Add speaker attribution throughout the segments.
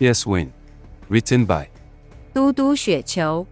Speaker 1: FPS Win. Written by
Speaker 2: 嘟嘟雪球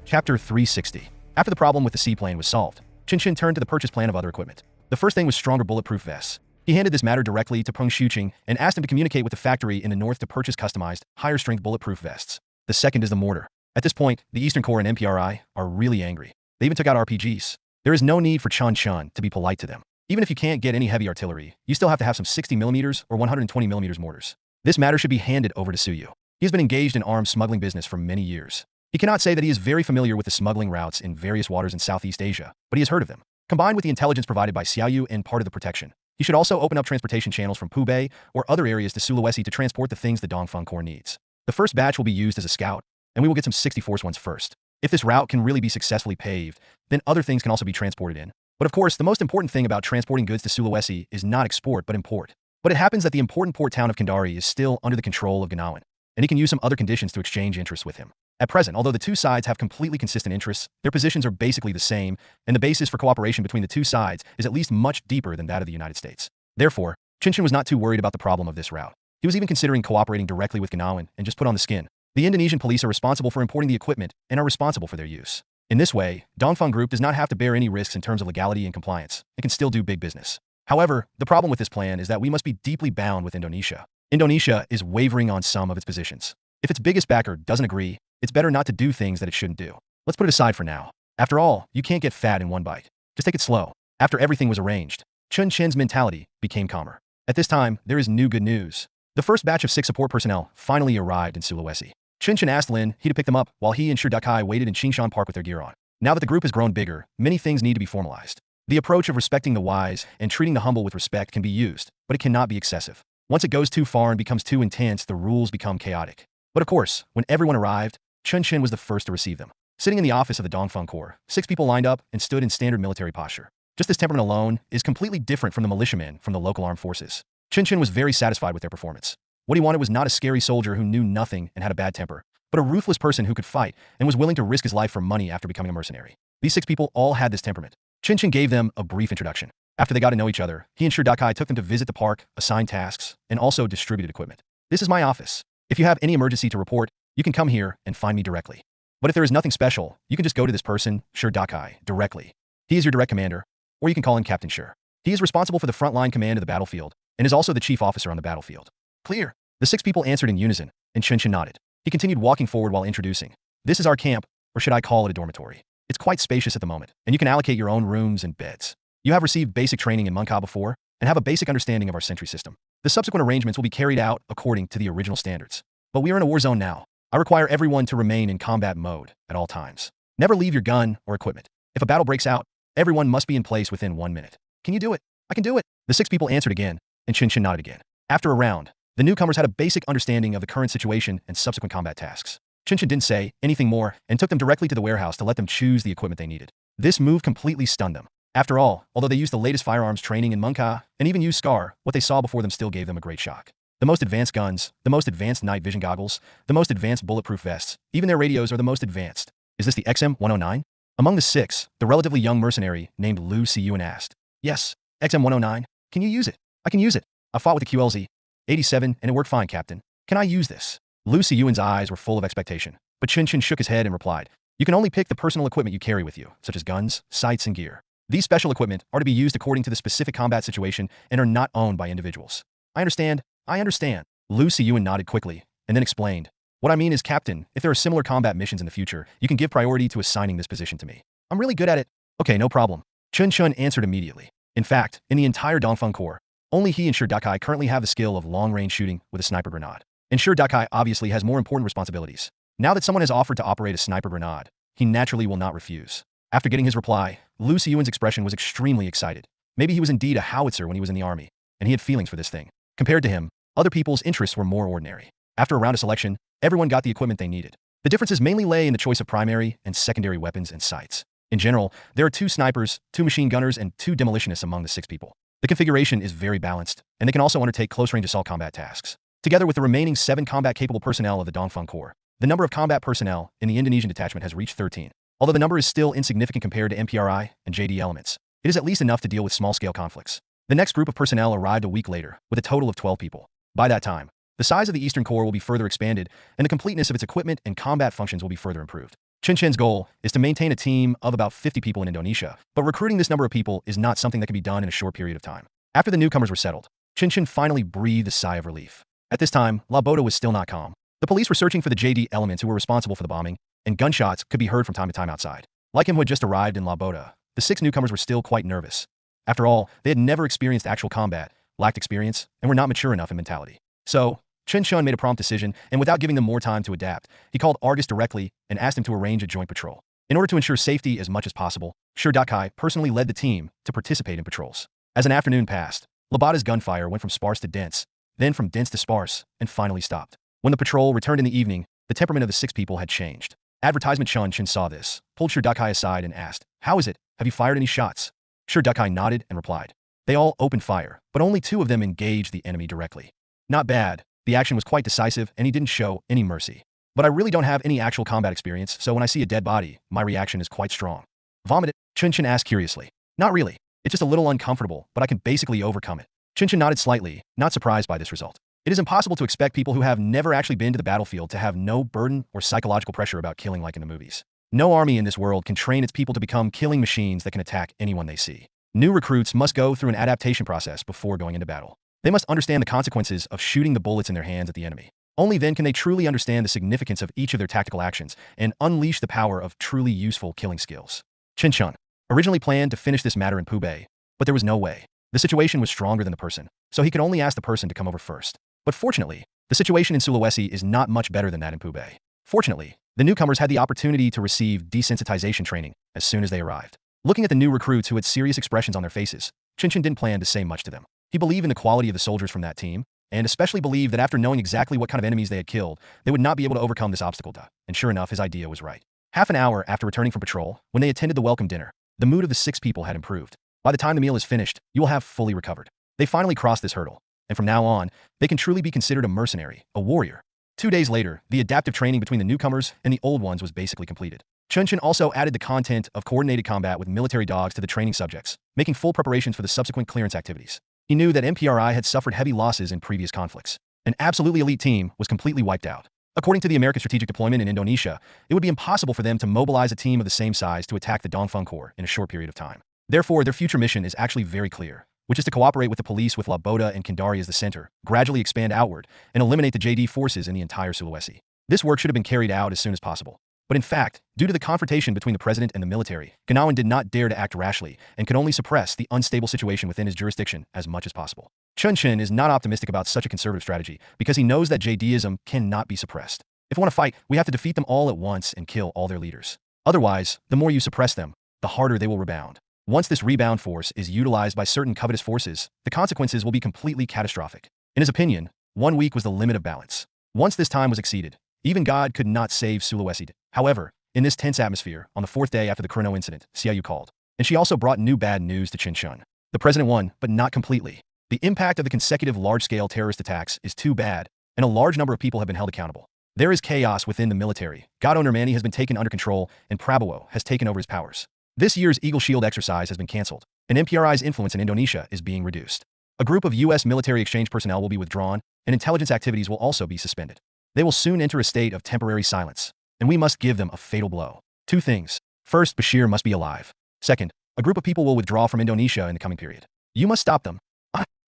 Speaker 3: Chapter 360. After the problem with the seaplane was solved, Chen Chen turned to the purchase plan of other equipment. The first thing was stronger bulletproof vests. He handed this matter directly to Peng Shuqing and asked him to communicate with the factory in the north to purchase customized, higher-strength bulletproof vests. The second is the mortar. At this point, the Eastern Corps and MPRI are really angry. They even took out RPGs. There is no need for Chen Chen to be polite to them. Even if you can't get any heavy artillery, you still have to have some 60mm or 120mm mortars. This matter should be handed over to Suyu. He has been engaged in arms smuggling business for many years. He cannot say that he is very familiar with the smuggling routes in various waters in Southeast Asia, but he has heard of them. Combined with the intelligence provided by Xiaoyu and part of the protection, he should also open up transportation channels from Pubei or other areas to Sulawesi to transport the things the Dongfeng Corps needs. The first batch will be used as a scout, and we will get some 60-force ones first. If this route can really be successfully paved, then other things can also be transported in. But of course, the most important thing about transporting goods to Sulawesi is not export but import. But it happens that the important port town of Kendari is still under the control of Ganawan, and he can use some other conditions to exchange interests with him. At present, although the two sides have completely consistent interests, their positions are basically the same, and the basis for cooperation between the two sides is at least much deeper than that of the United States. Therefore, Chen Chen was not too worried about the problem of this route. He was even considering cooperating directly with Ganawan and just put on the skin. The Indonesian police are responsible for importing the equipment and are responsible for their use. In this way, Dongfeng Group does not have to bear any risks in terms of legality and compliance. It can still do big business. However, the problem with this plan is that we must be deeply bound with Indonesia. Indonesia is wavering on some of its positions. If its biggest backer doesn't agree, it's better not to do things that it shouldn't do. Let's put it aside for now. After all, you can't get fat in one bite. Just take it slow. After everything was arranged, Chen Chen's mentality became calmer. At this time, there is new good news. The first batch of 6 support personnel finally arrived in Sulawesi. Chen Chen asked Lin he to pick them up while he and Shi Dakai waited in Qingshan Park with their gear on. Now that the group has grown bigger, many things need to be formalized. The approach of respecting the wise and treating the humble with respect can be used, but it cannot be excessive. Once it goes too far and becomes too intense, the rules become chaotic. But of course, when everyone arrived, Chen Chen was the first to receive them. Sitting in the office of the Dongfeng Corps, 6 people lined up and stood in standard military posture. Just this temperament alone is completely different from the militiamen from the local armed forces. Chen Chen was very satisfied with their performance. What he wanted was not a scary soldier who knew nothing and had a bad temper, but a ruthless person who could fight and was willing to risk his life for money after becoming a mercenary. These 6 people all had this temperament. Chen Chen gave them a brief introduction. After they got to know each other, he and Shi Dakai took them to visit the park, assign tasks, and also distributed equipment. This is my office. If you have any emergency to report, you can come here and find me directly. But if there is nothing special, you can just go to this person, Shi Dakai, directly. He is your direct commander, or you can call him Captain Shi. He is responsible for the frontline command of the battlefield, and is also the chief officer on the battlefield. Clear. The 6 people answered in unison, and Chen Chen nodded. He continued walking forward while introducing. This is our camp, or should I call it a dormitory? It's quite spacious at the moment, and you can allocate your own rooms and beds. You have received basic training in Munka before, and have a basic understanding of our sentry system. The subsequent arrangements will be carried out according to the original standards. But we are in a war zone now. I require everyone to remain in combat mode at all times. Never leave your gun or equipment. If a battle breaks out, everyone must be in place within 1 minute. Can you do it? I can do it. The 6 people answered again, and Chen Chen nodded again. After a round, the newcomers had a basic understanding of the current situation and subsequent combat tasks. Chen Chen didn't say anything more and took them directly to the warehouse to let them choose the equipment they needed. This move completely stunned them. After all, although they used the latest firearms training in Munka and even used SCAR, what they saw before them still gave them a great shock. The most advanced guns, the most advanced night vision goggles, the most advanced bulletproof vests, even their radios are the most advanced. Is this the XM-109? Among the 6, the relatively young mercenary named Lu Siyuan asked. Yes, XM-109. Can you use it? I can use it. I fought with the QLZ-87 and it worked fine, Captain. Can I use this? Lu Siyuan's eyes were full of expectation, but Chen Chen shook his head and replied, you can only pick the personal equipment you carry with you, such as guns, sights, and gear. These special equipment are to be used according to the specific combat situation and are not owned by individuals. I understand. Lu Siyuan nodded quickly, and then explained. What I mean is, Captain, if there are similar combat missions in the future, you can give priority to assigning this position to me. I'm really good at it. Okay, no problem. Chen Chen answered immediately. In fact, in the entire Dongfeng Corps, only he and Shi Dakai currently have the skill of long-range shooting with a sniper grenade. And Shi Dakai obviously has more important responsibilities. Now that someone has offered to operate a sniper grenade, he naturally will not refuse. After getting his reply, Lu Siyuan's expression was extremely excited. Maybe he was indeed a howitzer when he was in the army, and he had feelings for this thing. Compared to him, other people's interests were more ordinary. After a round of selection, everyone got the equipment they needed. The differences mainly lay in the choice of primary and secondary weapons and sights. In general, there are 2 snipers, 2 machine gunners, and 2 demolitionists among the 6 people. The configuration is very balanced, and they can also undertake close-range assault combat tasks. Together with the remaining 7 combat-capable personnel of the Dongfeng Corps, the number of combat personnel in the Indonesian detachment has reached 13. Although the number is still insignificant compared to MPRI and JD elements, it is at least enough to deal with small-scale conflicts. The next group of personnel arrived a week later, with a total of 12 people. By that time, The size of the Eastern Corps will be further expanded, and the completeness of its equipment and combat functions will be further improved. Chen Chen's goal is to maintain a team of about 50 people in Indonesia, but recruiting this number of people is not something that can be done in a short period of time. After the newcomers were settled, Chen Chen finally breathed a sigh of relief. At this time, La Bota was still not calm. The police were searching for the JD elements who were responsible for the bombing, and gunshots could be heard from time to time outside. Like him who had just arrived in La Bota, the 6 newcomers were still quite nervous. After all, they had never experienced actual combat, lacked experience, and were not mature enough in mentality. So, Chen Chen made a prompt decision, and without giving them more time to adapt, he called Argus directly and asked him to arrange a joint patrol. In order to ensure safety as much as possible, Shi Dakai personally led the team to participate in patrols. As an afternoon passed, Labota's gunfire went from sparse to dense, then from dense to sparse, and finally stopped. When the patrol returned in the evening, the temperament of the 6 people had changed. Advertisement Chen Chen saw this, pulled Shi Dakai aside and asked, "How is it? Have you fired any shots?" Shi Dakai nodded and replied, "They all opened fire, but only 2 of them engaged the enemy directly. Not bad. The action was quite decisive, and he didn't show any mercy. But I really don't have any actual combat experience, so when I see a dead body, my reaction is quite strong." "Vomit it?" Chen Chen asked curiously. "Not really. It's just a little uncomfortable, but I can basically overcome it." Chen Chen nodded slightly, not surprised by this result. It is impossible to expect people who have never actually been to the battlefield to have no burden or psychological pressure about killing like in the movies. No army in this world can train its people to become killing machines that can attack anyone they see. New recruits must go through an adaptation process before going into battle. They must understand the consequences of shooting the bullets in their hands at the enemy. Only then can they truly understand the significance of each of their tactical actions and unleash the power of truly useful killing skills. Chen Chen originally planned to finish this matter in Pubei, but there was no way. The situation was stronger than the person, so he could only ask the person to come over first. But fortunately, the situation in Sulawesi is not much better than that in Pubei. Fortunately, the newcomers had the opportunity to receive desensitization training as soon as they arrived. Looking at the new recruits who had serious expressions on their faces, Chen Chen didn't plan to say much to them. He believed in the quality of the soldiers from that team, and especially believed that after knowing exactly what kind of enemies they had killed, they would not be able to overcome this obstacle. And sure enough, his idea was right. Half an hour after returning from patrol, when they attended the welcome dinner, the mood of the 6 people had improved. By the time the meal is finished, you will have fully recovered. They finally crossed this hurdle, and from now on, they can truly be considered a mercenary, a warrior. 2 days later, the adaptive training between the newcomers and the old ones was basically completed. Chen Chen also added the content of coordinated combat with military dogs to the training subjects, making full preparations for the subsequent clearance activities. He knew that MPRI had suffered heavy losses in previous conflicts. An absolutely elite team was completely wiped out. According to the American strategic deployment in Indonesia, it would be impossible for them to mobilize a team of the same size to attack the Dongfeng Corps in a short period of time. Therefore, their future mission is actually very clear, which is to cooperate with the police with Labota and Kendari as the center, gradually expand outward, and eliminate the JD forces in the entire Sulawesi. This work should have been carried out as soon as possible. But in fact, due to the confrontation between the president and the military, Ga Yaozi did not dare to act rashly and could only suppress the unstable situation within his jurisdiction as much as possible. Chen Chen is not optimistic about such a conservative strategy because he knows that JDism cannot be suppressed. If we want to fight, we have to defeat them all at once and kill all their leaders. Otherwise, the more you suppress them, the harder they will rebound. Once this rebound force is utilized by certain covetous forces, the consequences will be completely catastrophic. In his opinion, 1 week was the limit of balance. Once this time was exceeded, even God could not save Sulawesi. However, in this tense atmosphere, on the 4th day after the Chrono incident, Xiaoyu called. And she also brought new bad news to Chen Chen. The president won, but not completely. The impact of the consecutive large-scale terrorist attacks is too bad, and a large number of people have been held accountable. There is chaos within the military. Gado Nurmani has been taken under control, and Prabowo has taken over his powers. This year's Eagle Shield exercise has been cancelled, and MPRI's influence in Indonesia is being reduced. A group of U.S. military exchange personnel will be withdrawn, and intelligence activities will also be suspended. They will soon enter a state of temporary silence, and we must give them a fatal blow. 2 things. First, Bashir must be alive. Second, a group of people will withdraw from Indonesia in the coming period. You must stop them.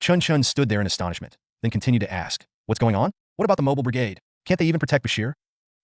Speaker 3: Chen Chen stood there in astonishment, then continued to ask, "What's going on? What about the mobile brigade? Can't they even protect Bashir?"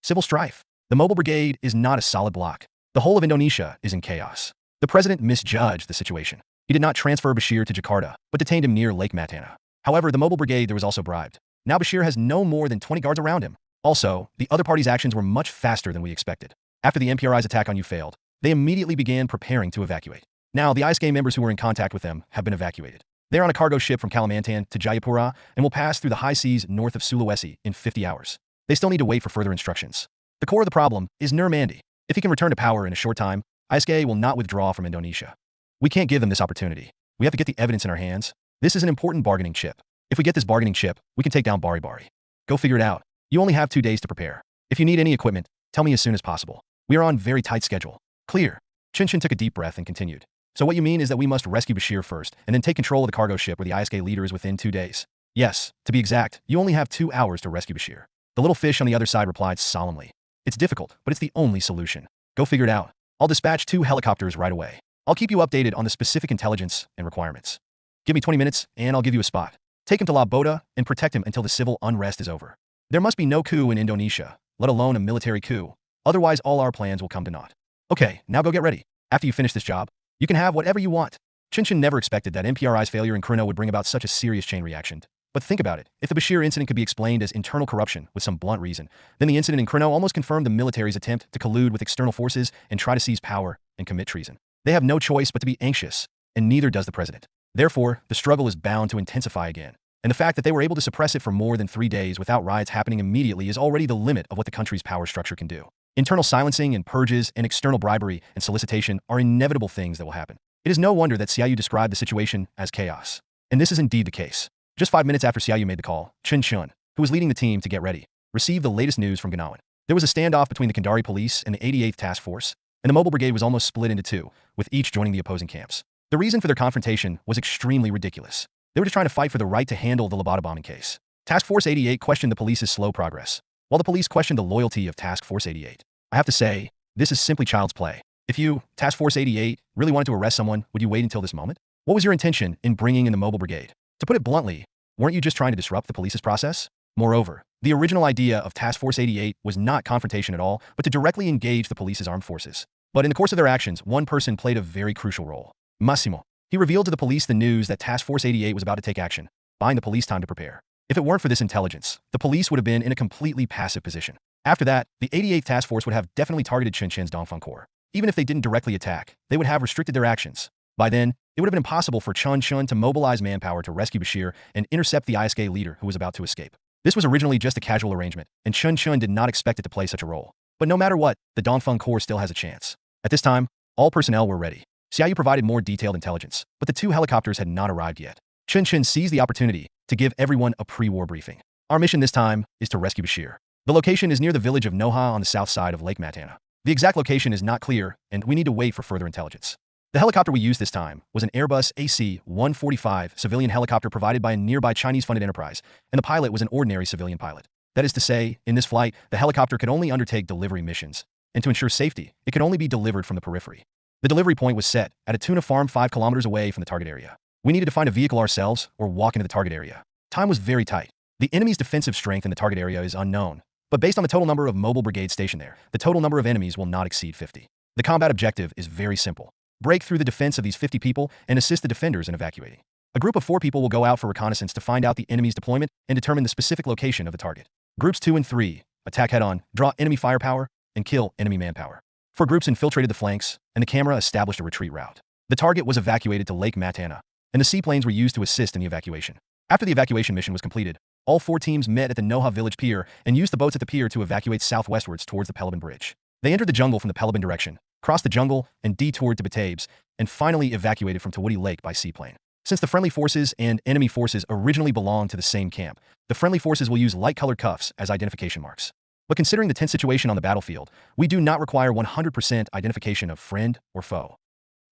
Speaker 3: Civil strife. The mobile brigade is not a solid block. The whole of Indonesia is in chaos. The president misjudged the situation. He did not transfer Bashir to Jakarta, but detained him near Lake Matana. However, the mobile brigade there was also bribed. Now Bashir has no more than 20 guards around him. Also, the other party's actions were much faster than we expected. After the MPRI's attack on you failed, they immediately began preparing to evacuate. Now, the ISK members who were in contact with them have been evacuated. They are on a cargo ship from Kalimantan to Jayapura and will pass through the high seas north of Sulawesi in 50 hours. They still need to wait for further instructions. The core of the problem is Nur Mandi. If he can return to power in a short time, ISK will not withdraw from Indonesia. We can't give them this opportunity. We have to get the evidence in our hands. This is an important bargaining chip. If we get this bargaining chip, we can take down Bari Bari. Go figure it out. You only have 2 days to prepare. If you need any equipment, tell me as soon as possible. We are on very tight schedule. Clear. Chen Chen took a deep breath and continued. So what you mean is that we must rescue Bashir first, and then take control of the cargo ship where the ISK leader is within 2 days. Yes, to be exact, you only have 2 hours to rescue Bashir. The little fish on the other side replied solemnly. It's difficult, but it's the only solution. Go figure it out. I'll dispatch 2 helicopters right away. I'll keep you updated on the specific intelligence and requirements. Give me 20 minutes, and I'll give you a spot. Take him to La Boda and protect him until the civil unrest is over. There must be no coup in Indonesia, let alone a military coup. Otherwise, all our plans will come to naught. Okay, now go get ready. After you finish this job, you can have whatever you want. Chen Chen never expected that MPRI's failure in Krino would bring about such a serious chain reaction. But think about it. If the Bashir incident could be explained as internal corruption with some blunt reason, then the incident in Krino almost confirmed the military's attempt to collude with external forces and try to seize power and commit treason. They have no choice but to be anxious, and neither does the president. Therefore, the struggle is bound to intensify again. And the fact that they were able to suppress it for more than 3 days without riots happening immediately is already the limit of what the country's power structure can do. Internal silencing and purges and external bribery and solicitation are inevitable things that will happen. It is no wonder that Xiaoyu described the situation as chaos. And this is indeed the case. Just 5 minutes after Xiaoyu made the call, Chen Chen, who was leading the team to get ready, received the latest news from Ga Yaozi. There was a standoff between the Kandari police and the 88th Task Force, and the mobile brigade was almost split into 2, with each joining the opposing camps. The reason for their confrontation was extremely ridiculous. They were just trying to fight for the right to handle the Labada bombing case. Task Force 88 questioned the police's slow progress, while the police questioned the loyalty of Task Force 88. I have to say, this is simply child's play. If you, Task Force 88, really wanted to arrest someone, would you wait until this moment? What was your intention in bringing in the mobile brigade? To put it bluntly, weren't you just trying to disrupt the police's process? Moreover, the original idea of Task Force 88 was not confrontation at all, but to directly engage the police's armed forces. But in the course of their actions, one person played a very crucial role. Massimo. He revealed to the police the news that Task Force 88 was about to take action, buying the police time to prepare. If it weren't for this intelligence, the police would have been in a completely passive position. After that, the 88th Task Force would have definitely targeted Chen Chen's Dongfeng Corps. Even if they didn't directly attack, they would have restricted their actions. By then, it would have been impossible for Chen Chen to mobilize manpower to rescue Bashir and intercept the ISK leader who was about to escape. This was originally just a casual arrangement, and Chen Chen did not expect it to play such a role. But no matter what, the Dongfeng Corps still has a chance. At this time, all personnel were ready. Xiaoyu provided more detailed intelligence, but the 2 helicopters had not arrived yet. Chen Chen seized the opportunity to give everyone a pre-war briefing. Our mission this time is to rescue Bashir. The location is near the village of Noha on the south side of Lake Matana. The exact location is not clear, and we need to wait for further intelligence. The helicopter we used this time was an Airbus AC-145 civilian helicopter provided by a nearby Chinese-funded enterprise, and the pilot was an ordinary civilian pilot. That is to say, in this flight, the helicopter could only undertake delivery missions, and to ensure safety, it could only be delivered from the periphery. The delivery point was set at a tuna farm 5 kilometers away from the target area. We needed to find a vehicle ourselves or walk into the target area. Time was very tight. The enemy's defensive strength in the target area is unknown, but based on the total number of mobile brigades stationed there, the total number of enemies will not exceed 50. The combat objective is very simple. Break through the defense of these 50 people and assist the defenders in evacuating. A group of 4 people will go out for reconnaissance to find out the enemy's deployment and determine the specific location of the target. Groups 2 and 3 attack head-on, draw enemy firepower, and kill enemy manpower. 4 groups infiltrated the flanks, and the camera established a retreat route. The target was evacuated to Lake Matana, and the seaplanes were used to assist in the evacuation. After the evacuation mission was completed, all 4 teams met at the Noha village pier and used the boats at the pier to evacuate southwestwards towards the Pelaban Bridge. They entered the jungle from the Pelaban direction, crossed the jungle, and detoured to Batabes, and finally evacuated from Tawudi Lake by seaplane. Since the friendly forces and enemy forces originally belonged to the same camp, the friendly forces will use light-colored cuffs as identification marks. But considering the tense situation on the battlefield, we do not require 100% identification of friend or foe.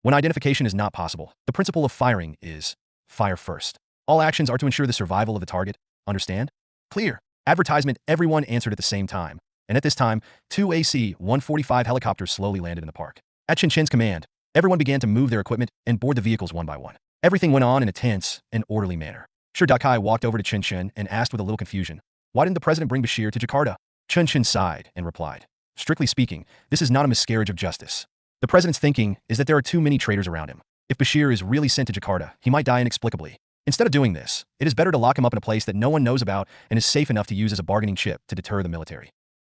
Speaker 3: When identification is not possible, the principle of firing is fire first. All actions are to ensure the survival of the target. Understand? Clear. Advertisement. Everyone answered at the same time, and at this time, 2 AC-145 helicopters slowly landed in the park. At Chen Chen's command, everyone began to move their equipment and board the vehicles one by one. Everything went on in a tense and orderly manner. Sir Dakai walked over to Chen Chen and asked with a little confusion, "Why didn't the president bring Bashir to Jakarta?" Chen Chen sighed and replied, "Strictly speaking, this is not a miscarriage of justice. The president's thinking is that there are too many traitors around him. If Bashir is really sent to Jakarta, he might die inexplicably. Instead of doing this, it is better to lock him up in a place that no one knows about and is safe enough to use as a bargaining chip to deter the military."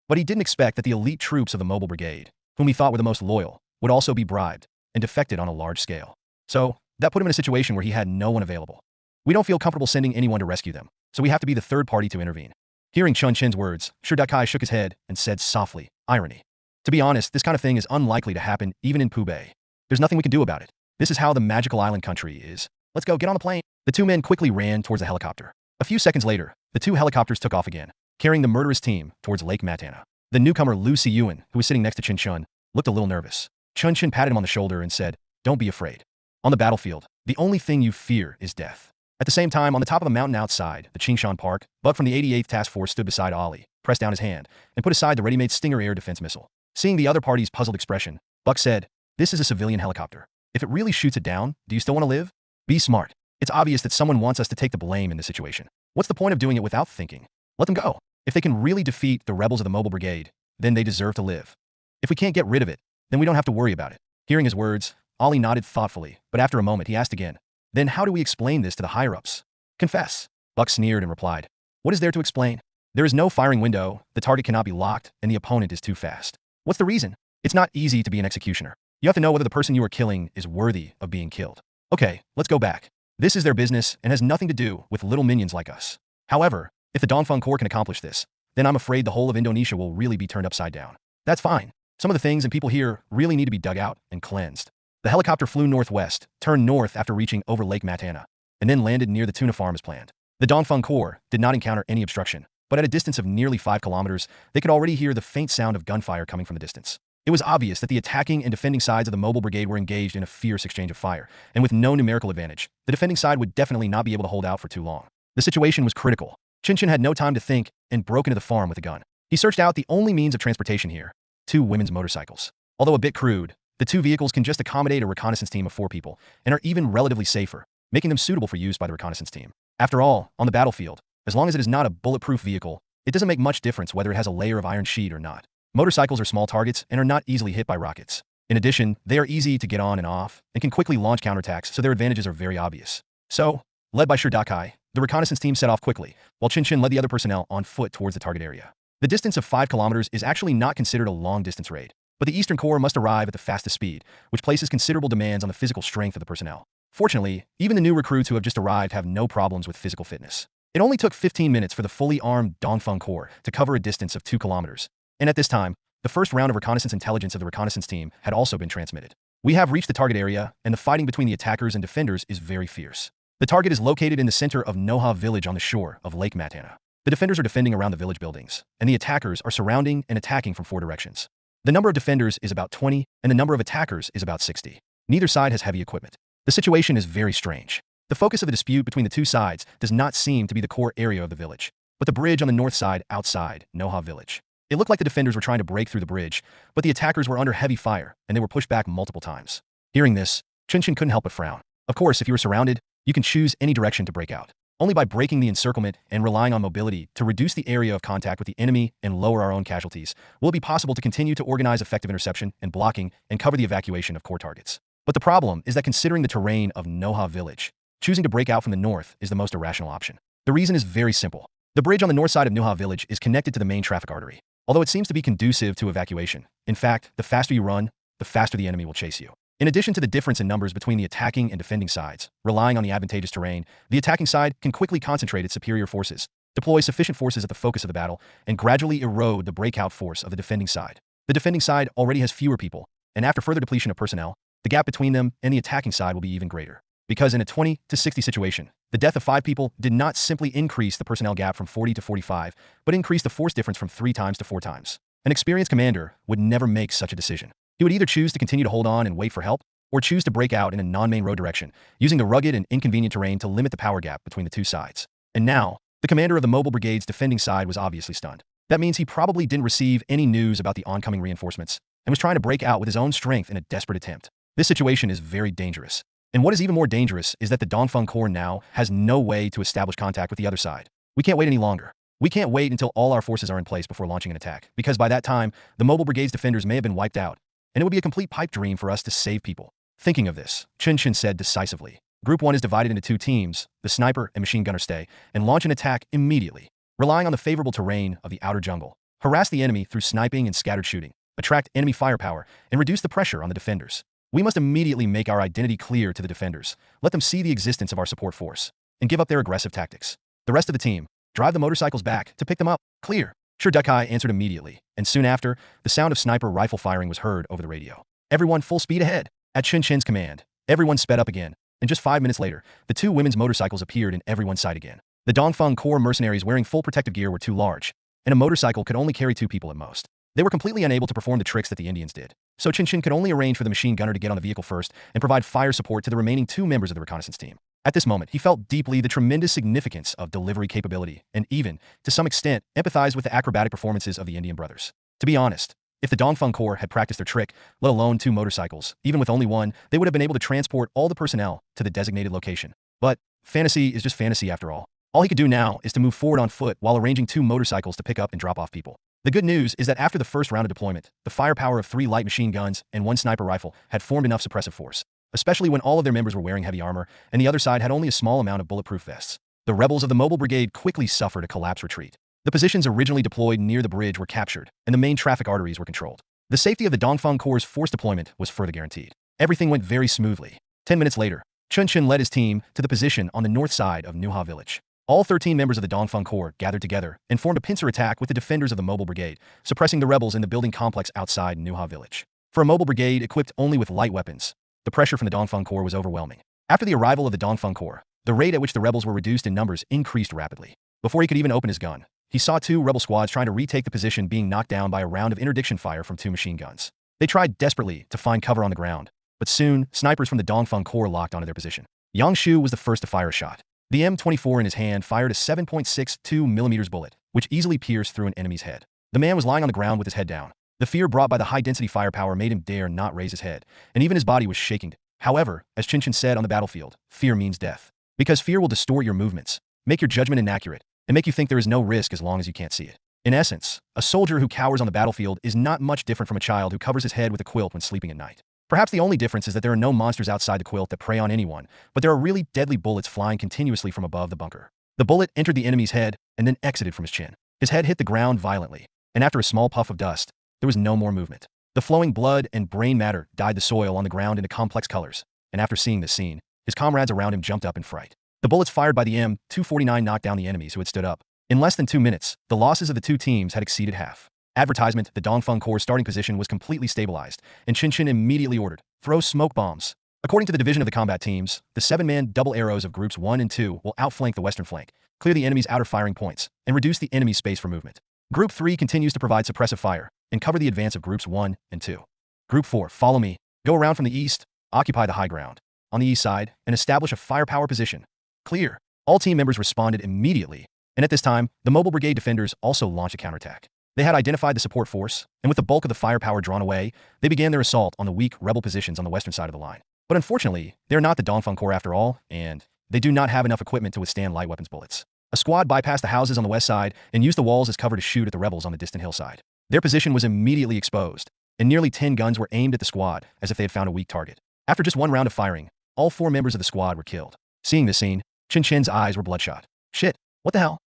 Speaker 3: But he didn't expect that the elite troops of the mobile brigade, whom he thought were the most loyal, would also be bribed and defected on a large scale. So, that put him in a situation where he had no one available. "We don't feel comfortable sending anyone to rescue them, so we have to be the third party to intervene." Hearing Chen Chen's words, Sir Dakai shook his head and said softly, "Irony. To be honest, this kind of thing is unlikely to happen even in Pubay. There's nothing we can do about it. This is how the magical island country is. Let's go, get on the plane." The 2 men quickly ran towards the helicopter. A few seconds later, the 2 helicopters took off again, carrying the murderous team towards Lake Matana. The newcomer Lu Siyuan, who was sitting next to Chen Chen, looked a little nervous. Chen Chen patted him on the shoulder and said, "Don't be afraid. On the battlefield, the only thing you fear is death. At the same time, on the top of a mountain outside the Qingshan Park, Buck from the 88th Task Force stood beside Ollie, pressed down his hand, and put aside the ready-made Stinger air defense missile. Seeing the other party's puzzled expression, Buck said, "This is a civilian helicopter. If it really shoots it down, do you still want to live? Be smart. It's obvious that someone wants us to take the blame in this situation. What's the point of doing it without thinking? Let them go. If they can really defeat the rebels of the Mobile Brigade, then they deserve to live. If we can't get rid of it, then we don't have to worry about it." Hearing his words, Ollie nodded thoughtfully, but after a moment he asked again, "Then how do we explain this to the higher-ups?" "Confess." Buck sneered and replied, "What is there to explain? There is no firing window, the target cannot be locked, and the opponent is too fast. What's the reason? It's not easy to be an executioner. You have to know whether the person you are killing is worthy of being killed. Okay, let's go back. This is their business and has nothing to do with little minions like us. However, if the Dongfeng Corps can accomplish this, then I'm afraid the whole of Indonesia will really be turned upside down. That's fine. Some of the things and people here really need to be dug out and cleansed." The helicopter flew northwest, turned north after reaching over Lake Matana, and then landed near the tuna farm as planned. The Dongfeng Corps did not encounter any obstruction, but at a distance of nearly 5 kilometers, they could already hear the faint sound of gunfire coming from the distance. It was obvious that the attacking and defending sides of the Mobile Brigade were engaged in a fierce exchange of fire, and with no numerical advantage, the defending side would definitely not be able to hold out for too long. The situation was critical. Chen Chen had no time to think and broke into the farm with a gun. He searched out the only means of transportation here, 2 women's motorcycles. Although a bit crude, the 2 vehicles can just accommodate a reconnaissance team of 4 people and are even relatively safer, making them suitable for use by the reconnaissance team. After all, on the battlefield, as long as it is not a bulletproof vehicle, it doesn't make much difference whether it has a layer of iron sheet or not. Motorcycles are small targets and are not easily hit by rockets. In addition, they are easy to get on and off and can quickly launch counterattacks, so their advantages are very obvious. So, led by Dakai, the reconnaissance team set off quickly, while Chen Chen led the other personnel on foot towards the target area. The distance of 5 kilometers is actually not considered a long-distance raid, but the Eastern Corps must arrive at the fastest speed, which places considerable demands on the physical strength of the personnel. Fortunately, even the new recruits who have just arrived have no problems with physical fitness. It only took 15 minutes for the fully armed Dongfeng Corps to cover a distance of 2 kilometers, and at this time, the first round of reconnaissance intelligence of the reconnaissance team had also been transmitted. "We have reached the target area, and the fighting between the attackers and defenders is very fierce. The target is located in the center of Noha village on the shore of Lake Matana. The defenders are defending around the village buildings, and the attackers are surrounding and attacking from 4 directions. The number of defenders is about 20, and the number of attackers is about 60. Neither side has heavy equipment. The situation is very strange. The focus of the dispute between the 2 sides does not seem to be the core area of the village, but the bridge on the north side outside Noha village. It looked like the defenders were trying to break through the bridge, but the attackers were under heavy fire, and they were pushed back multiple times." Hearing this, Chen Chen couldn't help but frown. Of course, if you are surrounded, you can choose any direction to break out. Only by breaking the encirclement and relying on mobility to reduce the area of contact with the enemy and lower our own casualties will it be possible to continue to organize effective interception and blocking and cover the evacuation of core targets. But the problem is that considering the terrain of Noha village, choosing to break out from the north is the most irrational option. The reason is very simple. The bridge on the north side of Noha village is connected to the main traffic artery. Although it seems to be conducive to evacuation, in fact, the faster you run, the faster the enemy will chase you. In addition to the difference in numbers between the attacking and defending sides, relying on the advantageous terrain, the attacking side can quickly concentrate its superior forces, deploy sufficient forces at the focus of the battle, and gradually erode the breakout force of the defending side. The defending side already has fewer people, and after further depletion of personnel, the gap between them and the attacking side will be even greater. Because in a 20 to 60 situation, the death of 5 people did not simply increase the personnel gap from 40 to 45, but increased the force difference from 3 times to 4 times. An experienced commander would never make such a decision. He would either choose to continue to hold on and wait for help, or choose to break out in a non-main road direction, using the rugged and inconvenient terrain to limit the power gap between the 2 sides. And now, the commander of the Mobile Brigade's defending side was obviously stunned. That means he probably didn't receive any news about the oncoming reinforcements, and was trying to break out with his own strength in a desperate attempt. This situation is very dangerous. And what is even more dangerous is that the Dongfeng Corps now has no way to establish contact with the other side. We can't wait any longer. We can't wait until all our forces are in place before launching an attack, because by that time, the Mobile Brigade's defenders may have been wiped out, and it would be a complete pipe dream for us to save people. Thinking of this, Chen Chen said decisively, "Group 1 is divided into 2 teams, the sniper and machine gunner stay, and launch an attack immediately, relying on the favorable terrain of the outer jungle. Harass the enemy through sniping and scattered shooting, attract enemy firepower, and reduce the pressure on the defenders. We must immediately make our identity clear to the defenders, let them see the existence of our support force, and give up their aggressive tactics. The rest of the team, drive the motorcycles back to pick them up. Clear." Dakai answered immediately, and soon after, the sound of sniper rifle firing was heard over the radio. "Everyone full speed ahead." At Chen Chen's command, everyone sped up again, and just 5 minutes later, the 2 women's motorcycles appeared in everyone's sight again. The Dongfeng Corps mercenaries wearing full protective gear were too large, and a motorcycle could only carry 2 people at most. They were completely unable to perform the tricks that the Indians did. So Chen Chen could only arrange for the machine gunner to get on the vehicle first and provide fire support to the remaining 2 members of the reconnaissance team. At this moment, he felt deeply the tremendous significance of delivery capability and even, to some extent, empathized with the acrobatic performances of the Indian brothers. To be honest, if the Dongfeng Corps had practiced their trick, let alone 2 motorcycles, even with only one, they would have been able to transport all the personnel to the designated location. But fantasy is just fantasy after all. All he could do now is to move forward on foot while arranging 2 motorcycles to pick up and drop off people. The good news is that after the first round of deployment, the firepower of 3 light machine guns and 1 sniper rifle had formed enough suppressive force, especially when all of their members were wearing heavy armor and the other side had only a small amount of bulletproof vests. The rebels of the mobile brigade quickly suffered a collapse retreat. The positions originally deployed near the bridge were captured, and the main traffic arteries were controlled. The safety of the Dongfeng Corps' force deployment was further guaranteed. Everything went very smoothly. 10 minutes later, Chen Chen led his team to the position on the north side of Nuha village. All 13 members of the Dongfeng Corps gathered together and formed a pincer attack with the defenders of the mobile brigade, suppressing the rebels in the building complex outside Nuha village. For a mobile brigade equipped only with light weapons, the pressure from the Dongfeng Corps was overwhelming. After the arrival of the Dongfeng Corps, the rate at which the rebels were reduced in numbers increased rapidly. Before he could even open his gun, he saw 2 rebel squads trying to retake the position being knocked down by a round of interdiction fire from 2 machine guns. They tried desperately to find cover on the ground, but soon, snipers from the Dongfeng Corps locked onto their position. Yang Shu was the first to fire a shot. The M24 in his hand fired a 7.62mm bullet, which easily pierced through an enemy's head. The man was lying on the ground with his head down. The fear brought by the high-density firepower made him dare not raise his head, and even his body was shaking. However, as Chen Chen said on the battlefield, fear means death. Because fear will distort your movements, make your judgment inaccurate, and make you think there is no risk as long as you can't see it. In essence, a soldier who cowers on the battlefield is not much different from a child who covers his head with a quilt when sleeping at night. Perhaps the only difference is that there are no monsters outside the quilt that prey on anyone, but there are really deadly bullets flying continuously from above the bunker. The bullet entered the enemy's head and then exited from his chin. His head hit the ground violently, and after a small puff of dust, there was no more movement. The flowing blood and brain matter dyed the soil on the ground into complex colors, and after seeing this scene, his comrades around him jumped up in fright. The bullets fired by the M249 knocked down the enemies who had stood up. In less than 2 minutes, the losses of the 2 teams had exceeded half. Advertisement, the Dongfeng Corps' starting position was completely stabilized, and Chen Chen immediately ordered, throw smoke bombs. According to the division of the combat teams, the 7-man double arrows of groups 1 and 2 will outflank the western flank, clear the enemy's outer firing points, and reduce the enemy's space for movement. Group 3 continues to provide suppressive fire and cover the advance of groups 1 and 2. Group 4, follow me, go around from the east, occupy the high ground on the east side, and establish a firepower position. Clear. All team members responded immediately, and at this time, the mobile brigade defenders also launched a counterattack. They had identified the support force, and with the bulk of the firepower drawn away, they began their assault on the weak rebel positions on the western side of the line. But unfortunately, they are not the Dongfeng Corps after all, and they do not have enough equipment to withstand light weapons bullets. A squad bypassed the houses on the west side and used the walls as cover to shoot at the rebels on the distant hillside. Their position was immediately exposed, and nearly 10 guns were aimed at the squad as if they had found a weak target. After just 1 round of firing, all 4 members of the squad were killed. Seeing this scene, Chen Chen's eyes were bloodshot. Shit, what the hell?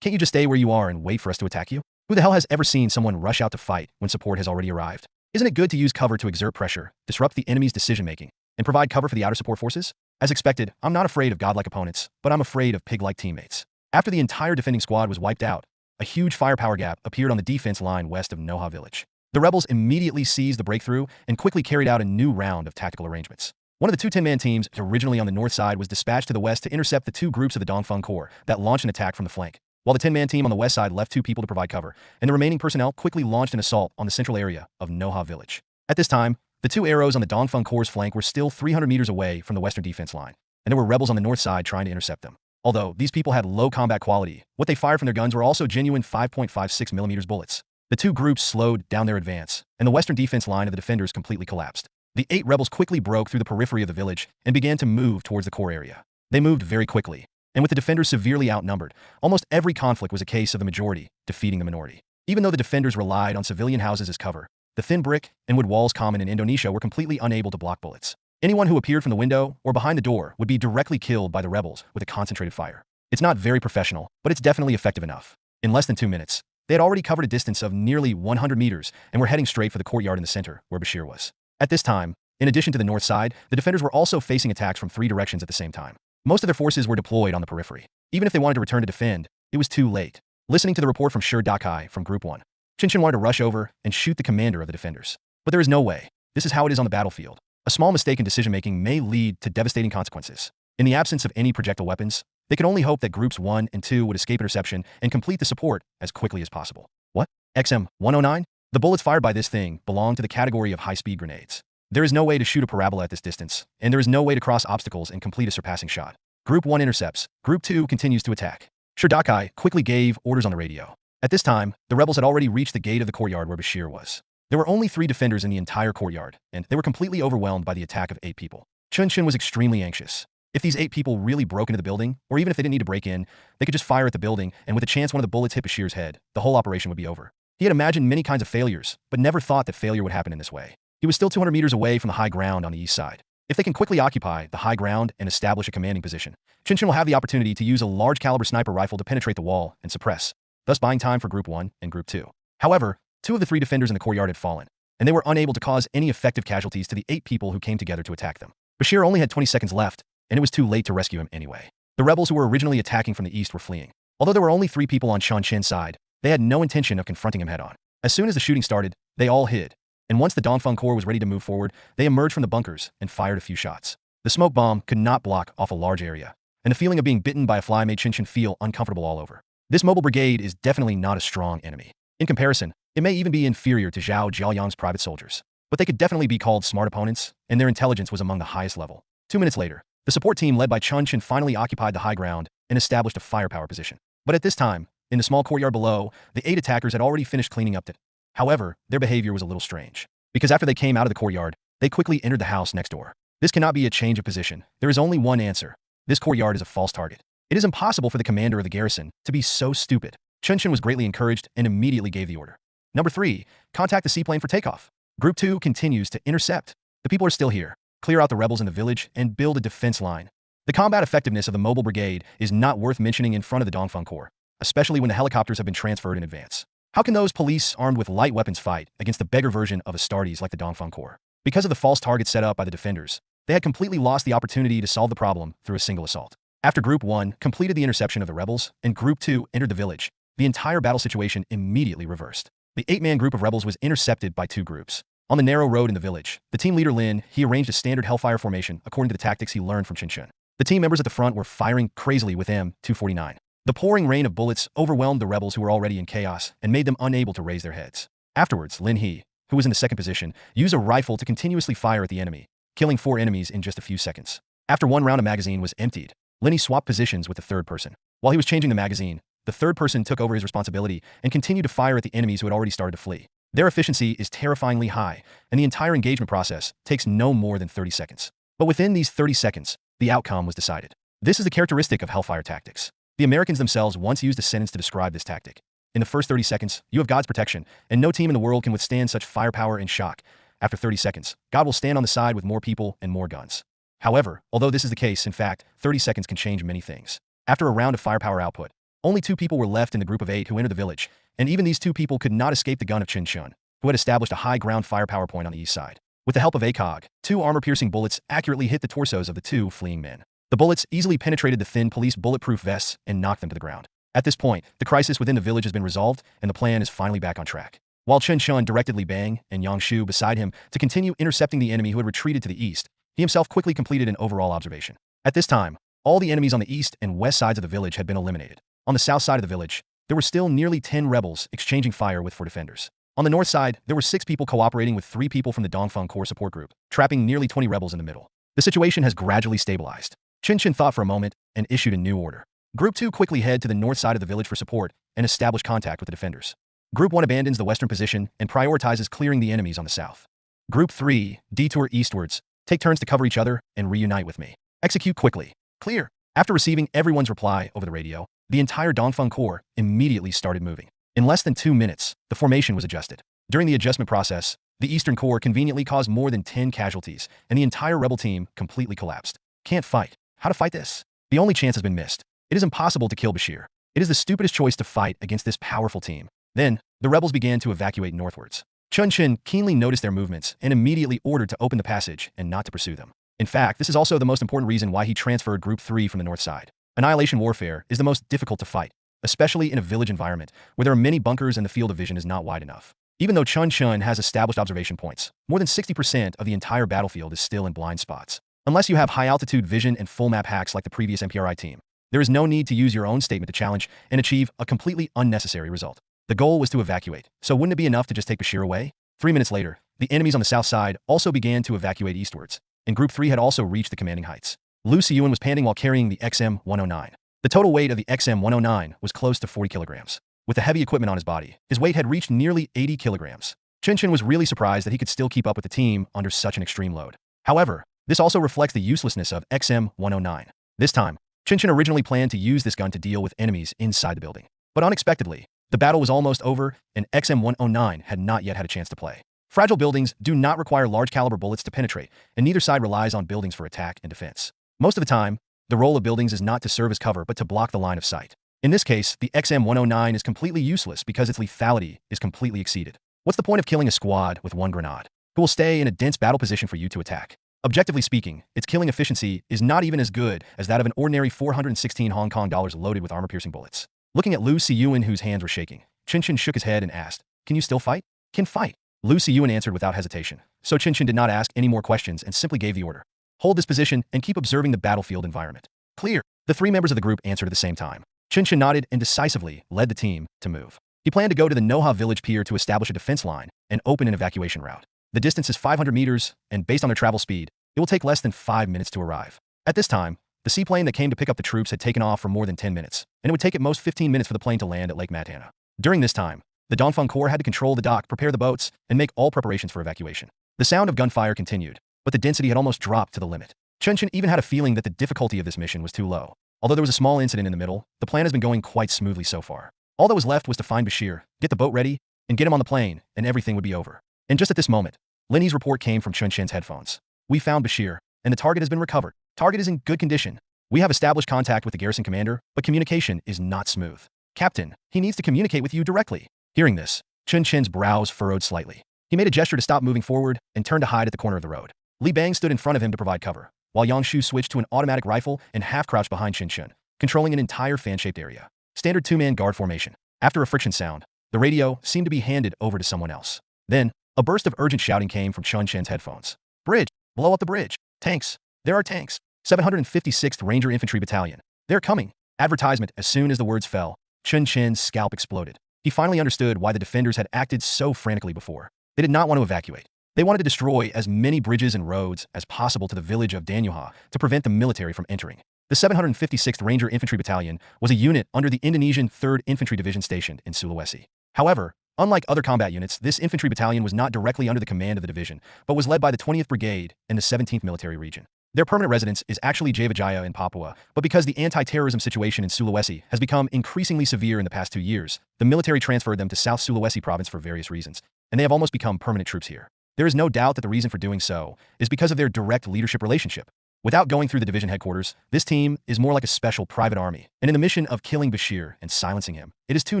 Speaker 3: Can't you just stay where you are and wait for us to attack you? Who the hell has ever seen someone rush out to fight when support has already arrived? Isn't it good to use cover to exert pressure, disrupt the enemy's decision-making, and provide cover for the outer support forces? As expected, I'm not afraid of godlike opponents, but I'm afraid of pig-like teammates. After the entire defending squad was wiped out, a huge firepower gap appeared on the defense line west of Noha village. The rebels immediately seized the breakthrough and quickly carried out a new round of tactical arrangements. One of the 2 10-man teams, originally on the north side, was dispatched to the west to intercept the 2 groups of the Dongfeng Corps that launched an attack from the flank, while the 10-man team on the west side left 2 people to provide cover, and the remaining personnel quickly launched an assault on the central area of Noha village. At this time, the 2 arrows on the Dongfeng Corps' flank were still 300 meters away from the western defense line, and there were rebels on the north side trying to intercept them. Although these people had low combat quality, what they fired from their guns were also genuine 5.56mm bullets. The 2 groups slowed down their advance, and the western defense line of the defenders completely collapsed. The 8 rebels quickly broke through the periphery of the village and began to move towards the core area. They moved very quickly, and with the defenders severely outnumbered, almost every conflict was a case of the majority defeating the minority. Even though the defenders relied on civilian houses as cover, the thin brick and wood walls common in Indonesia were completely unable to block bullets. Anyone who appeared from the window or behind the door would be directly killed by the rebels with a concentrated fire. It's not very professional, but it's definitely effective enough. In less than 2 minutes, they had already covered a distance of nearly 100 meters and were heading straight for the courtyard in the center, where Bashir was. At this time, in addition to the north side, the defenders were also facing attacks from 3 directions at the same time. Most of their forces were deployed on the periphery. Even if they wanted to return to defend, it was too late. Listening to the report from Shur Dakai from Group 1, Chen Chen wanted to rush over and shoot the commander of the defenders. But there is no way. This is how it is on the battlefield. A small mistake in decision-making may lead to devastating consequences. In the absence of any projectile weapons, they could only hope that Groups 1 and 2 would escape interception and complete the support as quickly as possible. What? XM-109? The bullets fired by this thing belong to the category of high-speed grenades. There is no way to shoot a parabola at this distance, and there is no way to cross obstacles and complete a surpassing shot. Group 1 intercepts. Group 2 continues to attack. Shirdakai quickly gave orders on the radio. At this time, the rebels had already reached the gate of the courtyard where Bashir was. There were only 3 defenders in the entire courtyard, and they were completely overwhelmed by the attack of 8 people. Chen Chen was extremely anxious. If these 8 people really broke into the building, or even if they didn't need to break in, they could just fire at the building, and with a chance one of the bullets hit Bashir's head, the whole operation would be over. He had imagined many kinds of failures, but never thought that failure would happen in this way. He was still 200 meters away from the high ground on the east side. If they can quickly occupy the high ground and establish a commanding position, Chen Chen will have the opportunity to use a large caliber sniper rifle to penetrate the wall and suppress, thus buying time for Group 1 and Group 2. However, 2 of the 3 defenders in the courtyard had fallen, and they were unable to cause any effective casualties to the 8 people who came together to attack them. Bashir only had 20 seconds left, and it was too late to rescue him anyway. The rebels who were originally attacking from the east were fleeing. Although there were only 3 people on Chen Chen's side, they had no intention of confronting him head-on. As soon as the shooting started, they all hid, and once the Dongfeng Corps was ready to move forward, they emerged from the bunkers and fired a few shots. The smoke bomb could not block off a large area, and the feeling of being bitten by a fly made Chen Chen feel uncomfortable all over. This mobile brigade is definitely not a strong enemy. In comparison, it may even be inferior to Zhao Jiaoyang's private soldiers. But they could definitely be called smart opponents, and their intelligence was among the highest level. 2 minutes later, the support team led by Chen Chen finally occupied the high ground and established a firepower position. But at this time, in the small courtyard below, the 8 attackers had already finished cleaning up it. However, their behavior was a little strange, because after they came out of the courtyard, they quickly entered the house next door. This cannot be a change of position. There is only one answer. This courtyard is a false target. It is impossible for the commander of the garrison to be so stupid. Chen Chen was greatly encouraged and immediately gave the order. Number 3, contact the seaplane for takeoff. Group 2 continues to intercept. The people are still here. Clear out the rebels in the village and build a defense line. The combat effectiveness of the mobile brigade is not worth mentioning in front of the Dongfeng Corps, especially when the helicopters have been transferred in advance. How can those police armed with light weapons fight against the beggar version of Astartes like the Dongfeng Corps? Because of the false targets set up by the defenders, they had completely lost the opportunity to solve the problem through a single assault. After Group 1 completed the interception of the rebels and Group 2 entered the village, the entire battle situation immediately reversed. The 8-man group of rebels was intercepted by 2 groups. On the narrow road in the village, the team leader Lin, he arranged a standard hellfire formation according to the tactics he learned from Chen Chen. The team members at the front were firing crazily with M249. The pouring rain of bullets overwhelmed the rebels who were already in chaos and made them unable to raise their heads. Afterwards, Lin He, who was in the second position, used a rifle to continuously fire at the enemy, killing 4 enemies in just a few seconds. After one round of magazine was emptied, Lin He swapped positions with the third person. While he was changing the magazine, the third person took over his responsibility and continued to fire at the enemies who had already started to flee. Their efficiency is terrifyingly high, and the entire engagement process takes no more than 30 seconds. But within these 30 seconds, the outcome was decided. This is the characteristic of hellfire tactics. The Americans themselves once used a sentence to describe this tactic. In the first 30 seconds, you have God's protection, and no team in the world can withstand such firepower and shock. After 30 seconds, God will stand on the side with more people and more guns. However, although this is the case, in fact, 30 seconds can change many things. After a round of firepower output, only 2 people were left in the group of 8 who entered the village, and even these 2 people could not escape the gun of Chen Chen, who had established a high ground firepower point on the east side. With the help of ACOG, 2 armor-piercing bullets accurately hit the torsos of the 2 fleeing men. The bullets easily penetrated the thin police bulletproof vests and knocked them to the ground. At this point, the crisis within the village has been resolved, and the plan is finally back on track. While Chen Chen directed Li Bang and Yang Shu beside him to continue intercepting the enemy who had retreated to the east, he himself quickly completed an overall observation. At this time, all the enemies on the east and west sides of the village had been eliminated. On the south side of the village, there were still nearly 10 rebels exchanging fire with 4 defenders. On the north side, there were 6 people cooperating with 3 people from the Dongfeng Corps support group, trapping nearly 20 rebels in the middle. The situation has gradually stabilized. Chen Chen thought for a moment and issued a new order. Group 2 quickly head to the north side of the village for support and establish contact with the defenders. Group 1 abandons the western position and prioritizes clearing the enemies on the south. Group 3 detour eastwards, take turns to cover each other, and reunite with me. Execute quickly. Clear. After receiving everyone's reply over the radio, the entire Dongfeng Corps immediately started moving. In less than 2 minutes, the formation was adjusted. During the adjustment process, the Eastern Corps conveniently caused more than 10 casualties, and the entire rebel team completely collapsed. Can't fight. How to fight this? The only chance has been missed. It is impossible to kill Bashir. It is the stupidest choice to fight against this powerful team. Then, the rebels began to evacuate northwards. Chen Chen keenly noticed their movements and immediately ordered to open the passage and not to pursue them. In fact, this is also the most important reason why he transferred Group 3 from the north side. Annihilation warfare is the most difficult to fight, especially in a village environment where there are many bunkers and the field of vision is not wide enough. Even though Chen Chen has established observation points, more than 60% of the entire battlefield is still in blind spots. Unless you have high-altitude vision and full map hacks like the previous MPRI team, there is no need to use your own statement to challenge and achieve a completely unnecessary result. The goal was to evacuate, so wouldn't it be enough to just take Bashir away? 3 minutes later, the enemies on the south side also began to evacuate eastwards, and Group 3 had also reached the commanding heights. Lu Siyuan was panting while carrying the XM-109. The total weight of the XM-109 was close to 40 kilograms. With the heavy equipment on his body, his weight had reached nearly 80 kilograms. Chen Chen was really surprised that he could still keep up with the team under such an extreme load. However, this also reflects the uselessness of XM-109. This time, Chen Chen originally planned to use this gun to deal with enemies inside the building. But unexpectedly, the battle was almost over, and XM-109 had not yet had a chance to play. Fragile buildings do not require large-caliber bullets to penetrate, and neither side relies on buildings for attack and defense. Most of the time, the role of buildings is not to serve as cover but to block the line of sight. In this case, the XM-109 is completely useless because its lethality is completely exceeded. What's the point of killing a squad with one grenade, who will stay in a dense battle position for you to attack? Objectively speaking, its killing efficiency is not even as good as that of an ordinary 416 Hong Kong dollars loaded with armor-piercing bullets. Looking at Lu Siyuan, whose hands were shaking, Chen Chen shook his head and asked, "Can you still fight?" "Can fight." Lu Siyuan answered without hesitation. So Chen Chen did not ask any more questions and simply gave the order. "Hold this position and keep observing the battlefield environment." "Clear." The three members of the group answered at the same time. Chen Chen nodded and decisively led the team to move. He planned to go to the Noha village pier to establish a defense line and open an evacuation route. The distance is 500 meters, and based on their travel speed, it will take less than 5 minutes to arrive. At this time, the seaplane that came to pick up the troops had taken off for more than 10 minutes, and it would take at most 15 minutes for the plane to land at Lake Matana. During this time, the Dongfeng Corps had to control the dock, prepare the boats, and make all preparations for evacuation. The sound of gunfire continued, but the density had almost dropped to the limit. Chen Chen even had a feeling that the difficulty of this mission was too low. Although there was a small incident in the middle, the plan has been going quite smoothly so far. All that was left was to find Bashir, get the boat ready, and get him on the plane, and everything would be over. And just at this moment, Lenny's report came from Chen Chen's headphones. "We found Bashir, and the target has been recovered. Target is in good condition. We have established contact with the garrison commander, but communication is not smooth. Captain, he needs to communicate with you directly." Hearing this, Chen Chen's brows furrowed slightly. He made a gesture to stop moving forward and turned to hide at the corner of the road. Li Bang stood in front of him to provide cover, while Yang Shu switched to an automatic rifle and half-crouched behind Chen Chen, controlling an entire fan-shaped area. Standard two-man guard formation. After a friction sound, the radio seemed to be handed over to someone else. Then, a burst of urgent shouting came from Chen Chen's headphones. "Bridge! Blow up the bridge! Tanks! There are tanks! 756th Ranger Infantry Battalion! They're coming!" Advertisement. As soon as the words fell, Chen Chen's scalp exploded. He finally understood why the defenders had acted so frantically before. They did not want to evacuate. They wanted to destroy as many bridges and roads as possible to the village of Danyuha to prevent the military from entering. The 756th Ranger Infantry Battalion was a unit under the Indonesian 3rd Infantry Division stationed in Sulawesi. However, unlike other combat units, this infantry battalion was not directly under the command of the division, but was led by the 20th Brigade and the 17th Military Region. Their permanent residence is actually Javajaya in Papua, but because the anti-terrorism situation in Sulawesi has become increasingly severe in the past 2 years, the military transferred them to South Sulawesi province for various reasons, and they have almost become permanent troops here. There is no doubt that the reason for doing so is because of their direct leadership relationship. Without going through the division headquarters, this team is more like a special private army, and in the mission of killing Bashir and silencing him, it is too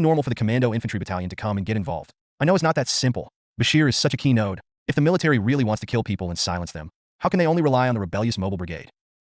Speaker 3: normal for the Commando Infantry Battalion to come and get involved. I know it's not that simple. Bashir is such a key node. If the military really wants to kill people and silence them, how can they only rely on the rebellious mobile brigade?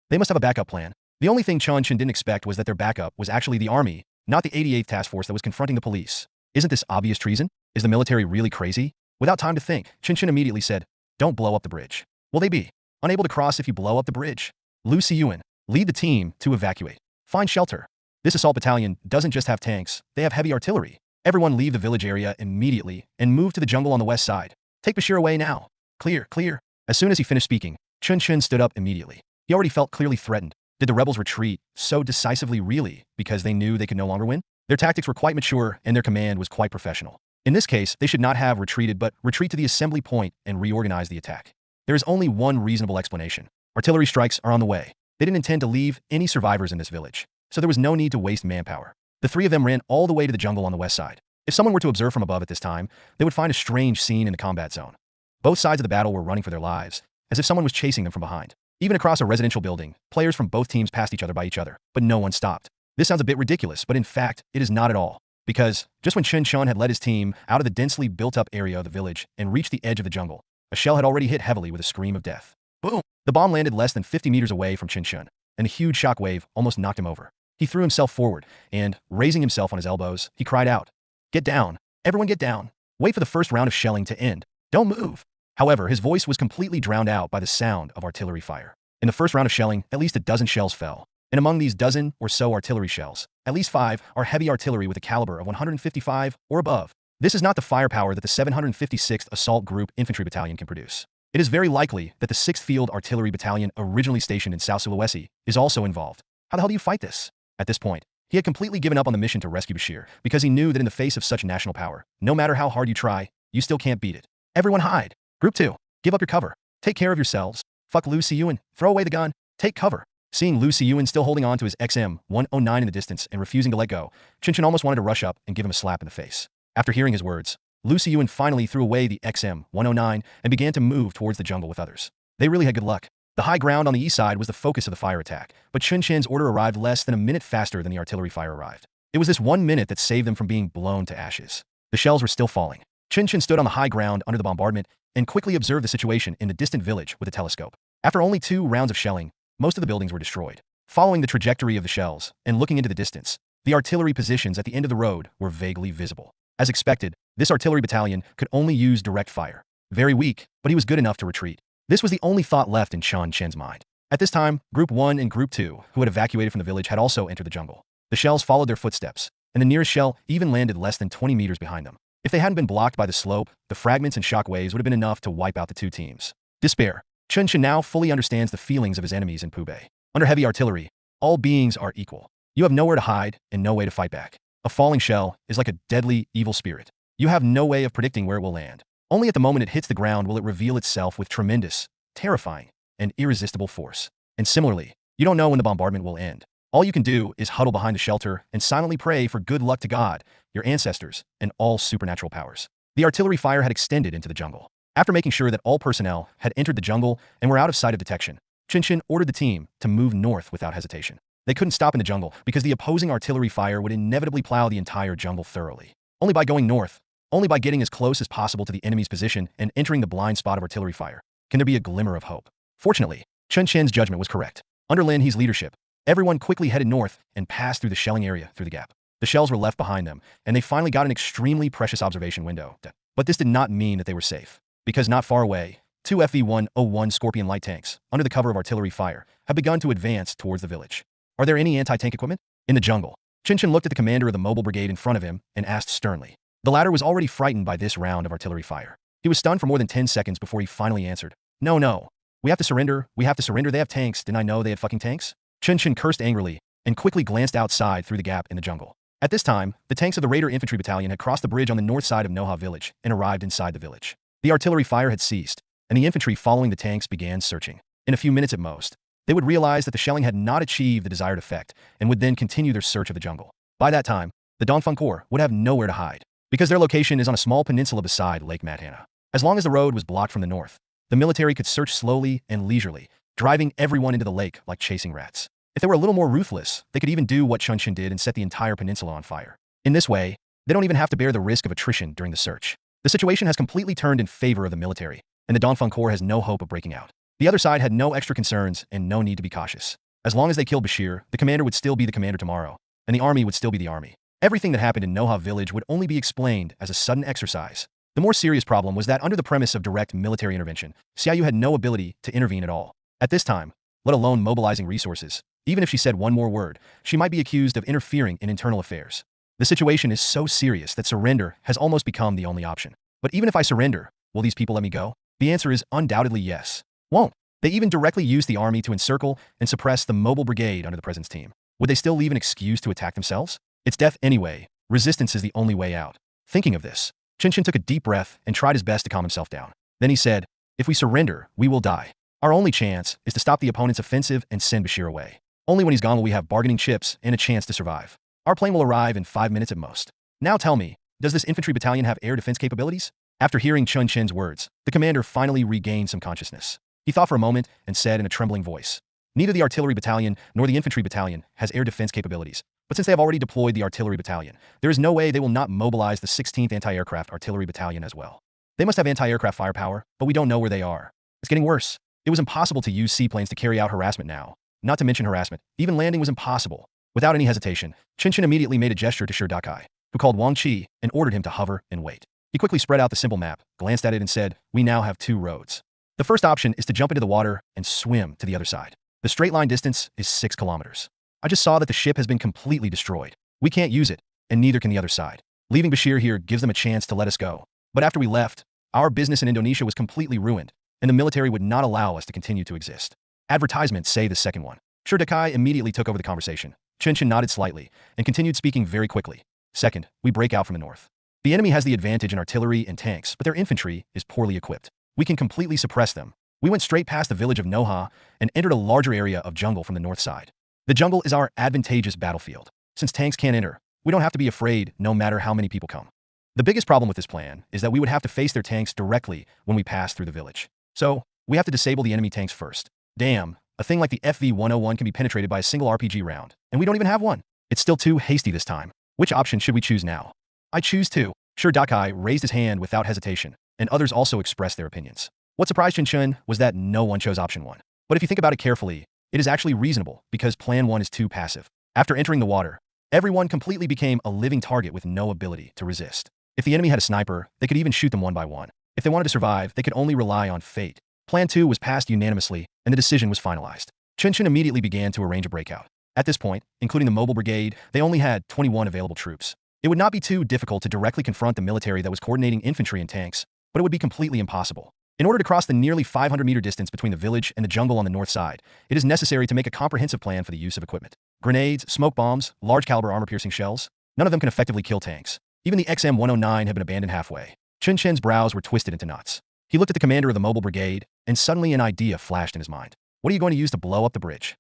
Speaker 3: They must have a backup plan. The only thing Chen Chen didn't expect was that their backup was actually the army, not the 88th Task Force that was confronting the police. Isn't this obvious treason? Is the military really crazy? Without time to think, Chen Chen immediately said, "Don't blow up the bridge." Will they be unable to cross if you blow up the bridge? Lu Siyuan, lead the team to evacuate. Find shelter. This assault battalion doesn't just have tanks, they have heavy artillery. Everyone leave the village area immediately and move to the jungle on the west side. Take Bashir away now. Clear, clear. As soon as he finished speaking, Chen Chen stood up immediately. He already felt clearly threatened. Did the rebels retreat so decisively really because they knew they could no longer win? Their tactics were quite mature and their command was quite professional. In this case, they should not have retreated but retreat to the assembly point and reorganize the attack. There is only one reasonable explanation. Artillery strikes are on the way. They didn't intend to leave any survivors in this village, so there was no need to waste manpower. The three of them ran all the way to the jungle on the west side. If someone were to observe from above at this time, they would find a strange scene in the combat zone. Both sides of the battle were running for their lives, as if someone was chasing them from behind. Even across a residential building, players from both teams passed each other by each other, but no one stopped. This sounds a bit ridiculous, but in fact, it is not at all. Because, just when Chen Chen had led his team out of the densely built-up area of the village and reached the edge of the jungle, a shell had already hit heavily with a scream of death. Boom! The bomb landed less than 50 meters away from Chen Chen, and a huge shockwave almost knocked him over. He threw himself forward, and, raising himself on his elbows, he cried out, "Get down! Everyone get down! Wait for the first round of shelling to end! Don't move!" However, his voice was completely drowned out by the sound of artillery fire. In the first round of shelling, at least a dozen shells fell, and among these dozen or so artillery shells, at least 5 are heavy artillery with a caliber of 155 or above. This is not the firepower that the 756th Assault Group Infantry Battalion can produce. It is very likely that the 6th Field Artillery Battalion originally stationed in South Sulawesi is also involved. How the hell do you fight this? At this point, he had completely given up on the mission to rescue Bashir because he knew that in the face of such national power, no matter how hard you try, you still can't beat it. Everyone hide. Group 2, give up your cover. Take care of yourselves. Fuck Lu Siyuan. Throw away the gun. Take cover. Seeing Lu Siyuan still holding on to his XM-109 in the distance and refusing to let go, Chen Chen almost wanted to rush up and give him a slap in the face. After hearing his words, Lu Siyuan finally threw away the XM-109 and began to move towards the jungle with others. They really had good luck. The high ground on the east side was the focus of the fire attack, but Chen Chen's order arrived less than a minute faster than the artillery fire arrived. It was this 1 minute that saved them from being blown to ashes. The shells were still falling. Chen Chen stood on the high ground under the bombardment and quickly observed the situation in the distant village with a telescope. After only 2 rounds of shelling, most of the buildings were destroyed. Following the trajectory of the shells and looking into the distance, the artillery positions at the end of the road were vaguely visible. As expected, this artillery battalion could only use direct fire. Very weak, but he was good enough to retreat. This was the only thought left in Chen Chen's mind. At this time, Group 1 and Group 2, who had evacuated from the village, had also entered the jungle. The shells followed their footsteps, and the nearest shell even landed less than 20 meters behind them. If they hadn't been blocked by the slope, the fragments and shock waves would have been enough to wipe out the 2 teams. Despair. Chen Chen now fully understands the feelings of his enemies in Pubei. Under heavy artillery, all beings are equal. You have nowhere to hide and no way to fight back. A falling shell is like a deadly, evil spirit. You have no way of predicting where it will land. Only at the moment it hits the ground will it reveal itself with tremendous, terrifying, and irresistible force. And similarly, you don't know when the bombardment will end. All you can do is huddle behind the shelter and silently pray for good luck to God, your ancestors, and all supernatural powers. The artillery fire had extended into the jungle. After making sure that all personnel had entered the jungle and were out of sight of detection, Chen Chen ordered the team to move north without hesitation. They couldn't stop in the jungle because the opposing artillery fire would inevitably plow the entire jungle thoroughly. Only by going north, only by getting as close as possible to the enemy's position and entering the blind spot of artillery fire, can there be a glimmer of hope. Fortunately, Chen Chen's judgment was correct. Under Lin He's leadership, everyone quickly headed north and passed through the shelling area through the gap. The shells were left behind them, and they finally got an extremely precious observation window. But this did not mean that they were safe, because not far away, 2 FV-101 Scorpion light tanks, under the cover of artillery fire, have begun to advance towards the village. Are there any anti-tank equipment? In the jungle, Chen Chen looked at the commander of the mobile brigade in front of him and asked sternly. The latter was already frightened by this round of artillery fire. He was stunned for more than 10 seconds before he finally answered. No. We have to surrender. They have tanks. Didn't I know they had fucking tanks? Chen Chen cursed angrily and quickly glanced outside through the gap in the jungle. At this time, the tanks of the Raider Infantry Battalion had crossed the bridge on the north side of Noha village and arrived inside the village. The artillery fire had ceased, and the infantry following the tanks began searching. In a few minutes at most, they would realize that the shelling had not achieved the desired effect and would then continue their search of the jungle. By that time, the Dongfeng Corps would have nowhere to hide, because their location is on a small peninsula beside Lake Madhana. As long as the road was blocked from the north, the military could search slowly and leisurely, driving everyone into the lake like chasing rats. If they were a little more ruthless, they could even do what Chen Chen did and set the entire peninsula on fire. In this way, they don't even have to bear the risk of attrition during the search. The situation has completely turned in favor of the military, and the Dongfeng Corps has no hope of breaking out. The other side had no extra concerns and no need to be cautious. As long as they killed Bashir, the commander would still be the commander tomorrow, and the army would still be the army. Everything that happened in Noha village would only be explained as a sudden exercise. The more serious problem was that under the premise of direct military intervention, Xiaoyu had no ability to intervene at all. At this time, let alone mobilizing resources, even if she said one more word, she might be accused of interfering in internal affairs. The situation is so serious that surrender has almost become the only option. But even if I surrender, will these people let me go? The answer is undoubtedly yes. Won't. They even directly use the army to encircle and suppress the mobile brigade under the president's team. Would they still leave an excuse to attack themselves? It's death anyway. Resistance is the only way out. Thinking of this, Chen Chen took a deep breath and tried his best to calm himself down. Then he said, if we surrender, we will die. Our only chance is to stop the opponent's offensive and send Bashir away. Only when he's gone will we have bargaining chips and a chance to survive. Our plane will arrive in 5 minutes at most. Now tell me, does this infantry battalion have air defense capabilities? After hearing Chen Chen's words, the commander finally regained some consciousness. He thought for a moment and said in a trembling voice, neither the artillery battalion nor the infantry battalion has air defense capabilities, but since they have already deployed the artillery battalion, there is no way they will not mobilize the 16th Anti-Aircraft Artillery Battalion as well. They must have anti-aircraft firepower, but we don't know where they are. It's getting worse. It was impossible to use seaplanes to carry out harassment now. Not to mention harassment, even landing was impossible. Without any hesitation, Chen Chen immediately made a gesture to Shi Dakai, who called Wang Qi and ordered him to hover and wait. He quickly spread out the simple map, glanced at it and said, we now have 2 roads. The first option is to jump into the water and swim to the other side. The straight line distance is 6 kilometers. I just saw that the ship has been completely destroyed. We can't use it, and neither can the other side. Leaving Bashir here gives them a chance to let us go. But after we left, our business in Indonesia was completely ruined, and the military would not allow us to continue to exist. Advertisements say the second one. Sure, Dakai immediately took over the conversation. Chen Chen nodded slightly and continued speaking very quickly. Second, we break out from the north. The enemy has the advantage in artillery and tanks, but their infantry is poorly equipped. We can completely suppress them. We went straight past the village of Noha and entered a larger area of jungle from the north side. The jungle is our advantageous battlefield. Since tanks can't enter, we don't have to be afraid no matter how many people come. The biggest problem with this plan is that we would have to face their tanks directly when we pass through the village. So, we have to disable the enemy tanks first. Damn, a thing like the FV-101 can be penetrated by a single RPG round, and we don't even have one. It's still too hasty this time. Which option should we choose now? I choose 2. Sure, Dakai raised his hand without hesitation, and others also expressed their opinions. What surprised Chen Chen was that no one chose option 1. But if you think about it carefully, it is actually reasonable because plan 1 is too passive. After entering the water, everyone completely became a living target with no ability to resist. If the enemy had a sniper, they could even shoot them one by one. If they wanted to survive, they could only rely on fate. Plan 2 was passed unanimously, and the decision was finalized. Chen Chen immediately began to arrange a breakout. At this point, including the mobile brigade, they only had 21 available troops. It would not be too difficult to directly confront the military that was coordinating infantry and tanks, but it would be completely impossible. In order to cross the nearly 500-meter distance between the village and the jungle on the north side, it is necessary to make a comprehensive plan for the use of equipment. Grenades, smoke bombs, large-caliber armor-piercing shells, none of them can effectively kill tanks. Even the XM-109 had been abandoned halfway. Chen Chen's brows were twisted into knots. He looked at the commander of the mobile brigade, and suddenly an idea flashed in his mind. What are you going to use to blow up the bridge?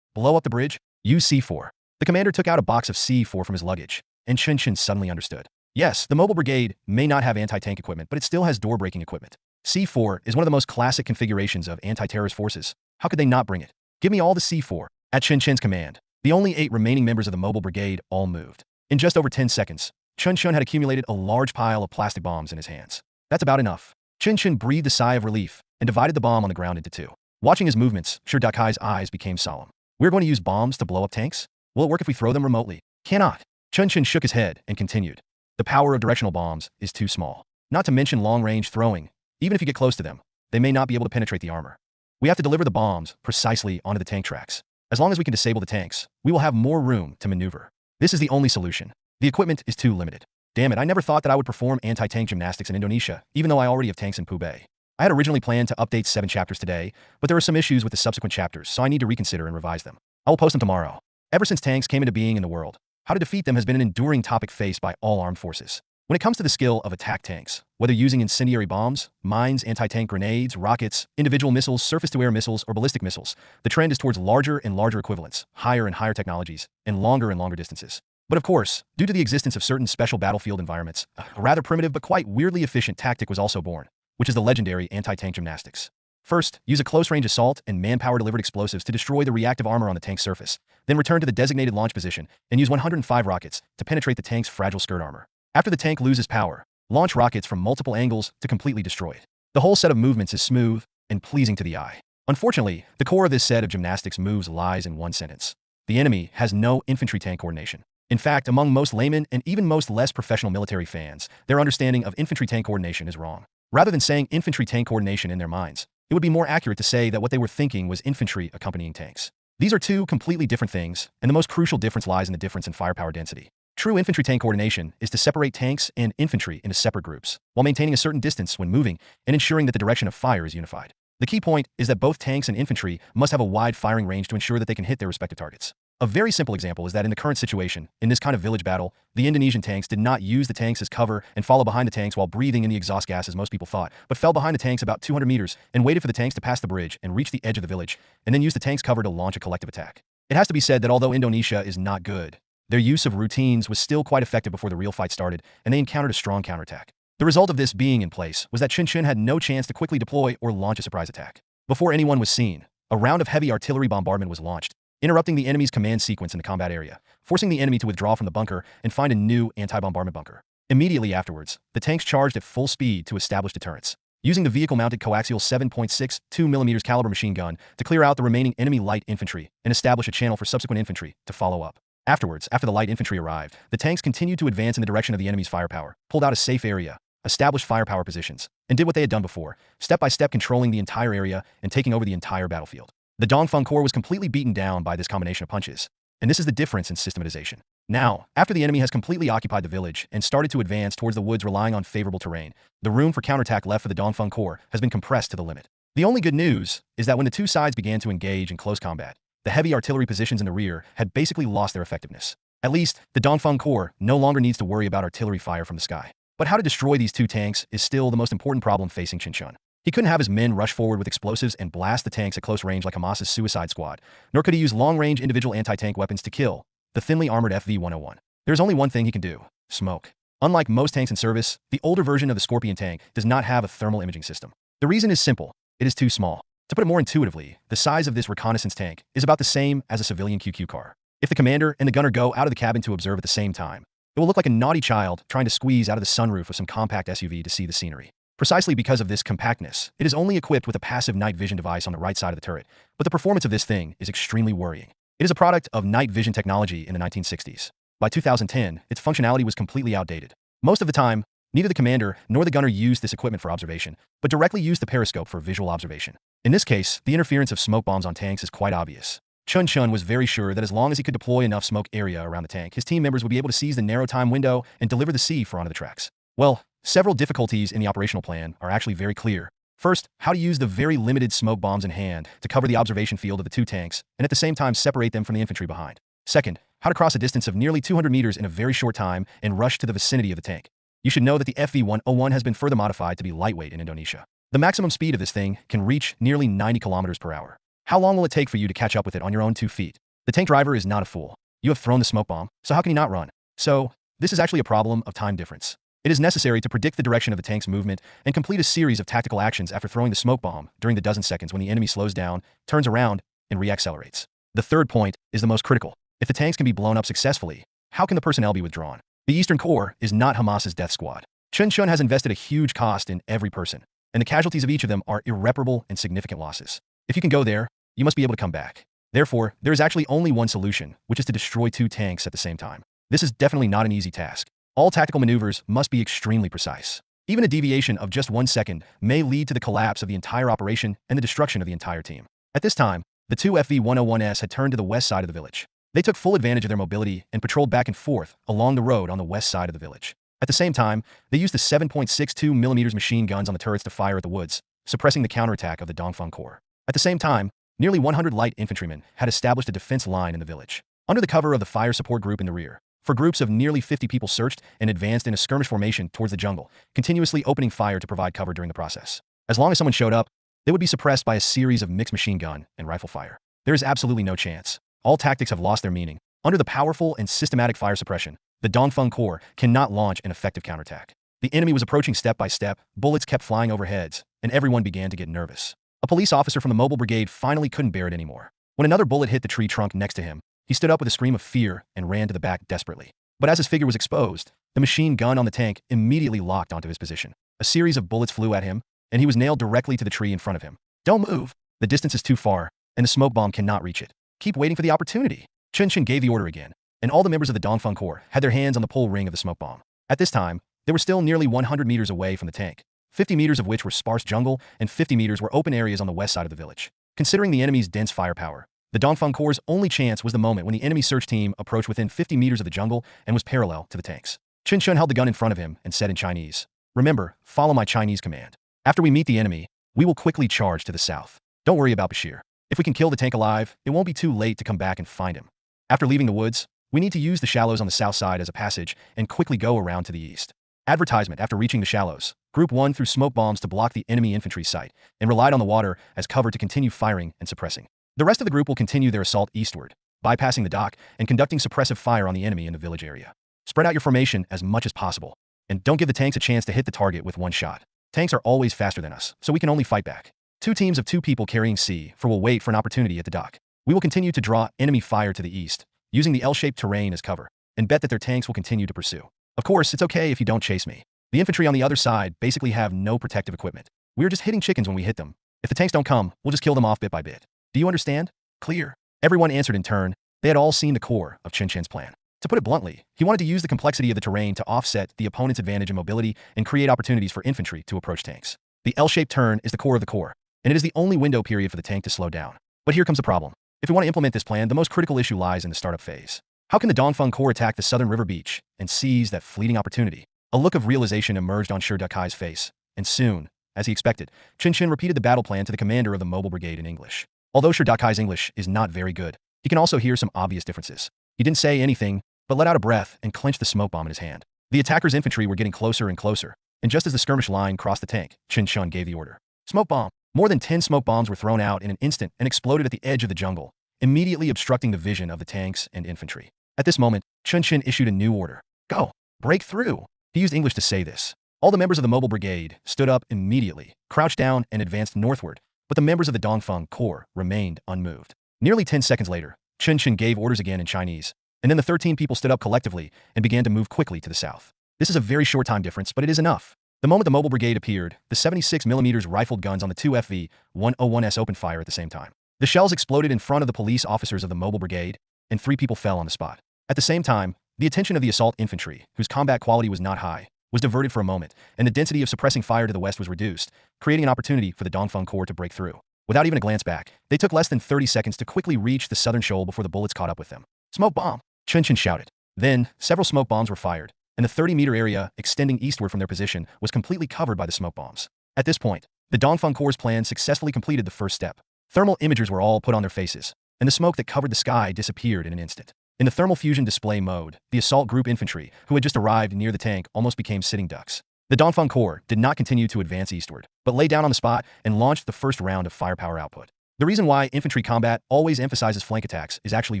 Speaker 3: Blow up the bridge? Use C4. The commander took out a box of C4 from his luggage, and Chen Chen suddenly understood. Yes, the mobile brigade may not have anti-tank equipment, but it still has door-breaking equipment. C4 is one of the most classic configurations of anti-terrorist forces. How could they not bring it? Give me all the C4. At Chen Chen's command, the only 8 remaining members of the mobile brigade all moved. In just over 10 seconds, Chen Chen had accumulated a large pile of plastic bombs in his hands. That's about enough. Chen Chen breathed a sigh of relief and divided the bomb on the ground into 2. Watching his movements, Sure Dakai's eyes became solemn. We're going to use bombs to blow up tanks? Will it work if we throw them remotely? Cannot. Chen Chen shook his head and continued. The power of directional bombs is too small. Not to mention long-range throwing. Even if you get close to them, they may not be able to penetrate the armor. We have to deliver the bombs precisely onto the tank tracks. As long as we can disable the tanks, we will have more room to maneuver. This is the only solution. The equipment is too limited. Damn it, I never thought that I would perform anti-tank gymnastics in Indonesia, even though I already have tanks in Pubay. I had originally planned to update 7 chapters today, but there are some issues with the subsequent chapters, so I need to reconsider and revise them. I will post them tomorrow. Ever since tanks came into being in the world, how to defeat them has been an enduring topic faced by all armed forces. When it comes to the skill of attack tanks, whether using incendiary bombs, mines, anti-tank grenades, rockets, individual missiles, surface-to-air missiles, or ballistic missiles, the trend is towards larger and larger equivalents, higher and higher technologies, and longer distances. But of course, due to the existence of certain special battlefield environments, a rather primitive but quite weirdly efficient tactic was also born, which is the legendary anti-tank gymnastics. First, use a close-range assault and manpower-delivered explosives to destroy the reactive armor on the tank's surface. Then return to the designated launch position and use 105 rockets to penetrate the tank's fragile skirt armor. After the tank loses power, launch rockets from multiple angles to completely destroy it. The whole set of movements is smooth and pleasing to the eye. Unfortunately, the core of this set of gymnastics moves lies in one sentence. The enemy has no infantry-tank coordination. In fact, among most laymen and even most less professional military fans, their understanding of infantry-tank coordination is wrong. Rather than saying infantry-tank coordination in their minds, it would be more accurate to say that what they were thinking was infantry accompanying tanks. These are two completely different things, and the most crucial difference lies in the difference in firepower density. True infantry-tank coordination is to separate tanks and infantry into separate groups, while maintaining a certain distance when moving and ensuring that the direction of fire is unified. The key point is that both tanks and infantry must have a wide firing range to ensure that they can hit their respective targets. A very simple example is that in the current situation, in this kind of village battle, the Indonesian tanks did not use the tanks as cover and follow behind the tanks while breathing in the exhaust gas as most people thought, but fell behind the tanks about 200 meters and waited for the tanks to pass the bridge and reach the edge of the village, and then used the tanks' cover to launch a collective attack. It has to be said that although Indonesia is not good, their use of routines was still quite effective before the real fight started, and they encountered a strong counterattack. The result of this being in place was that Chen Chen had no chance to quickly deploy or launch a surprise attack. Before anyone was seen, a round of heavy artillery bombardment was launched, interrupting the enemy's command sequence in the combat area, forcing the enemy to withdraw from the bunker and find a new anti-bombardment bunker. Immediately afterwards, the tanks charged at full speed to establish deterrence, using the vehicle-mounted coaxial 7.62 mm caliber machine gun to clear out the remaining enemy light infantry and establish a channel for subsequent infantry to follow up. Afterwards, after the light infantry arrived, the tanks continued to advance in the direction of the enemy's firepower, pulled out a safe area, established firepower positions, and did what they had done before, step-by-step controlling the entire area and taking over the entire battlefield. The Dongfeng Corps was completely beaten down by this combination of punches, and this is the difference in systematization. Now, after the enemy has completely occupied the village and started to advance towards the woods relying on favorable terrain, the room for counterattack left for the Dongfeng Corps has been compressed to the limit. The only good news is that when the two sides began to engage in close combat, the heavy artillery positions in the rear had basically lost their effectiveness. At least, the Dongfeng Corps no longer needs to worry about artillery fire from the sky. But how to destroy these two tanks is still the most important problem facing Chen Chen. He couldn't have his men rush forward with explosives and blast the tanks at close range like Hamas's Suicide Squad, nor could he use long-range individual anti-tank weapons to kill the thinly armored FV-101. There's only one thing he can do: smoke. Unlike most tanks in service, the older version of the Scorpion tank does not have a thermal imaging system. The reason is simple: it is too small. To put it more intuitively, the size of this reconnaissance tank is about the same as a civilian QQ car. If the commander and the gunner go out of the cabin to observe at the same time, it will look like a naughty child trying to squeeze out of the sunroof of some compact SUV to see the scenery. Precisely because of this compactness, it is only equipped with a passive night vision device on the right side of the turret, but the performance of this thing is extremely worrying. It is a product of night vision technology in the 1960s. By 2010, its functionality was completely outdated. Most of the time, neither the commander nor the gunner used this equipment for observation, but directly used the periscope for visual observation. In this case, the interference of smoke bombs on tanks is quite obvious. Chen Chen was very sure that as long as he could deploy enough smoke area around the tank, his team members would be able to seize the narrow time window and deliver the C4 onto the tracks. Well, several difficulties in the operational plan are actually very clear. First, how to use the very limited smoke bombs in hand to cover the observation field of the two tanks and at the same time separate them from the infantry behind. Second, how to cross a distance of nearly 200 meters in a very short time and rush to the vicinity of the tank. You should know that the FV-101 has been further modified to be lightweight in Indonesia. The maximum speed of this thing can reach nearly 90 kilometers per hour. How long will it take for you to catch up with it on your own 2 feet? The tank driver is not a fool. You have thrown the smoke bomb, so how can he not run? So, this is actually a problem of time difference. It is necessary to predict the direction of the tank's movement and complete a series of tactical actions after throwing the smoke bomb during the dozen seconds when the enemy slows down, turns around, and reaccelerates. The third point is the most critical. If the tanks can be blown up successfully, how can the personnel be withdrawn? The Eastern Corps is not Hamas's death squad. Chen Chen has invested a huge cost in every person, and the casualties of each of them are irreparable and significant losses. If you can go there, you must be able to come back. Therefore, there is actually only one solution, which is to destroy two tanks at the same time. This is definitely not an easy task. All tactical maneuvers must be extremely precise. Even a deviation of just 1 second may lead to the collapse of the entire operation and the destruction of the entire team. At this time, the two FV-101s had turned to the west side of the village. They took full advantage of their mobility and patrolled back and forth along the road on the west side of the village. At the same time, they used the 7.62mm machine guns on the turrets to fire at the woods, suppressing the counterattack of the Dongfeng Corps. At the same time, nearly 100 light infantrymen had established a defense line in the village. Under the cover of the fire support group in the rear, for groups of nearly 50 people searched and advanced in a skirmish formation towards the jungle, continuously opening fire to provide cover during the process. As long as someone showed up, they would be suppressed by a series of mixed machine gun and rifle fire. There is absolutely no chance. All tactics have lost their meaning. Under the powerful and systematic fire suppression, the Dongfeng Corps cannot launch an effective counterattack. The enemy was approaching step by step, bullets kept flying over heads, and everyone began to get nervous. A police officer from the mobile brigade finally couldn't bear it anymore. When another bullet hit the tree trunk next to him, he stood up with a scream of fear and ran to the back desperately. But as his figure was exposed, the machine gun on the tank immediately locked onto his position. A series of bullets flew at him, and he was nailed directly to the tree in front of him. Don't move. The distance is too far, and the smoke bomb cannot reach it. Keep waiting for the opportunity. Chen Chen gave the order again, and all the members of the Dongfeng Corps had their hands on the pull ring of the smoke bomb. At this time, they were still nearly 100 meters away from the tank, 50 meters of which were sparse jungle and 50 meters were open areas on the west side of the village. Considering the enemy's dense firepower, the Dongfeng Corps' only chance was the moment when the enemy search team approached within 50 meters of the jungle and was parallel to the tanks. Chen Chen held the gun in front of him and said in Chinese, "Remember, follow my Chinese command. After we meet the enemy, we will quickly charge to the south. Don't worry about Bashir. If we can kill the tank alive, it won't be too late to come back and find him. After leaving the woods, we need to use the shallows on the south side as a passage and quickly go around to the east." Advertisement. After reaching the shallows, Group 1 threw smoke bombs to block the enemy infantry site and relied on the water as cover to continue firing and suppressing. The rest of the group will continue their assault eastward, bypassing the dock and conducting suppressive fire on the enemy in the village area. Spread out your formation as much as possible, and don't give the tanks a chance to hit the target with one shot. Tanks are always faster than us, so we can only fight back. 2 teams of 2 people carrying C4 will wait for an opportunity at the dock. We will continue to draw enemy fire to the east, using the L-shaped terrain as cover, and bet that their tanks will continue to pursue. Of course, it's okay if you don't chase me. The infantry on the other side basically have no protective equipment. We're just hitting chickens when we hit them. If the tanks don't come, we'll just kill them off bit by bit. Do you understand? Clear. Everyone answered in turn. They had all seen the core of Chen Chen's plan. To put it bluntly, he wanted to use the complexity of the terrain to offset the opponent's advantage in mobility and create opportunities for infantry to approach tanks. The L-shaped turn is the core of the core, and it is the only window period for the tank to slow down. But here comes the problem. If we want to implement this plan, the most critical issue lies in the startup phase. How can the Dongfeng Corps attack the southern river beach and seize that fleeting opportunity? A look of realization emerged on Shi Dekai's face, and soon, As he expected, Chen Chen repeated the battle plan to the commander of the mobile brigade in English. Although Sherdakai's English is not very good, he can also hear some obvious differences. He didn't say anything, but let out a breath and clenched the smoke bomb in his hand. The attackers' infantry were getting closer and closer, and just as the skirmish line crossed the tank, Chen Chen gave the order. Smoke bomb! More than 10 smoke bombs were thrown out in an instant and exploded at the edge of the jungle, immediately obstructing the vision of the tanks and infantry. At this moment, Chen Chen issued a new order. Go! Break through! He used English to say this. All the members of the mobile brigade stood up immediately, crouched down, and advanced northward, but the members of the Dongfeng Corps remained unmoved. Nearly 10 seconds later, Chen Chen gave orders again in Chinese, and then the 13 people stood up collectively and began to move quickly to the south. This is a very short time difference, but it is enough. The moment the mobile brigade appeared, the 76mm rifled guns on the two FV-101s opened fire at the same time. The shells exploded in front of the police officers of the mobile brigade, and 3 people fell on the spot. At the same time, the attention of the assault infantry, whose combat quality was not high, was diverted for a moment, and the density of suppressing fire to the west was reduced, creating an opportunity for the Dongfeng Corps to break through. Without even a glance back, they took less than 30 seconds to quickly reach the southern shoal before the bullets caught up with them. Smoke bomb! Chen Chen shouted. Then, several smoke bombs were fired, and the 30-meter area extending eastward from their position was completely covered by the smoke bombs. At this point, the Dongfeng Corps' plan successfully completed the first step. Thermal imagers were all put on their faces, and the smoke that covered the sky disappeared in an instant. In the thermal fusion display mode, the assault group infantry, who had just arrived near the tank, almost became sitting ducks. The Dongfeng Corps did not continue to advance eastward, but lay down on the spot and launched the first round of firepower output. The reason why infantry combat always emphasizes flank attacks is actually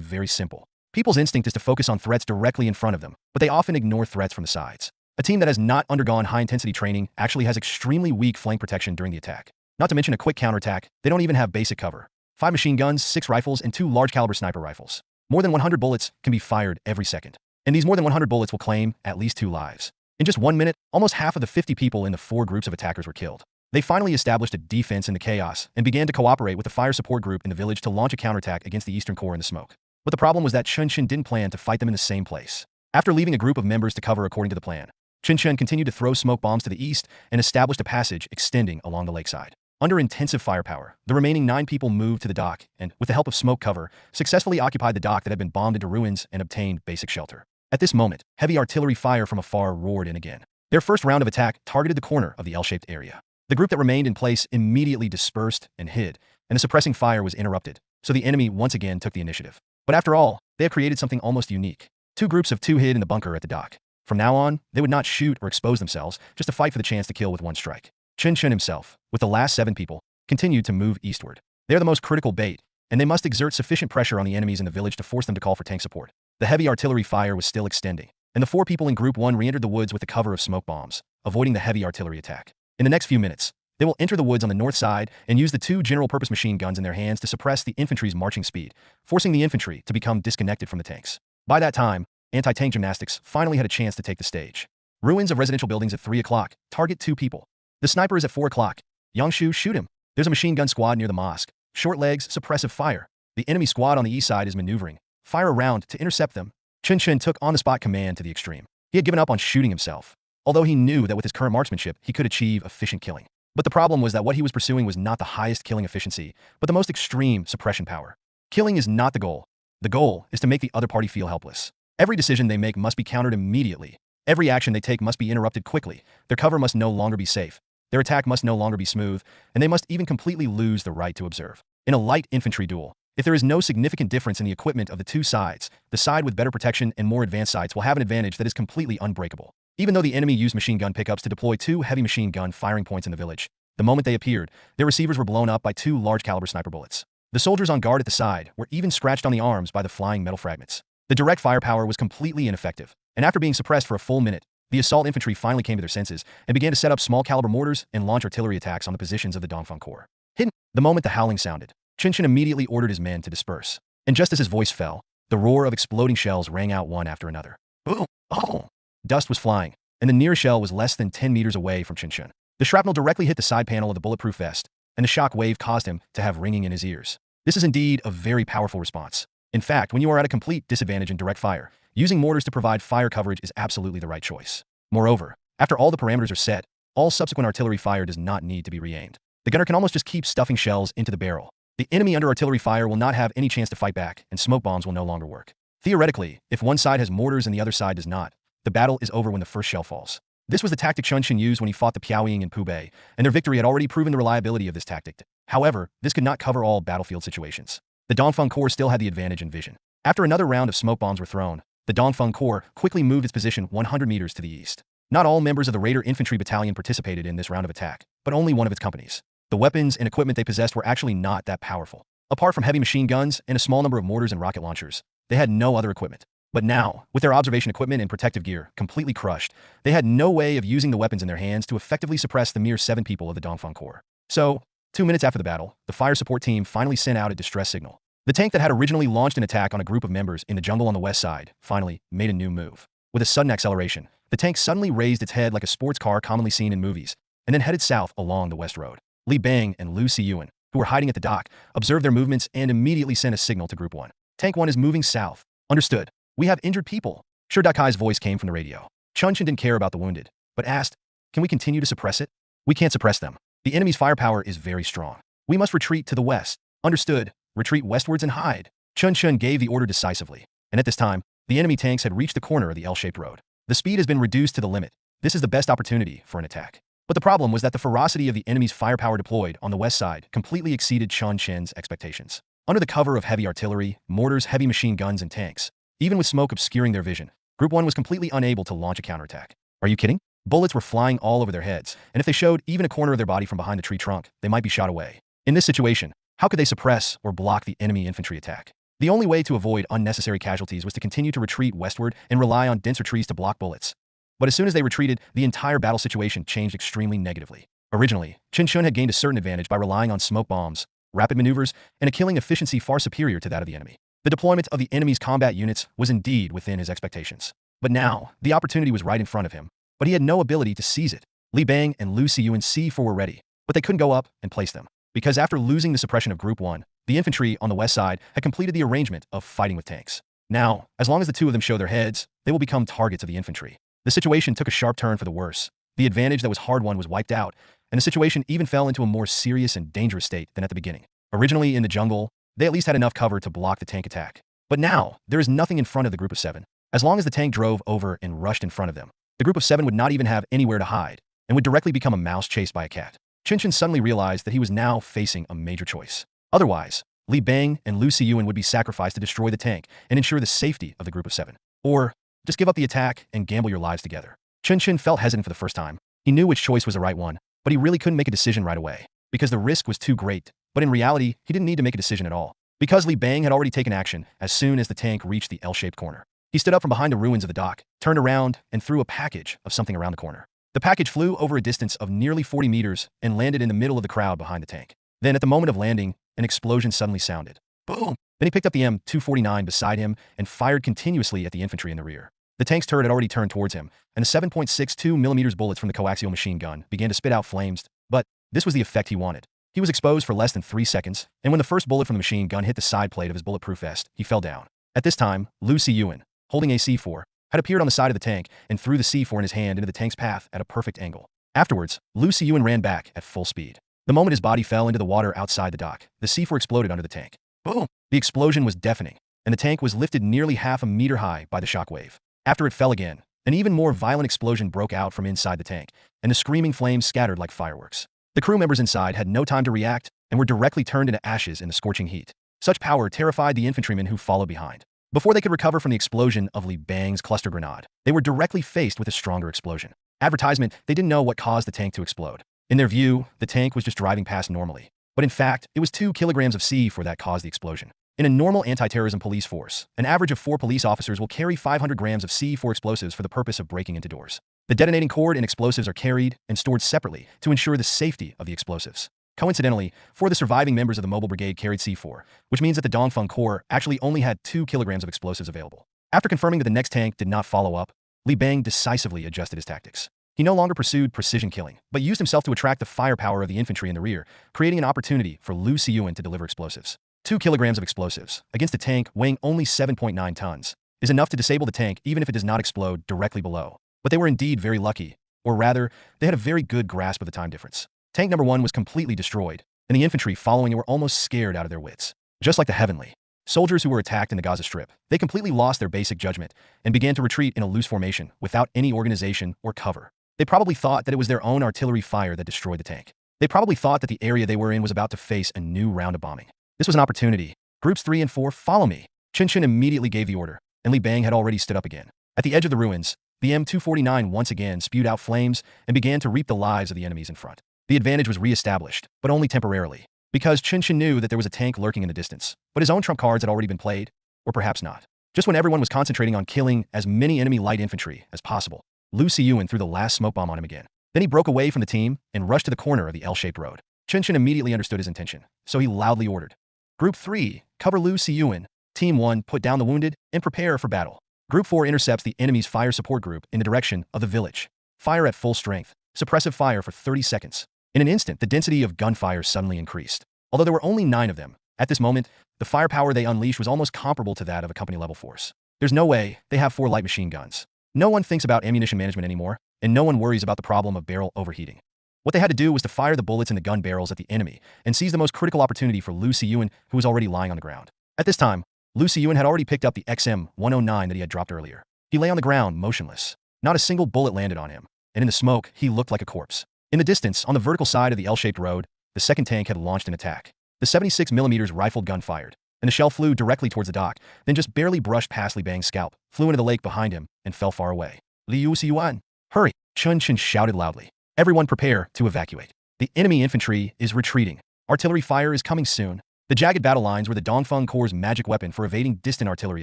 Speaker 3: very simple. People's instinct is to focus on threats directly in front of them, but they often ignore threats from the sides. A team that has not undergone high-intensity training actually has extremely weak flank protection during the attack. Not to mention a quick counterattack, they don't even have basic cover. 5 machine guns, 6 rifles, and 2 large-caliber sniper rifles. More than 100 bullets can be fired every second. And these more than 100 bullets will claim at least 2 lives. In just 1 minute, almost half of the 50 people in the 4 groups of attackers were killed. They finally established a defense in the chaos and began to cooperate with the fire support group in the village to launch a counterattack against the Eastern Corps in the smoke. But the problem was that Chen Chen didn't plan to fight them in the same place. After leaving a group of members to cover according to the plan, Chen Chen continued to throw smoke bombs to the east and established a passage extending along the lakeside. Under intensive firepower, the remaining 9 people moved to the dock and, with the help of smoke cover, successfully occupied the dock that had been bombed into ruins and obtained basic shelter. At this moment, heavy artillery fire from afar roared in again. Their first round of attack targeted the corner of the L-shaped area. The group that remained in place immediately dispersed and hid, and the suppressing fire was interrupted, so the enemy once again took the initiative. But after all, they had created something almost unique. 2 groups of 2 hid in the bunker at the dock. From now on, they would not shoot or expose themselves, just to fight for the chance to kill with 1 strike. Chen Chen himself, with the last 7 people, continued to move eastward. They are the most critical bait, and they must exert sufficient pressure on the enemies in the village to force them to call for tank support. The heavy artillery fire was still extending, and the 4 people in Group 1 re-entered the woods with the cover of smoke bombs, avoiding the heavy artillery attack. In the next few minutes, they will enter the woods on the north side and use the 2 general-purpose machine guns in their hands to suppress the infantry's marching speed, forcing the infantry to become disconnected from the tanks. By that time, anti-tank gymnastics finally had a chance to take the stage. Ruins of residential buildings at 3 o'clock. Target 2 people. The sniper is at 4 o'clock. Yangshu, shoot him. There's a machine gun squad near the mosque. Short legs, suppressive fire. The enemy squad on the east side is maneuvering. Fire around to intercept them. Chen Chen took on-the-spot command to the extreme. He had given up on shooting himself, although he knew that with his current marksmanship, he could achieve efficient killing. But the problem was that what he was pursuing was not the highest killing efficiency, but the most extreme suppression power. Killing is not the goal. The goal is to make the other party feel helpless. Every decision they make must be countered immediately. Every action they take must be interrupted quickly. Their cover must no longer be safe. Their attack must no longer be smooth, and they must even completely lose the right to observe. In a light infantry duel, if there is no significant difference in the equipment of the 2 sides, the side with better protection and more advanced sights will have an advantage that is completely unbreakable. Even though the enemy used machine gun pickups to deploy 2 heavy machine gun firing points in the village, the moment they appeared, their receivers were blown up by 2 large-caliber sniper bullets. The soldiers on guard at the side were even scratched on the arms by the flying metal fragments. The direct firepower was completely ineffective, and after being suppressed for a full minute, the assault infantry finally came to their senses and began to set up small-caliber mortars and launch artillery attacks on the positions of the Dongfeng Corps. Hidden. The moment the howling sounded, Chen Chen immediately ordered his men to disperse. And just as his voice fell, the roar of exploding shells rang out one after another. Boom! Oh! Dust was flying, and the nearest shell was less than 10 meters away from Chen Chen. The shrapnel directly hit the side panel of the bulletproof vest, and the shock wave caused him to have ringing in his ears. This is indeed a very powerful response. In fact, when you are at a complete disadvantage in direct fire, using mortars to provide fire coverage is absolutely the right choice. Moreover, after all the parameters are set, all subsequent artillery fire does not need to be re-aimed. The gunner can almost just keep stuffing shells into the barrel. The enemy under artillery fire will not have any chance to fight back, and smoke bombs will no longer work. Theoretically, if one side has mortars and the other side does not, the battle is over when the first shell falls. This was the tactic Chen Chen used when he fought the Piaoying and Pubei, and their victory had already proven the reliability of this tactic. However, this could not cover all battlefield situations. The Dongfeng Corps still had the advantage in vision. After another round of smoke bombs were thrown, the Dongfeng Corps quickly moved its position 100 meters to the east. Not all members of the Raider Infantry Battalion participated in this round of attack, but only one of its companies. The weapons and equipment they possessed were actually not that powerful. Apart from heavy machine guns and a small number of mortars and rocket launchers, they had no other equipment. But now, with their observation equipment and protective gear completely crushed, they had no way of using the weapons in their hands to effectively suppress the mere 7 people of the Dongfeng Corps. So, 2 minutes after the battle, the fire support team finally sent out a distress signal. The tank that had originally launched an attack on a group of members in the jungle on the west side finally made a new move. With a sudden acceleration, the tank suddenly raised its head like a sports car commonly seen in movies, and then headed south along the west road. Li Bang and Lu Siyuan, who were hiding at the dock, observed their movements and immediately sent a signal to Group 1. Tank 1 is moving south. Understood. We have injured people. Sure Dakai's voice came from the radio. Chen Chen didn't care about the wounded, but asked, can we continue to suppress it? We can't suppress them. The enemy's firepower is very strong. We must retreat to the west. Understood. Retreat westwards and hide. Chen Chen gave the order decisively, and at this time, the enemy tanks had reached the corner of the L-shaped road. The speed has been reduced to the limit. This is the best opportunity for an attack. But the problem was that the ferocity of the enemy's firepower deployed on the west side completely exceeded Chen Chen's expectations. Under the cover of heavy artillery, mortars, heavy machine guns, and tanks, even with smoke obscuring their vision, Group 1 was completely unable to launch a counterattack. Are you kidding? Bullets were flying all over their heads, and if they showed even a corner of their body from behind the tree trunk, they might be shot away. In this situation, how could they suppress or block the enemy infantry attack? The only way to avoid unnecessary casualties was to continue to retreat westward and rely on denser trees to block bullets. But as soon as they retreated, the entire battle situation changed extremely negatively. Originally, Chen Chen had gained a certain advantage by relying on smoke bombs, rapid maneuvers, and a killing efficiency far superior to that of the enemy. The deployment of the enemy's combat units was indeed within his expectations. But now, the opportunity was right in front of him, but he had no ability to seize it. Li Bang and Lu Siyuan C4 were ready, but they couldn't go up and place them. Because after losing the suppression of Group 1, the infantry on the west side had completed the arrangement of fighting with tanks. Now, as long as the two of them show their heads, they will become targets of the infantry. The situation took a sharp turn for the worse. The advantage that was hard-won was wiped out, and the situation even fell into a more serious and dangerous state than at the beginning. Originally in the jungle, they at least had enough cover to block the tank attack. But now, there is nothing in front of the Group of 7. As long as the tank drove over and rushed in front of them, the Group of 7 would not even have anywhere to hide, and would directly become a mouse chased by a cat. Chen Chen suddenly realized that he was now facing a major choice. Otherwise, Li Bang and Lu Siyuan would be sacrificed to destroy the tank and ensure the safety of the Group of 7. Or, just give up the attack and gamble your lives together. Chen Chen felt hesitant for the first time. He knew which choice was the right one, but he really couldn't make a decision right away, because the risk was too great. But in reality, he didn't need to make a decision at all, because Li Bang had already taken action as soon as the tank reached the L-shaped corner. He stood up from behind the ruins of the dock, turned around, and threw a package of something around the corner. The package flew over a distance of nearly 40 meters and landed in the middle of the crowd behind the tank. Then, at the moment of landing, an explosion suddenly sounded. Boom! Then he picked up the M249 beside him and fired continuously at the infantry in the rear. The tank's turret had already turned towards him, and the 7.62mm bullets from the coaxial machine gun began to spit out flames, but this was the effect he wanted. He was exposed for less than 3 seconds, and when the first bullet from the machine gun hit the side plate of his bulletproof vest, he fell down. At this time, Lu Siyuan, holding a C4, had appeared on the side of the tank and threw the C4 in his hand into the tank's path at a perfect angle. Afterwards, Lu Siyuan ran back at full speed. The moment his body fell into the water outside the dock, the C4 exploded under the tank. Boom! The explosion was deafening, and the tank was lifted nearly half a meter high by the shockwave. After it fell again, an even more violent explosion broke out from inside the tank, and the screaming flames scattered like fireworks. The crew members inside had no time to react and were directly turned into ashes in the scorching heat. Such power terrified the infantrymen who followed behind. Before they could recover from the explosion of Li Bang's cluster grenade, they were directly faced with a stronger explosion. Advertisement, they didn't know what caused the tank to explode. In their view, the tank was just driving past normally. But in fact, it was 2 kilograms of C4 that caused the explosion. In a normal anti-terrorism police force, an average of 4 police officers will carry 500 grams of C4 explosives for the purpose of breaking into doors. The detonating cord and explosives are carried and stored separately to ensure the safety of the explosives. Coincidentally, 4 of the surviving members of the mobile brigade carried C4, which means that the Dongfeng Corps actually only had 2 kilograms of explosives available. After confirming that the next tank did not follow up, Li Bang decisively adjusted his tactics. He no longer pursued precision killing, but used himself to attract the firepower of the infantry in the rear, creating an opportunity for Lu Siyuan to deliver explosives. 2 kilograms of explosives, against a tank weighing only 7.9 tons, is enough to disable the tank even if it does not explode directly below. But they were indeed very lucky, or rather, they had a very good grasp of the time difference. Tank number 1 was completely destroyed, and the infantry following it were almost scared out of their wits. Just like the Heavenly soldiers who were attacked in the Gaza Strip, they completely lost their basic judgment and began to retreat in a loose formation without any organization or cover. They probably thought that it was their own artillery fire that destroyed the tank. They probably thought that the area they were in was about to face a new round of bombing. This was an opportunity. Groups 3 and 4, follow me. Chen Chen immediately gave the order, and Li Bang had already stood up again. At the edge of the ruins, the M249 once again spewed out flames and began to reap the lives of the enemies in front. The advantage was re-established, but only temporarily, because Chen Chen knew that there was a tank lurking in the distance, but his own trump cards had already been played, or perhaps not. Just when everyone was concentrating on killing as many enemy light infantry as possible, Lu Siyuan threw the last smoke bomb on him again. Then he broke away from the team and rushed to the corner of the L-shaped road. Chen Chen immediately understood his intention, so he loudly ordered, Group 3, cover Lu Siyuan. Team 1, put down the wounded and prepare for battle. Group 4 intercepts the enemy's fire support group in the direction of the village. Fire at full strength. Suppressive fire for 30 seconds. In an instant, the density of gunfire suddenly increased. Although there were only 9 of them, at this moment, the firepower they unleashed was almost comparable to that of a company-level force. There's no way they have 4 light machine guns. No one thinks about ammunition management anymore, and no one worries about the problem of barrel overheating. What they had to do was to fire the bullets in the gun barrels at the enemy and seize the most critical opportunity for Lu Siyuan, who was already lying on the ground. At this time, Lu Siyuan had already picked up the XM-109 that he had dropped earlier. He lay on the ground, motionless. Not a single bullet landed on him, and in the smoke, he looked like a corpse. In the distance, on the vertical side of the L-shaped road, the second tank had launched an attack. The 76mm rifled gun fired, and the shell flew directly towards the dock, then just barely brushed past Li Bang's scalp, flew into the lake behind him, and fell far away. Liu Siyuan, hurry! Chen Chen shouted loudly. Everyone prepare to evacuate. The enemy infantry is retreating. Artillery fire is coming soon. The jagged battle lines were the Dongfeng Corps' magic weapon for evading distant artillery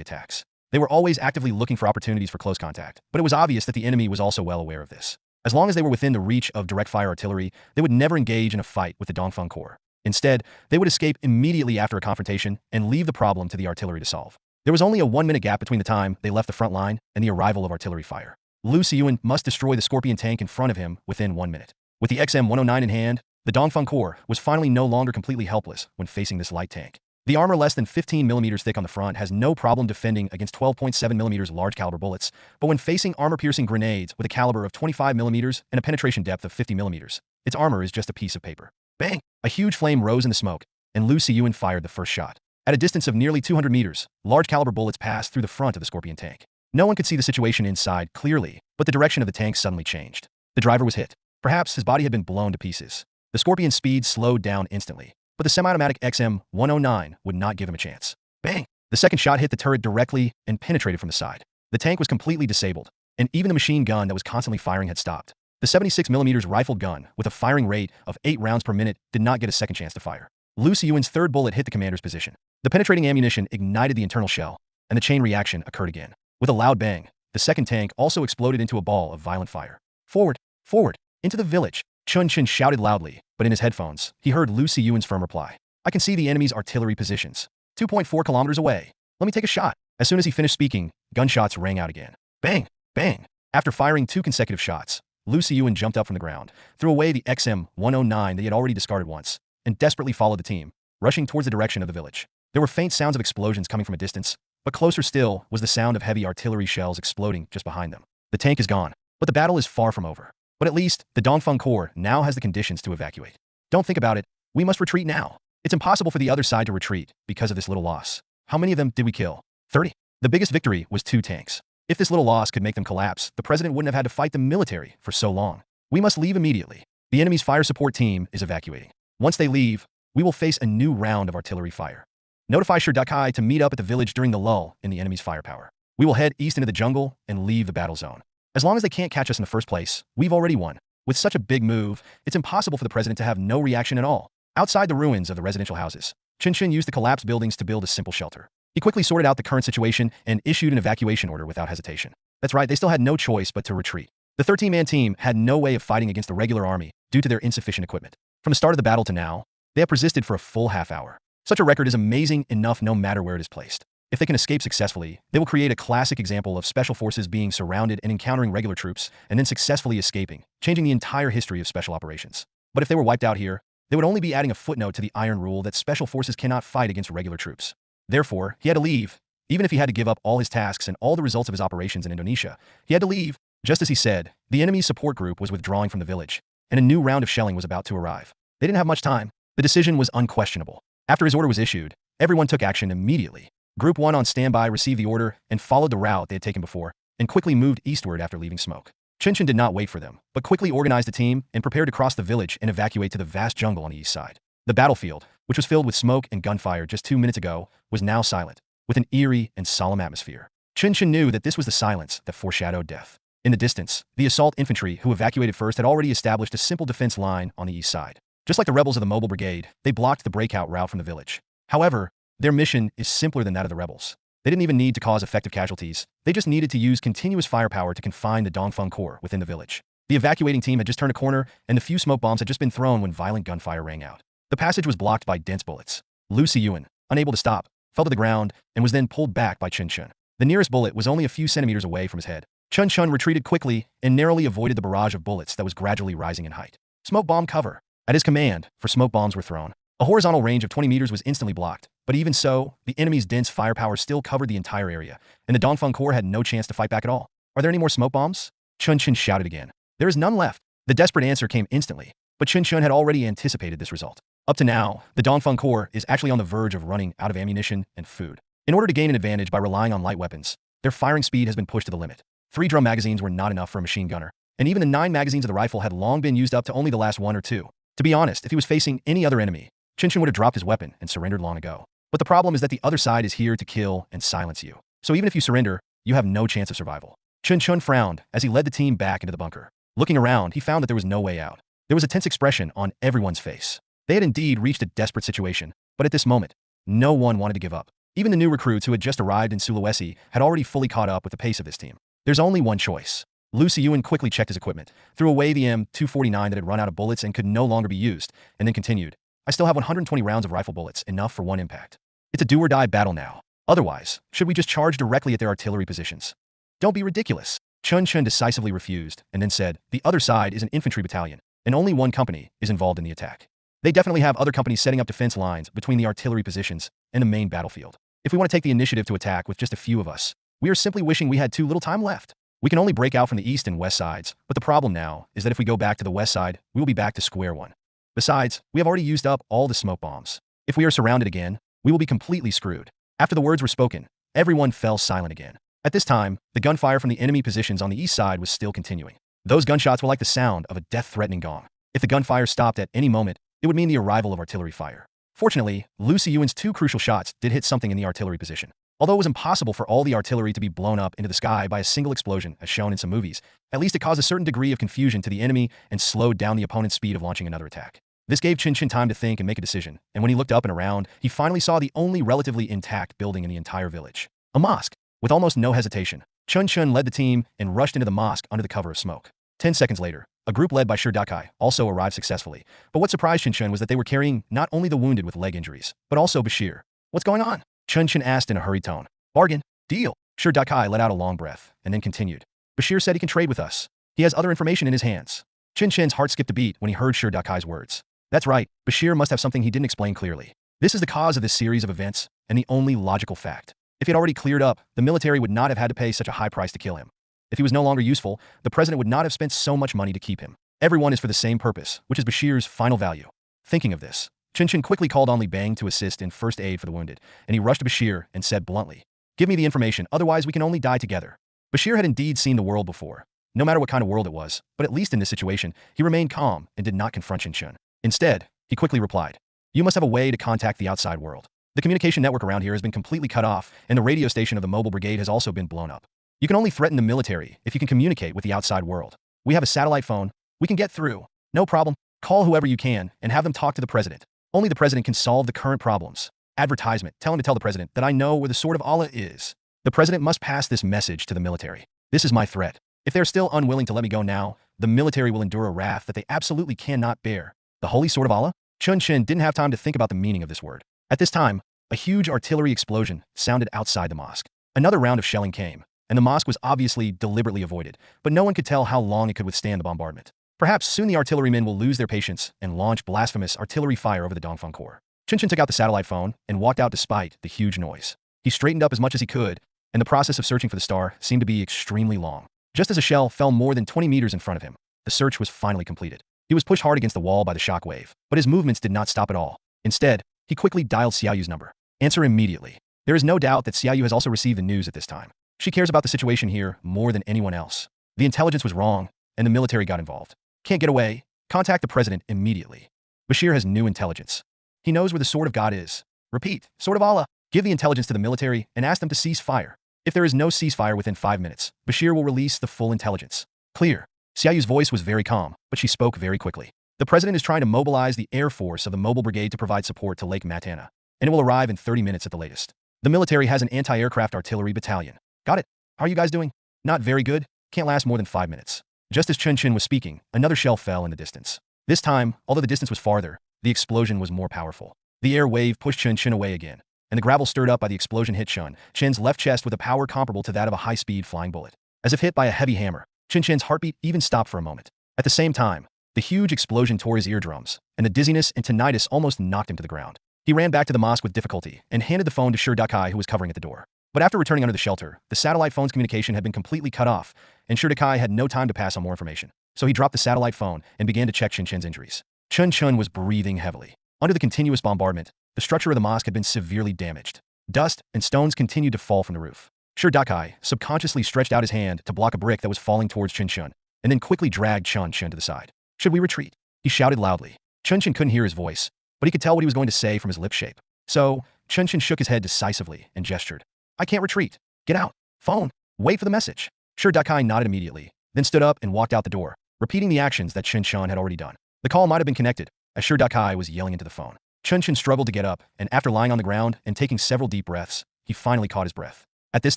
Speaker 3: attacks. They were always actively looking for opportunities for close contact, but it was obvious that the enemy was also well aware of this. As long as they were within the reach of direct fire artillery, they would never engage in a fight with the Dongfeng Corps. Instead, they would escape immediately after a confrontation and leave the problem to the artillery to solve. There was only a 1-minute gap between the time they left the front line and the arrival of artillery fire. Lu Siyuan must destroy the Scorpion tank in front of him within 1 minute. With the XM-109 in hand, the Dongfeng Corps was finally no longer completely helpless when facing this light tank. The armor less than 15mm thick on the front has no problem defending against 12.7mm large-caliber bullets, but when facing armor-piercing grenades with a caliber of 25mm and a penetration depth of 50mm, its armor is just a piece of paper. Bang! A huge flame rose in the smoke, and Lu Siyuan fired the first shot. At a distance of nearly 200 meters, large-caliber bullets passed through the front of the Scorpion tank. No one could see the situation inside clearly, but the direction of the tank suddenly changed. The driver was hit. Perhaps his body had been blown to pieces. The Scorpion's speed slowed down instantly, but the semi-automatic XM-109 would not give him a chance. Bang! The second shot hit the turret directly and penetrated from the side. The tank was completely disabled, and even the machine gun that was constantly firing had stopped. The 76mm rifled gun, with a firing rate of 8 rounds per minute, did not get a second chance to fire. Lu Siyuan's third bullet hit the commander's position. The penetrating ammunition ignited the internal shell, and the chain reaction occurred again. With a loud bang, the second tank also exploded into a ball of violent fire. Forward! Forward! Into the village! Chen Chen shouted loudly, but in his headphones, he heard Lu Siyuan's firm reply. I can see the enemy's artillery positions. 2.4 kilometers away. Let me take a shot. As soon as he finished speaking, gunshots rang out again. Bang! Bang! After firing 2 consecutive shots, Lu Siyuan jumped up from the ground, threw away the XM-109 that he had already discarded once, and desperately followed the team, rushing towards the direction of the village. There were faint sounds of explosions coming from a distance, but closer still was the sound of heavy artillery shells exploding just behind them. The tank is gone, but the battle is far from over. But at least, the Dongfeng Corps now has the conditions to evacuate. Don't think about it. We must retreat now. It's impossible for the other side to retreat because of this little loss. How many of them did we kill? 30. The biggest victory was 2 tanks. If this little loss could make them collapse, the president wouldn't have had to fight the military for so long. We must leave immediately. The enemy's fire support team is evacuating. Once they leave, we will face a new round of artillery fire. Notify Kai to meet up at the village during the lull in the enemy's firepower. We will head east into the jungle and leave the battle zone. As long as they can't catch us in the first place, we've already won. With such a big move, it's impossible for the president to have no reaction at all. Outside the ruins of the residential houses, Chen Chen used the collapsed buildings to build a simple shelter. He quickly sorted out the current situation and issued an evacuation order without hesitation. That's right, they still had no choice but to retreat. The 13-man team had no way of fighting against the regular army due to their insufficient equipment. From the start of the battle to now, they have persisted for a full half-hour. Such a record is amazing enough no matter where it is placed. If they can escape successfully, they will create a classic example of special forces being surrounded and encountering regular troops and then successfully escaping, changing the entire history of special operations. But if they were wiped out here, they would only be adding a footnote to the iron rule that special forces cannot fight against regular troops. Therefore, he had to leave. Even if he had to give up all his tasks and all the results of his operations in Indonesia, he had to leave. Just as he said, the enemy's support group was withdrawing from the village, and a new round of shelling was about to arrive. They didn't have much time. The decision was unquestionable. After his order was issued, everyone took action immediately. Group 1 on standby received the order and followed the route they had taken before, and quickly moved eastward after leaving smoke. Chen Chen did not wait for them, but quickly organized a team and prepared to cross the village and evacuate to the vast jungle on the east side. The battlefield, which was filled with smoke and gunfire just 2 minutes ago, was now silent, with an eerie and solemn atmosphere. Chen Chen knew that this was the silence that foreshadowed death. In the distance, the assault infantry who evacuated first had already established a simple defense line on the east side. Just like the rebels of the mobile brigade, they blocked the breakout route from the village. However, their mission is simpler than that of the rebels. They didn't even need to cause effective casualties. They just needed to use continuous firepower to confine the Dongfeng Corps within the village. The evacuating team had just turned a corner, and the few smoke bombs had just been thrown when violent gunfire rang out. The passage was blocked by dense bullets. Lu Siyuan, unable to stop, fell to the ground and was then pulled back by Chen Chen. The nearest bullet was only a few centimeters away from his head. Chen Chen retreated quickly and narrowly avoided the barrage of bullets that was gradually rising in height. Smoke bomb cover. At his command, 4 smoke bombs were thrown. A horizontal range of 20 meters was instantly blocked, but even so, the enemy's dense firepower still covered the entire area, and the Dongfeng Corps had no chance to fight back at all. Are there any more smoke bombs? Chen Chen shouted again. There is none left. The desperate answer came instantly, but Chen Chen had already anticipated this result. Up to now, the Dongfeng Corps is actually on the verge of running out of ammunition and food. In order to gain an advantage by relying on light weapons, their firing speed has been pushed to the limit. 3 drum magazines were not enough for a machine gunner, and even the 9 magazines of the rifle had long been used up to only the last 1 or 2. To be honest, if he was facing any other enemy, Chen Chen would have dropped his weapon and surrendered long ago. But the problem is that the other side is here to kill and silence you. So even if you surrender, you have no chance of survival. Chen Chen frowned as he led the team back into the bunker. Looking around, he found that there was no way out. There was a tense expression on everyone's face. They had indeed reached a desperate situation, but at this moment, no one wanted to give up. Even the new recruits who had just arrived in Sulawesi had already fully caught up with the pace of this team. There's only one choice. Lu Siyuan quickly checked his equipment, threw away the M249 that had run out of bullets and could no longer be used, and then continued. I still have 120 rounds of rifle bullets, enough for 1 impact. It's a do-or-die battle now. Otherwise, should we just charge directly at their artillery positions? Don't be ridiculous. Chen Chen decisively refused, and then said, the other side is an infantry battalion, and only 1 company is involved in the attack. They definitely have other companies setting up defense lines between the artillery positions and the main battlefield. If we want to take the initiative to attack with just a few of us, we are simply wishing we had too little time left. We can only break out from the east and west sides, but the problem now is that if we go back to the west side, we will be back to square one. Besides, we have already used up all the smoke bombs. If we are surrounded again, we will be completely screwed. After the words were spoken, everyone fell silent again. At this time, the gunfire from the enemy positions on the east side was still continuing. Those gunshots were like the sound of a death-threatening gong. If the gunfire stopped at any moment, it would mean the arrival of artillery fire. Fortunately, Lu Siyuan's 2 crucial shots did hit something in the artillery position. Although it was impossible for all the artillery to be blown up into the sky by a single explosion, as shown in some movies, at least it caused a certain degree of confusion to the enemy and slowed down the opponent's speed of launching another attack. This gave Chen Chen time to think and make a decision, and when he looked up and around, he finally saw the only relatively intact building in the entire village. A mosque. With almost no hesitation, Chen Chen led the team and rushed into the mosque under the cover of smoke. 10 seconds later, a group led by Dakai also arrived successfully, but what surprised Chen Chen was that they were carrying not only the wounded with leg injuries, but also Bashir. What's going on? Chen Chen asked in a hurried tone. Bargain. Deal. Dakai let out a long breath, and then continued. Bashir said he can trade with us. He has other information in his hands. Chen Chen's heart skipped a beat when he heard Dakai's words. That's right, Bashir must have something he didn't explain clearly. This is the cause of this series of events, and the only logical fact. If he had already cleared up, the military would not have had to pay such a high price to kill him. If he was no longer useful, the president would not have spent so much money to keep him. Everyone is for the same purpose, which is Bashir's final value. Thinking of this, Chen Chen quickly called on Li Bang to assist in first aid for the wounded, and he rushed to Bashir and said bluntly, give me the information, otherwise we can only die together. Bashir had indeed seen the world before, no matter what kind of world it was, but at least in this situation, he remained calm and did not confront Chen Chen. Instead, he quickly replied, you must have a way to contact the outside world. The communication network around here has been completely cut off, and the radio station of the mobile brigade has also been blown up. You can only threaten the military if you can communicate with the outside world. We have a satellite phone. We can get through. No problem. Call whoever you can and have them talk to the president. Only the president can solve the current problems. Advertisement. Tell him to tell the president that I know where the sword of Allah is. The president must pass this message to the military. This is my threat. If they're still unwilling to let me go now, the military will endure a wrath that they absolutely cannot bear. The holy sword of Allah? Chen Chen didn't have time to think about the meaning of this word. At this time, a huge artillery explosion sounded outside the mosque. Another round of shelling came, and the mosque was obviously deliberately avoided, but no one could tell how long it could withstand the bombardment. Perhaps soon the artillerymen will lose their patience and launch blasphemous artillery fire over the Dongfeng Corps. Chen Chen took out the satellite phone and walked out despite the huge noise. He straightened up as much as he could, and the process of searching for the star seemed to be extremely long. Just as a shell fell more than 20 meters in front of him, the search was finally completed. He was pushed hard against the wall by the shockwave, but his movements did not stop at all. Instead, he quickly dialed Xiaoyu's number. Answer immediately. There is no doubt that Xiaoyu has also received the news at this time. She cares about the situation here more than anyone else. The intelligence was wrong, and the military got involved. Can't get away. Contact the president immediately. Bashir has new intelligence. He knows where the Sword of God is. Repeat, Sword of Allah. Give the intelligence to the military and ask them to cease fire. If there is no ceasefire within 5 minutes, Bashir will release the full intelligence. Clear. Xiaoyu's voice was very calm, but she spoke very quickly. The president is trying to mobilize the air force of the mobile brigade to provide support to Lake Matana, and it will arrive in 30 minutes at the latest. The military has an anti-aircraft artillery battalion. Got it. How are you guys doing? Not very good. Can't last more than 5 minutes. Just as Chen Chen was speaking, another shell fell in the distance. This time, although the distance was farther, the explosion was more powerful. The air wave pushed Chen Chen away again, and the gravel stirred up by the explosion hit Chen Chen's left chest with a power comparable to that of a high-speed flying bullet. As if hit by a heavy hammer, Chen Chen's heartbeat even stopped for a moment. At the same time, the huge explosion tore his eardrums, and the dizziness and tinnitus almost knocked him to the ground. He ran back to the mosque with difficulty and handed the phone to Shir Dakai, who was covering at the door. But after returning under the shelter, the satellite phone's communication had been completely cut off, and Shir Dakai had no time to pass on more information. So he dropped the satellite phone and began to check Chen Chen's injuries. Chen Chen was breathing heavily. Under the continuous bombardment, the structure of the mosque had been severely damaged. Dust and stones continued to fall from the roof. Shir Dakai subconsciously stretched out his hand to block a brick that was falling towards Chen Chen, and then quickly dragged Chen Chen to the side. Should we retreat? He shouted loudly. Chen Chen couldn't hear his voice, but he could tell what he was going to say from his lip shape. So, Chen Chen shook his head decisively and gestured. I can't retreat. Get out. Phone. Wait for the message. Shir Dakai nodded immediately, then stood up and walked out the door, repeating the actions that Chen Chen had already done. The call might have been connected, as Shir Dakai was yelling into the phone. Chen Chen struggled to get up, and after lying on the ground and taking several deep breaths, he finally caught his breath. At this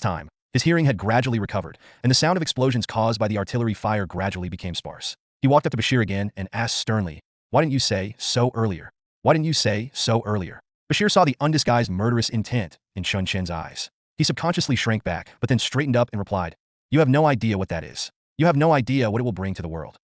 Speaker 3: time, his hearing had gradually recovered, and the sound of explosions caused by the artillery fire gradually became sparse. He walked up to Bashir again and asked sternly, Why didn't you say so earlier? Why didn't you say so earlier? Bashir saw the undisguised murderous intent in Chen Chen's eyes. He subconsciously shrank back, but then straightened up and replied, You have no idea what that is. You have no idea what it will bring to the world.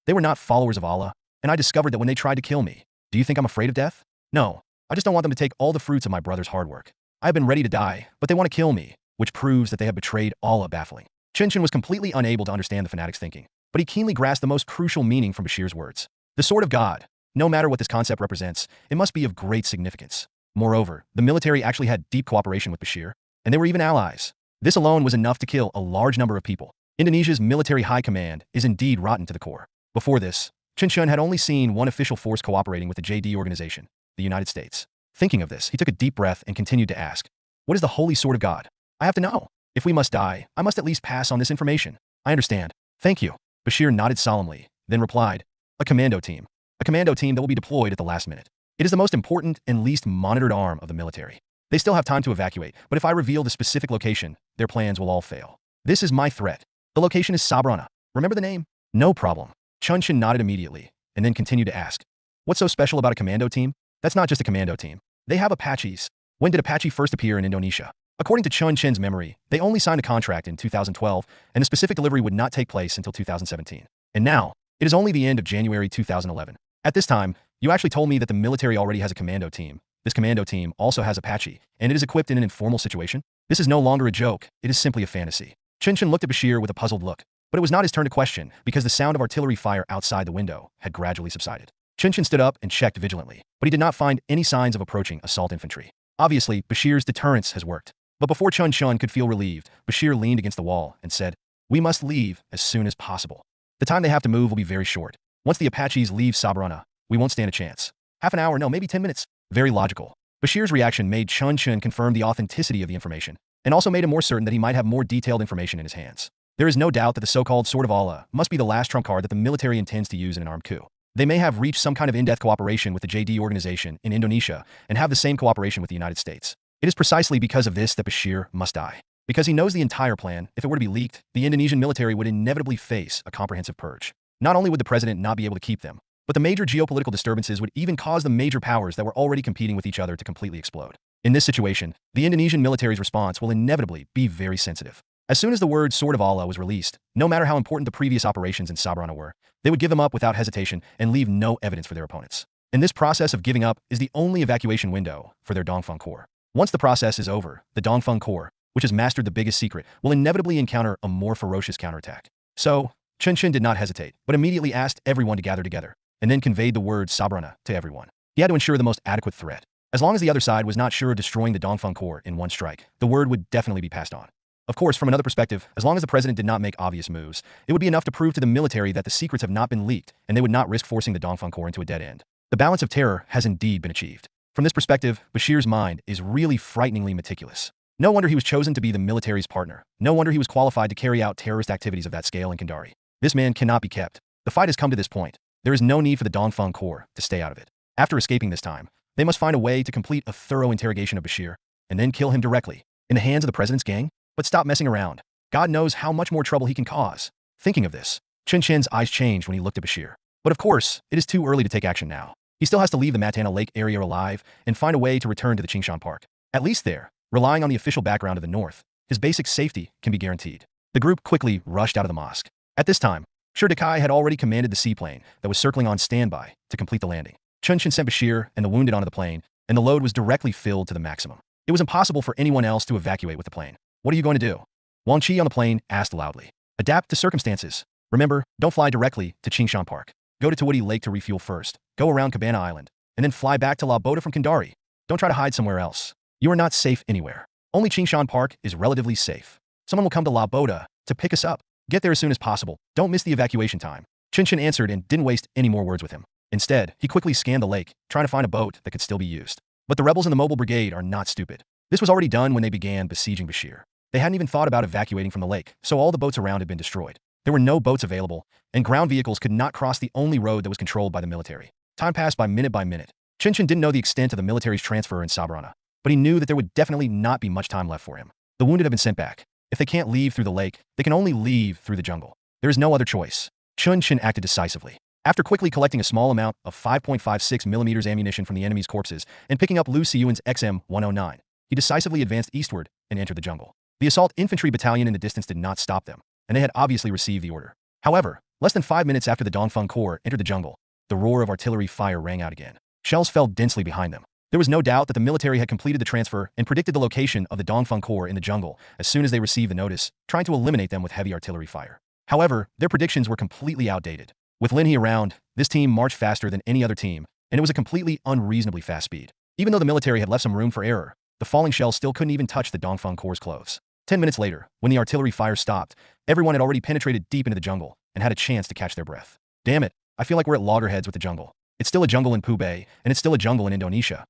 Speaker 3: They were not followers of Allah, and I discovered that when they tried to kill me. Do you think I'm afraid of death? No. I just don't want them to take all the fruits of my brother's hard work. I have been ready to die, but they want to kill me, which proves that they have betrayed Allah baffling. Chen Chen was completely unable to understand the fanatic's thinking, but he keenly grasped the most crucial meaning from Bashir's words. The Sword of God. No matter what this concept represents, it must be of great significance. Moreover, the military actually had deep cooperation with Bashir, and they were even allies. This alone was enough to kill a large number of people. Indonesia's military high command is indeed rotten to the core. Before this, Chen Chen had only seen one official force cooperating with the JD organization, the United States. Thinking of this, he took a deep breath and continued to ask, What is the Holy Sword of God? I have to know. If we must die, I must at least pass on this information. I understand. Thank you. Bashir nodded solemnly, then replied, A commando team. A commando team that will be deployed at the last minute. It is the most important and least monitored arm of the military. They still have time to evacuate, but if I reveal the specific location, their plans will all fail. This is my threat. The location is Sabrana. Remember the name? No problem. Chen Chen nodded immediately, and then continued to ask, What's so special about a commando team? That's not just a commando team. They have Apaches. When did Apache first appear in Indonesia? According to Chen Chen's memory, they only signed a contract in 2012, and the specific delivery would not take place until 2017. And now, it is only the end of January 2011. At this time, you actually told me that the military already has a commando team. This commando team also has Apache, and it is equipped in an informal situation? This is no longer a joke, it is simply a fantasy. Chen Chen looked at Bashir with a puzzled look, but it was not his turn to question because the sound of artillery fire outside the window had gradually subsided. Chen Chen stood up and checked vigilantly, but he did not find any signs of approaching assault infantry. Obviously, Bashir's deterrence has worked. But before Chen Chen could feel relieved, Bashir leaned against the wall and said, We must leave as soon as possible. The time they have to move will be very short. Once the Apaches leave Sabrana, we won't stand a chance. Half an hour, no, maybe 10 minutes. Very logical. Bashir's reaction made Chen Chen confirm the authenticity of the information, and also made him more certain that he might have more detailed information in his hands. There is no doubt that the so-called Sword of Allah must be the last trump card that the military intends to use in an armed coup. They may have reached some kind of in-depth cooperation with the JD organization in Indonesia and have the same cooperation with the United States. It is precisely because of this that Bashir must die. Because he knows the entire plan, if it were to be leaked, the Indonesian military would inevitably face a comprehensive purge. Not only would the president not be able to keep them, but the major geopolitical disturbances would even cause the major powers that were already competing with each other to completely explode. In this situation, the Indonesian military's response will inevitably be very sensitive. As soon as the word Sword of Allah was released, no matter how important the previous operations in Sabrana were, they would give them up without hesitation and leave no evidence for their opponents. And this process of giving up is the only evacuation window for their Dongfeng Corps. Once the process is over, the Dongfeng Corps, which has mastered the biggest secret, will inevitably encounter a more ferocious counterattack. So, Chen Chen did not hesitate, but immediately asked everyone to gather together, and then conveyed the word Sabrana to everyone. He had to ensure the most adequate threat. As long as the other side was not sure of destroying the Dongfeng Corps in one strike, the word would definitely be passed on. Of course, from another perspective, as long as the president did not make obvious moves, it would be enough to prove to the military that the secrets have not been leaked, and they would not risk forcing the Dongfang Corps into a dead end. The balance of terror has indeed been achieved. From this perspective, Bashir's mind is really frighteningly meticulous. No wonder he was chosen to be the military's partner. No wonder he was qualified to carry out terrorist activities of that scale in Kandari. This man cannot be kept. The fight has come to this point. There is no need for the Dongfang Corps to stay out of it. After escaping this time, they must find a way to complete a thorough interrogation of Bashir, and then kill him directly, in the hands of the president's gang. But stop messing around. God knows how much more trouble he can cause. Thinking of this, Chen Chen's eyes changed when he looked at Bashir. But of course, it is too early to take action now. He still has to leave the Matana Lake area alive and find a way to return to the Qingshan Park. At least there, relying on the official background of the North, his basic safety can be guaranteed. The group quickly rushed out of the mosque. At this time, Shirdakai had already commanded the seaplane that was circling on standby to complete the landing. Chen Chen sent Bashir and the wounded onto the plane, and the load was directly filled to the maximum. It was impossible for anyone else to evacuate with the plane. What are you going to do? Wang Qi on the plane asked loudly. Adapt to circumstances. Remember, don't fly directly to Qingshan Park. Go to Tawudi Lake to refuel first. Go around Cabana Island, and then fly back to La Boda from Kandari. Don't try to hide somewhere else. You are not safe anywhere. Only Qingshan Park is relatively safe. Someone will come to La Boda to pick us up. Get there as soon as possible. Don't miss the evacuation time. Chen Chen answered and didn't waste any more words with him. Instead, he quickly scanned the lake, trying to find a boat that could still be used. But the rebels in the mobile brigade are not stupid. This was already done when they began besieging Bashir. They hadn't even thought about evacuating from the lake, so all the boats around had been destroyed. There were no boats available, and ground vehicles could not cross the only road that was controlled by the military. Time passed by minute. Chen Chen didn't know the extent of the military's transfer in Sabrana, but he knew that there would definitely not be much time left for him. The wounded have been sent back. If they can't leave through the lake, they can only leave through the jungle. There is no other choice. Chen Chen acted decisively. After quickly collecting a small amount of 5.56mm ammunition from the enemy's corpses and picking up Lu Siyuan's XM-109, he decisively advanced eastward and entered the jungle. The assault infantry battalion in the distance did not stop them, and they had obviously received the order. However, less than 5 minutes after the Dongfang Corps entered the jungle, the roar of artillery fire rang out again. Shells fell densely behind them. There was no doubt that the military had completed the transfer and predicted the location of the Dongfang Corps in the jungle as soon as they received the notice, trying to eliminate them with heavy artillery fire. However, their predictions were completely outdated. With Lin He around, this team marched faster than any other team, and it was a completely unreasonably fast speed. Even though the military had left some room for error, the falling shells still couldn't even touch the Dongfang Corps' clothes. 10 minutes later, when the artillery fire stopped, everyone had already penetrated deep into the jungle and had a chance to catch their breath. Damn it, I feel like we're at loggerheads with the jungle. It's still a jungle in Pubay, and it's still a jungle in Indonesia.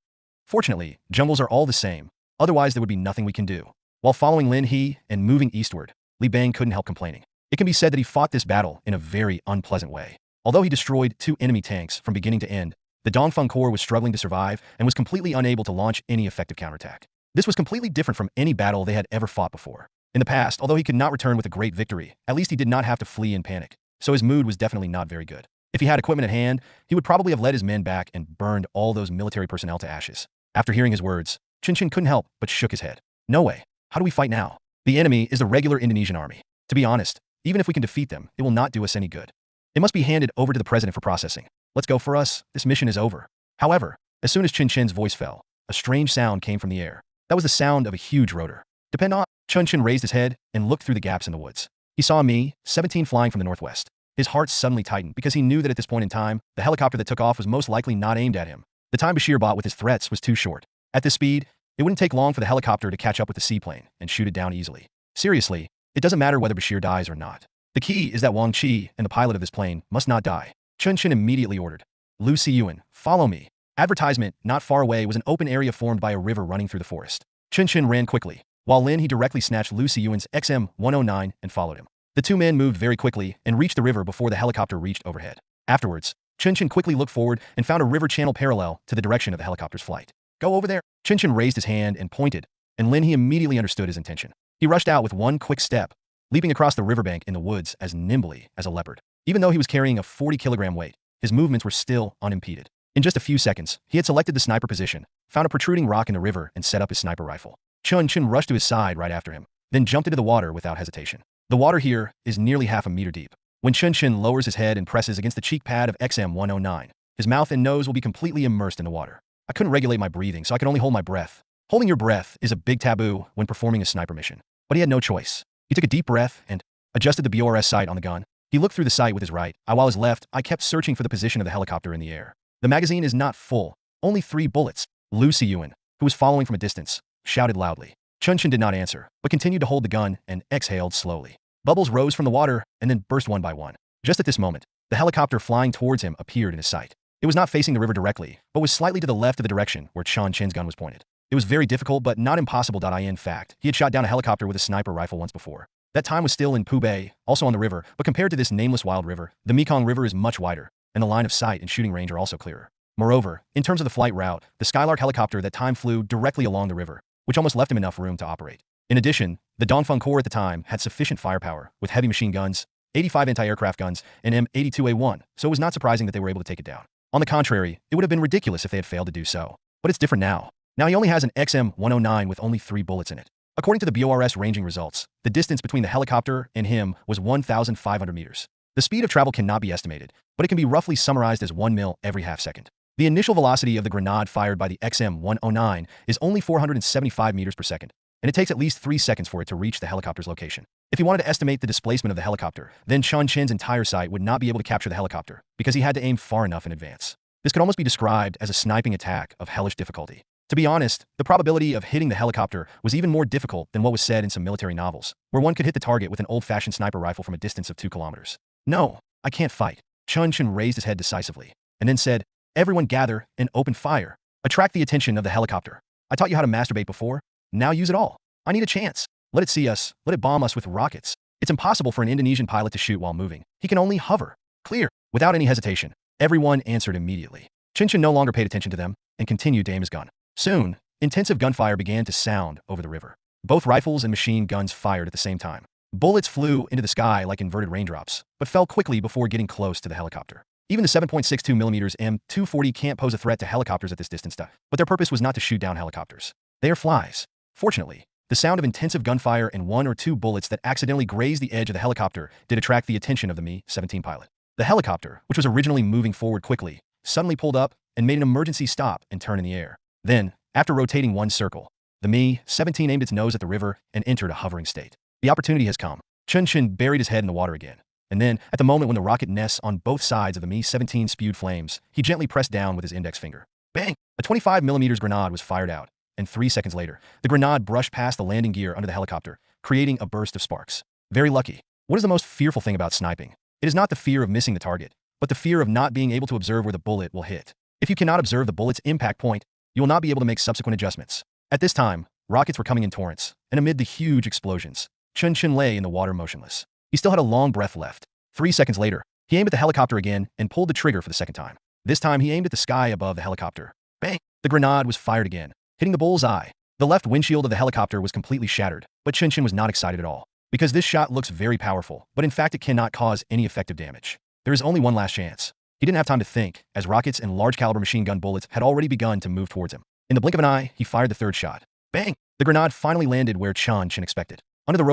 Speaker 3: Fortunately, jungles are all the same, otherwise there would be nothing we can do. While following Lin He and moving eastward, Li Bang couldn't help complaining. It can be said that he fought this battle in a very unpleasant way. Although he destroyed 2 enemy tanks from beginning to end, the Dongfang Corps was struggling to survive and was completely unable to launch any effective counterattack. This was completely different from any battle they had ever fought before. In the past, although he could not return with a great victory, at least he did not have to flee in panic, so his mood was definitely not very good. If he had equipment at hand, he would probably have led his men back and burned all those military personnel to ashes. After hearing his words, Chen Chen couldn't help but shook his head. No way. How do we fight now? The enemy is the regular Indonesian army. To be honest, even if we can defeat them, it will not do us any good. It must be handed over to the president for processing. Let's go for us. This mission is over. However, as soon as Chen Chen's voice fell, a strange sound came from the air. That was the sound of a huge rotor. Depend on. Chen Chen raised his head and looked through the gaps in the woods. He saw Mi-17 flying from the northwest. His heart suddenly tightened because he knew that at this point in time, the helicopter that took off was most likely not aimed at him. The time Bashir bought with his threats was too short. At this speed, it wouldn't take long for the helicopter to catch up with the seaplane and shoot it down easily. Seriously, it doesn't matter whether Bashir dies or not. The key is that Wang Qi and the pilot of this plane must not die. Chen Chen immediately ordered, Lu Siyuan, follow me. Advertisement, not far away, was an open area formed by a river running through the forest. Chen Chen ran quickly, while Lin He directly snatched Lu Siyuan's XM-109 and followed him. The two men moved very quickly and reached the river before the helicopter reached overhead. Afterwards, Chen Chen quickly looked forward and found a river channel parallel to the direction of the helicopter's flight. Go over there. Chen Chen raised his hand and pointed, and Lin He immediately understood his intention. He rushed out with one quick step, leaping across the riverbank in the woods as nimbly as a leopard. Even though he was carrying a 40-kilogram weight, his movements were still unimpeded. In just a few seconds, he had selected the sniper position, found a protruding rock in the river, and set up his sniper rifle. Chen Chen rushed to his side right after him, then jumped into the water without hesitation. The water here is nearly half a meter deep. When Chen Chen lowers his head and presses against the cheek pad of XM-109, his mouth and nose will be completely immersed in the water. I couldn't regulate my breathing, so I could only hold my breath. Holding your breath is a big taboo when performing a sniper mission. But he had no choice. He took a deep breath and adjusted the BORS sight on the gun. He looked through the sight with his right eye, while his left eye kept searching for the position of the helicopter in the air. The magazine is not full, only 3 bullets. Lu Siyuan, who was following from a distance, shouted loudly. Chen Chen did not answer, but continued to hold the gun and exhaled slowly. Bubbles rose from the water and then burst one by one. Just at this moment, the helicopter flying towards him appeared in his sight. It was not facing the river directly, but was slightly to the left of the direction where Chen Chen's gun was pointed. It was very difficult but not impossible. In fact, he had shot down a helicopter with a sniper rifle once before. That time was still in Pu Bay, also on the river, but compared to this nameless wild river, the Mekong River is much wider, and the line of sight and shooting range are also clearer. Moreover, in terms of the flight route, the Skylark helicopter that time flew directly along the river, which almost left him enough room to operate. In addition, the Dongfeng Corps at the time had sufficient firepower, with heavy machine guns, 85 anti-aircraft guns, and M82A1, so it was not surprising that they were able to take it down. On the contrary, it would have been ridiculous if they had failed to do so. But it's different now. Now he only has an XM-109 with only 3 bullets in it. According to the BORS ranging results, the distance between the helicopter and him was 1,500 meters. The speed of travel cannot be estimated, but it can be roughly summarized as 1 mil every half second. The initial velocity of the grenade fired by the XM-109 is only 475 meters per second, and it takes at least 3 seconds for it to reach the helicopter's location. If he wanted to estimate the displacement of the helicopter, then Chen Chen's entire sight would not be able to capture the helicopter, because he had to aim far enough in advance. This could almost be described as a sniping attack of hellish difficulty. To be honest, the probability of hitting the helicopter was even more difficult than what was said in some military novels, where one could hit the target with an old-fashioned sniper rifle from a distance of 2 kilometers. No, I can't fight. Chen Chen raised his head decisively, and then said, "Everyone gather and open fire. Attract the attention of the helicopter. I taught you how to masturbate before. Now use it all. I need a chance. Let it see us. Let it bomb us with rockets. It's impossible for an Indonesian pilot to shoot while moving. He can only hover. Clear." Without any hesitation, everyone answered immediately. Chen Chen no longer paid attention to them and continued to aim his gun. Soon, intensive gunfire began to sound over the river. Both rifles and machine guns fired at the same time. Bullets flew into the sky like inverted raindrops, but fell quickly before getting close to the helicopter. Even the 7.62mm M240 can't pose a threat to helicopters at this distance, but their purpose was not to shoot down helicopters. They are flies. Fortunately, the sound of intensive gunfire and 1 or 2 bullets that accidentally grazed the edge of the helicopter did attract the attention of the Mi-17 pilot. The helicopter, which was originally moving forward quickly, suddenly pulled up and made an emergency stop and turn in the air. Then, after rotating 1 circle, the Mi-17 aimed its nose at the river and entered a hovering state. The opportunity has come. Chen Chen buried his head in the water again. And then, at the moment when the rocket nests on both sides of the Mi-17 spewed flames, he gently pressed down with his index finger. Bang! A 25mm grenade was fired out, and 3 seconds later, the grenade brushed past the landing gear under the helicopter, creating a burst of sparks. Very lucky. What is the most fearful thing about sniping? It is not the fear of missing the target, but the fear of not being able to observe where the bullet will hit. If you cannot observe the bullet's impact point, you will not be able to make subsequent adjustments. At this time, rockets were coming in torrents, and amid the huge explosions, Chen Chen lay in the water motionless. He still had a long breath left. 3 seconds later, he aimed at the helicopter again and pulled the trigger for the second time. This time, he aimed at the sky above the helicopter. Bang! The grenade was fired again, hitting the bull's eye. The left windshield of the helicopter was completely shattered, but Chen Chen was not excited at all, because this shot looks very powerful, but in fact it cannot cause any effective damage. There is only one last chance. He didn't have time to think, as rockets and large-caliber machine gun bullets had already begun to move towards him. In the blink of an eye, he fired the 3rd shot. Bang! The grenade finally landed where Chen Chen expected. Under the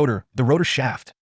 Speaker 3: rotor shaft.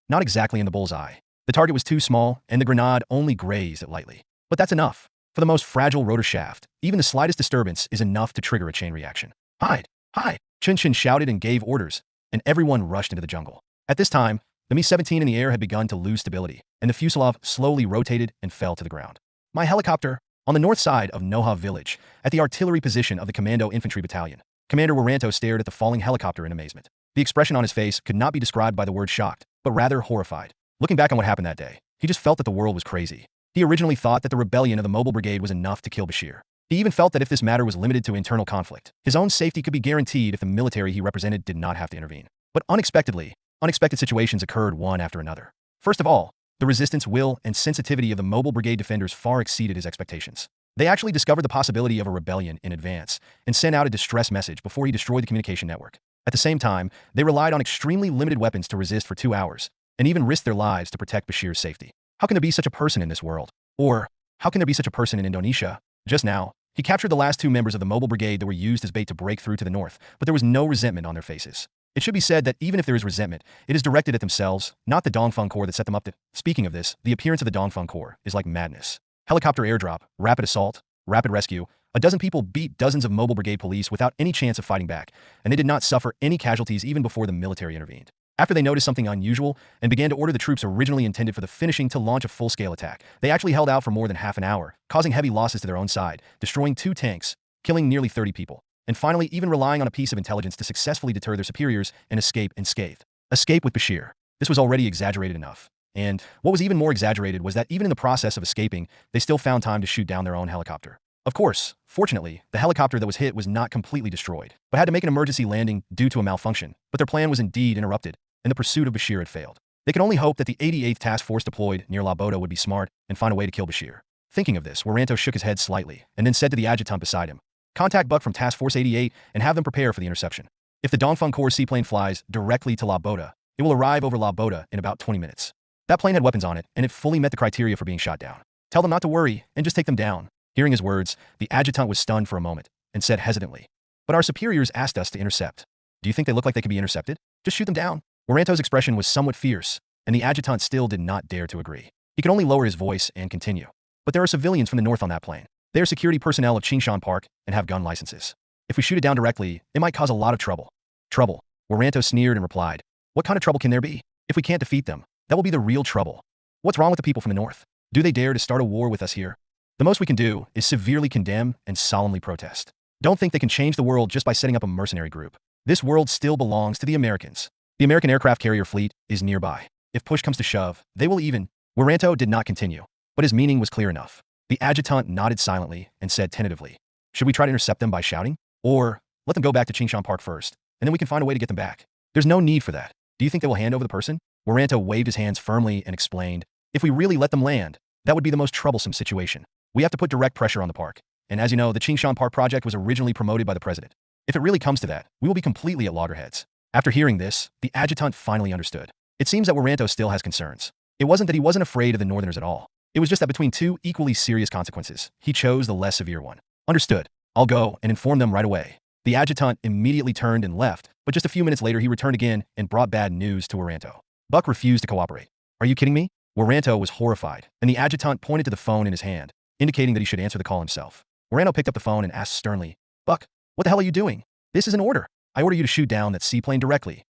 Speaker 3: Not exactly in the bull's eye. The target was too small, and the grenade only grazed it lightly. But that's enough. For the most fragile rotor shaft, even the slightest disturbance is enough to trigger a chain reaction. Hide! Hide! Chen Chen shouted and gave orders, and everyone rushed into the jungle. At this time, the Mi-17 in the air had begun to lose stability, and the fuselage slowly rotated and fell to the ground. My helicopter, on the north side of Noha village, at the artillery position of the Commando Infantry Battalion. Commander Waranto stared at the falling helicopter in amazement. The expression on his face could not be described by the word shocked, but rather horrified. Looking back on what happened that day, he just felt that the world was crazy. He originally thought that the rebellion of the Mobile Brigade was enough to kill Bashir. He even felt that if this matter was limited to internal conflict, his own safety could be guaranteed if the military he represented did not have to intervene. But unexpectedly, unexpected situations occurred one after another. First of all, the resistance, will, and sensitivity of the Mobile Brigade defenders far exceeded his expectations. They actually discovered the possibility of a rebellion in advance and sent out a distress message before he destroyed the communication network. At the same time, they relied on extremely limited weapons to resist for 2 hours, and even risked their lives to protect Bashir's safety. How can there be such a person in this world? Or, how can there be such a person in Indonesia? Just now, he captured the last 2 members of the Mobile Brigade that were used as bait to break through to the north, but there was no resentment on their faces. It should be said that even if there is resentment, it is directed at themselves, not the Dongfeng Corps that set them up to. Speaking of this, the appearance of the Dongfeng Corps is like madness. Helicopter airdrop, rapid assault, rapid rescue. A dozen people beat dozens of Mobile Brigade police without any chance of fighting back, and they did not suffer any casualties even before the military intervened. After they noticed something unusual and began to order the troops originally intended for the finishing to launch a full-scale attack, they actually held out for more than half an hour, causing heavy losses to their own side, destroying 2 tanks, killing nearly 30 people. and finally even relying on a piece of intelligence to successfully deter their superiors and escape unscathed. Escape with Bashir. This was already exaggerated enough. And what was even more exaggerated was that even in the process of escaping, they still found time to shoot down their own helicopter. Of course, fortunately, the helicopter that was hit was not completely destroyed, but had to make an emergency landing due to a malfunction. But their plan was indeed interrupted, and the pursuit of Bashir had failed. They could only hope that the 88th Task Force deployed near La Boda would be smart and find a way to kill Bashir. Thinking of this, Waranto shook his head slightly and then said to the adjutant beside him, "Contact Buck from Task Force 88 and have them prepare for the interception. If the Dongfeng Corps seaplane flies directly to La Boda, it will arrive over La Boda in about 20 minutes. That plane had weapons on it, and it fully met the criteria for being shot down. Tell them not to worry and just take them down." Hearing his words, the adjutant was stunned for a moment and said hesitantly, "But our superiors asked us to intercept. Do you think they look like they could be intercepted? Just shoot them down." Waranto's expression was somewhat fierce, and the adjutant still did not dare to agree. He could only lower his voice and continue. "But there are civilians from the north on that plane. They are security personnel of Qingshan Park and have gun licenses. If we shoot it down directly, it might cause a lot of trouble." "Trouble?" Waranto sneered and replied, "What kind of trouble can there be? If we can't defeat them, that will be the real trouble. What's wrong with the people from the north? Do they dare to start a war with us here? The most we can do is severely condemn and solemnly protest. Don't think they can change the world just by setting up a mercenary group. This world still belongs to the Americans. The American aircraft carrier fleet is nearby. If push comes to shove, they will even..." Waranto did not continue, but his meaning was clear enough. The adjutant nodded silently and said tentatively, "Should we try to intercept them by shouting? Or let them go back to Qingshan Park first, and then we can find a way to get them back? There's no need for that. Do you think they will hand over the person?" Waranto waved his hands firmly and explained, "If we really let them land, that would be the most troublesome situation. We have to put direct pressure on the park. And as you know, the Qingshan Park project was originally promoted by the president. If it really comes to that, we will be completely at loggerheads." After hearing this, the adjutant finally understood. It seems that Waranto still has concerns. It wasn't that he wasn't afraid of the Northerners at all. It was just that between two equally serious consequences, he chose the less severe one. "Understood. I'll go and inform them right away." The adjutant immediately turned and left, but just a few minutes later he returned again and brought bad news to Waranto. Buck refused to cooperate. "Are you kidding me?" Waranto was horrified, and the adjutant pointed to the phone in his hand, indicating that he should answer the call himself. Waranto picked up the phone and asked sternly, "Buck, what the hell are you doing? This is an order. I order you to shoot down that seaplane directly."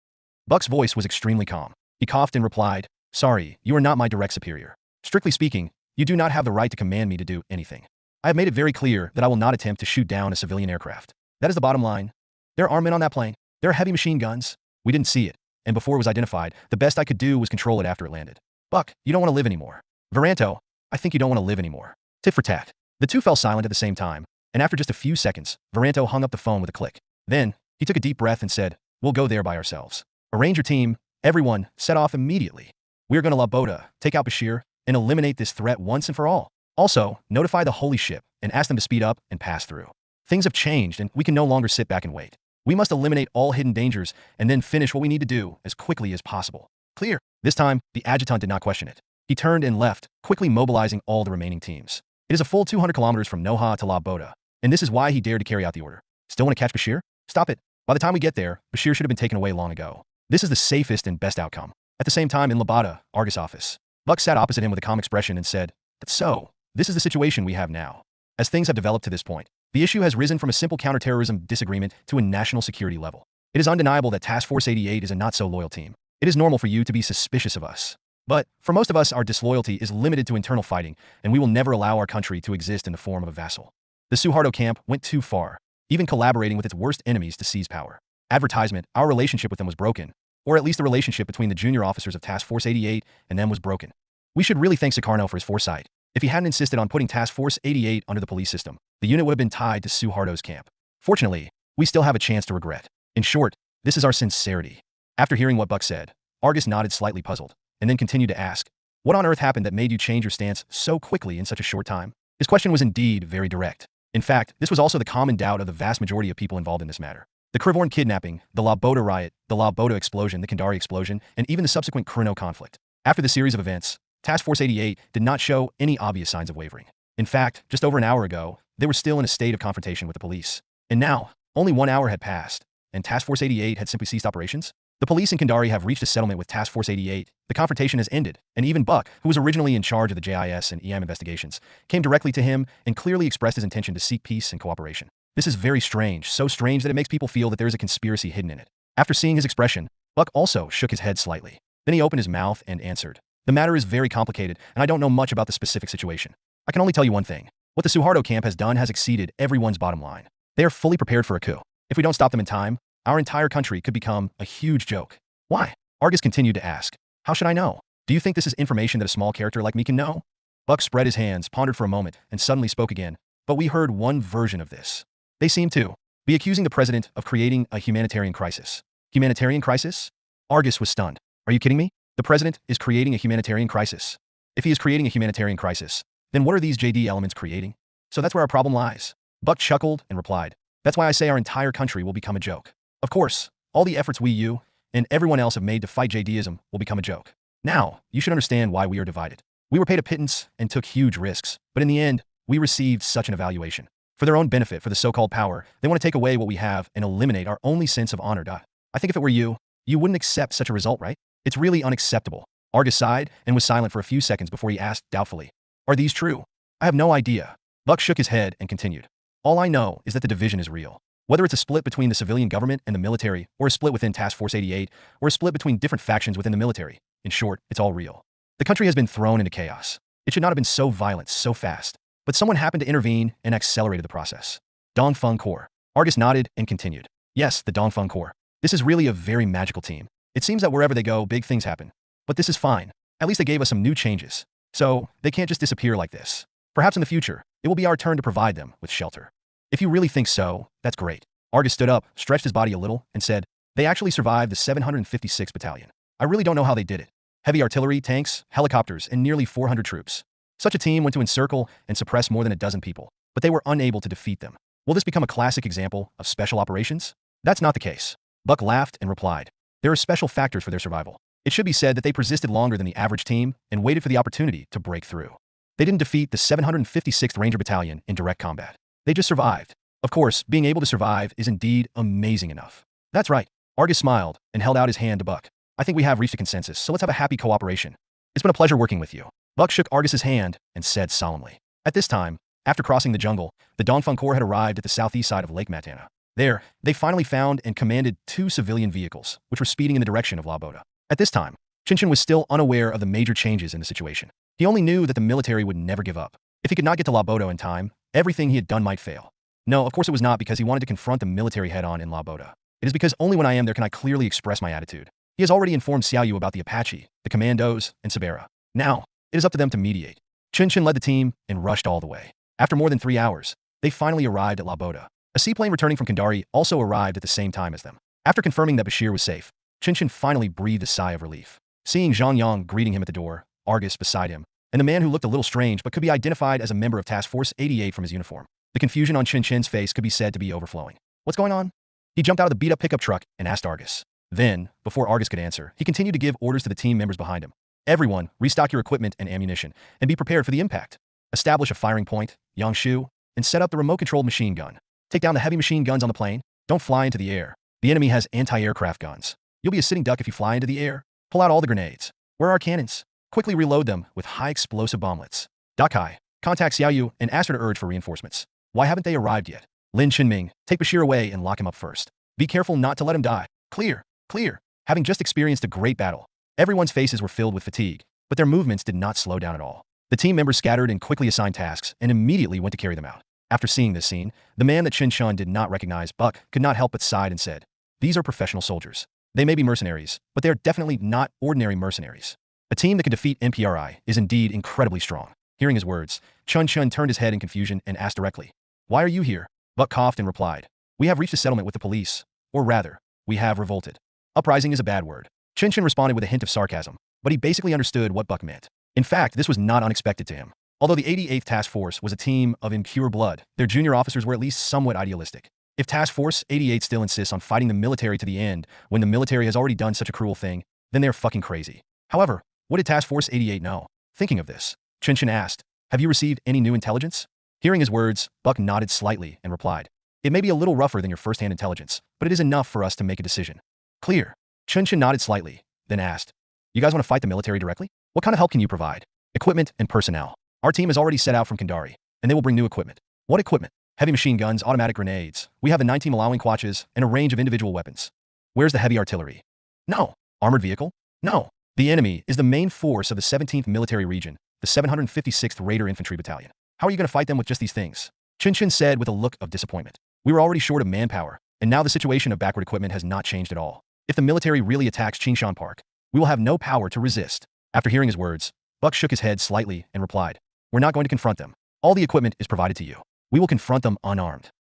Speaker 3: Buck's voice was extremely calm. He coughed and replied, "Sorry, you are not my direct superior. Strictly speaking, you do not have the right to command me to do anything. I have made it very clear that I will not attempt to shoot down a civilian aircraft. That is the bottom line. There are armed men on that plane. There are heavy machine guns. We didn't see it, and before it was identified, the best I could do was control it after it landed. Buck, you don't want to live anymore. Waranto, I think you don't want to live anymore." Tit for tat. The two fell silent at the same time, and after just a few seconds, Waranto hung up the phone with a click. Then, he took a deep breath and said, "We'll go there by ourselves. Arrange your team. Everyone, set off immediately. We are going to La Boda, take out Bashir, and eliminate this threat once and for all. Also, notify the Holy Ship and ask them to speed up and pass through. Things have changed and we can no longer sit back and wait. We must eliminate all hidden dangers and then finish what we need to do as quickly as possible. Clear?" This time, the adjutant did not question it. He turned and left, quickly mobilizing all the remaining teams. It is a full 200 kilometers from Noha to La Boda, and this is why he dared to carry out the order. Still want to catch Bashir? Stop it. By the time we get there, Bashir should have been taken away long ago. This is the safest and best outcome. At the same time, in La Boda, Argus office, Buck sat opposite him with a calm expression and said, "So, this is the situation we have now. As things have developed to this point, the issue has risen from a simple counterterrorism disagreement to a national security level. It is undeniable that Task Force 88 is a not-so-loyal team. It is normal for you to be suspicious of us. But, for most of us, our disloyalty is limited to internal fighting, and we will never allow our country to exist in the form of a vassal. The Suharto camp went too far, even collaborating with its worst enemies to seize power. Advertisement, our relationship with them was broken, or at least the relationship between the junior officers of Task Force 88 and them was broken. We should really thank Sukarno for his foresight. If he hadn't insisted on putting Task Force 88 under the police system, the unit would have been tied to Suharto's camp. Fortunately, we still have a chance to regret. In short, this is our sincerity." After hearing what Buck said, Argus nodded slightly puzzled, and then continued to ask, "What on earth happened that made you change your stance so quickly in such a short time?" His question was indeed very direct. In fact, this was also the common doubt of the vast majority of people involved in this matter. The Krivorn kidnapping, the La Boda riot, the La Boda explosion, the Kandari explosion, and even the subsequent Krino conflict. After the series of events, Task Force 88 did not show any obvious signs of wavering. In fact, just over an hour ago, they were still in a state of confrontation with the police. And now, only 1 hour had passed, and Task Force 88 had simply ceased operations? The police in Kandari have reached a settlement with Task Force 88, the confrontation has ended, and even Buck, who was originally in charge of the JIS and EM investigations, came directly to him and clearly expressed his intention to seek peace and cooperation. This is very strange, so strange that it makes people feel that there is a conspiracy hidden in it. After seeing his expression, Buck also shook his head slightly. Then he opened his mouth and answered, "The matter is very complicated, and I don't know much about the specific situation. I can only tell you one thing. What the Suharto camp has done has exceeded everyone's bottom line. They are fully prepared for a coup. If we don't stop them in time, our entire country could become a huge joke. Why? Argus continued to ask. How should I know? Do you think this is information that a small character like me can know? Buck spread his hands, pondered for a moment, and suddenly spoke again. But we heard one version of this. They seem to be accusing the president of creating a humanitarian crisis. Humanitarian crisis? Argus was stunned. Are you kidding me? The president is creating a humanitarian crisis. If he is creating a humanitarian crisis, then what are these JD elements creating? So that's where our problem lies. Buck chuckled and replied. That's why I say our entire country will become a joke. Of course, all the efforts you, and everyone else have made to fight JDism will become a joke. Now, you should understand why we are divided. We were paid a pittance and took huge risks, but in the end, we received such an evaluation. For their own benefit, for the so-called power, they want to take away what we have and eliminate our only sense of honor. I think if it were you wouldn't accept such a result, right? It's really unacceptable. Argus sighed and was silent for a few seconds before he asked doubtfully, Are these true? I have no idea. Buck shook his head and continued. All I know is that the division is real. Whether it's a split between the civilian government and the military, or a split within Task Force 88, or a split between different factions within the military, in short, it's all real. The country has been thrown into chaos. It should not have been so violent, so fast. But someone happened to intervene and accelerated the process. Dongfeng Corps. Argus nodded and continued. Yes, the Dongfeng Corps. This is really a very magical team. It seems that wherever they go, big things happen. But this is fine. At least they gave us some new changes. So, they can't just disappear like this. Perhaps in the future, it will be our turn to provide them with shelter. If you really think so, that's great. Argus stood up, stretched his body a little, and said, They actually survived the 756th Battalion. I really don't know how they did it. Heavy artillery, tanks, helicopters, and nearly 400 troops. Such a team went to encircle and suppress more than a dozen people, but they were unable to defeat them. Will this become a classic example of special operations? That's not the case. Buck laughed and replied, There are special factors for their survival. It should be said that they persisted longer than the average team and waited for the opportunity to break through. They didn't defeat the 756th Ranger Battalion in direct combat. They just survived. Of course, being able to survive is indeed amazing enough. That's right. Argus smiled and held out his hand to Buck. I think we have reached a consensus, so let's have a happy cooperation. It's been a pleasure working with you. Buck shook Argus's hand and said solemnly. At this time, after crossing the jungle, the Dongfeng Corps had arrived at the southeast side of Lake Matana. There, they finally found and commanded 2 civilian vehicles, which were speeding in the direction of La Boda. At this time, Chen Chen was still unaware of the major changes in the situation. He only knew that the military would never give up. If he could not get to La Boda in time, everything he had done might fail. No, of course it was not because he wanted to confront the military head-on in La Boda. It is because only when I am there can I clearly express my attitude. He has already informed Xiao Yu about the Apache, the Commandos, and Sabera. Now, it is up to them to mediate. Chen Chen led the team and rushed all the way. After more than 3 hours, they finally arrived at La Boda. A seaplane returning from Kandari also arrived at the same time as them. After confirming that Bashir was safe, Chen Chen finally breathed a sigh of relief. Seeing Zhang Yang greeting him at the door, Argus beside him, and the man who looked a little strange but could be identified as a member of Task Force 88 from his uniform. The confusion on Chen Chen's face could be said to be overflowing. What's going on? He jumped out of the beat-up pickup truck and asked Argus. Then, before Argus could answer, he continued to give orders to the team members behind him. Everyone, restock your equipment and ammunition, and be prepared for the impact. Establish a firing point, Yangshu, and set up the remote-controlled machine gun. Take down the heavy machine guns on the plane. Don't fly into the air. The enemy has anti-aircraft guns. You'll be a sitting duck if you fly into the air. Pull out all the grenades. Where are our cannons? Quickly reload them with high-explosive bomblets. Dakai, contact Xiao Yu and ask her to urge for reinforcements. Why haven't they arrived yet? Lin Chenming, take Bashir away and lock him up first. Be careful not to let him die. Clear, clear. Having just experienced a great battle, everyone's faces were filled with fatigue, but their movements did not slow down at all. The team members scattered and quickly assigned tasks and immediately went to carry them out. After seeing this scene, the man that Chen Chen did not recognize, Buck, could not help but sighed and said, These are professional soldiers. They may be mercenaries, but they are definitely not ordinary mercenaries. A team that can defeat MPRI is indeed incredibly strong. Hearing his words, Chen Chen turned his head in confusion and asked directly, Why are you here? Buck coughed and replied, We have reached a settlement with the police. Or rather, we have revolted. Uprising is a bad word. Chen Chen responded with a hint of sarcasm, but he basically understood what Buck meant. In fact, this was not unexpected to him. Although the 88th Task Force was a team of impure blood, their junior officers were at least somewhat idealistic. If Task Force 88 still insists on fighting the military to the end when the military has already done such a cruel thing, then they're fucking crazy. However, what did Task Force 88 know? Thinking of this, Chen Chen asked, Have you received any new intelligence? Hearing his words, Buck nodded slightly and replied, It may be a little rougher than your first-hand intelligence, but it is enough for us to make a decision. Clear. Chen Chen nodded slightly, then asked, You guys want to fight the military directly? What kind of help can you provide? Equipment and personnel. Our team has already set out from Kandari, and they will bring new equipment. What equipment? Heavy machine guns, automatic grenades. We have the 19 Malawing Quaches and a range of individual weapons. Where's the heavy artillery? No. Armored vehicle? No. The enemy is the main force of the 17th Military Region, the 756th Raider Infantry Battalion. How are you going to fight them with just these things? Chen Chen said with a look of disappointment. We were already short of manpower, and now the situation of backward equipment has not changed at all. If the military really attacks Qingshan Park, we will have no power to resist. After hearing his words, Buck shook his head slightly and replied, we're not going to confront them. All the equipment is provided to you. We will confront them unarmed.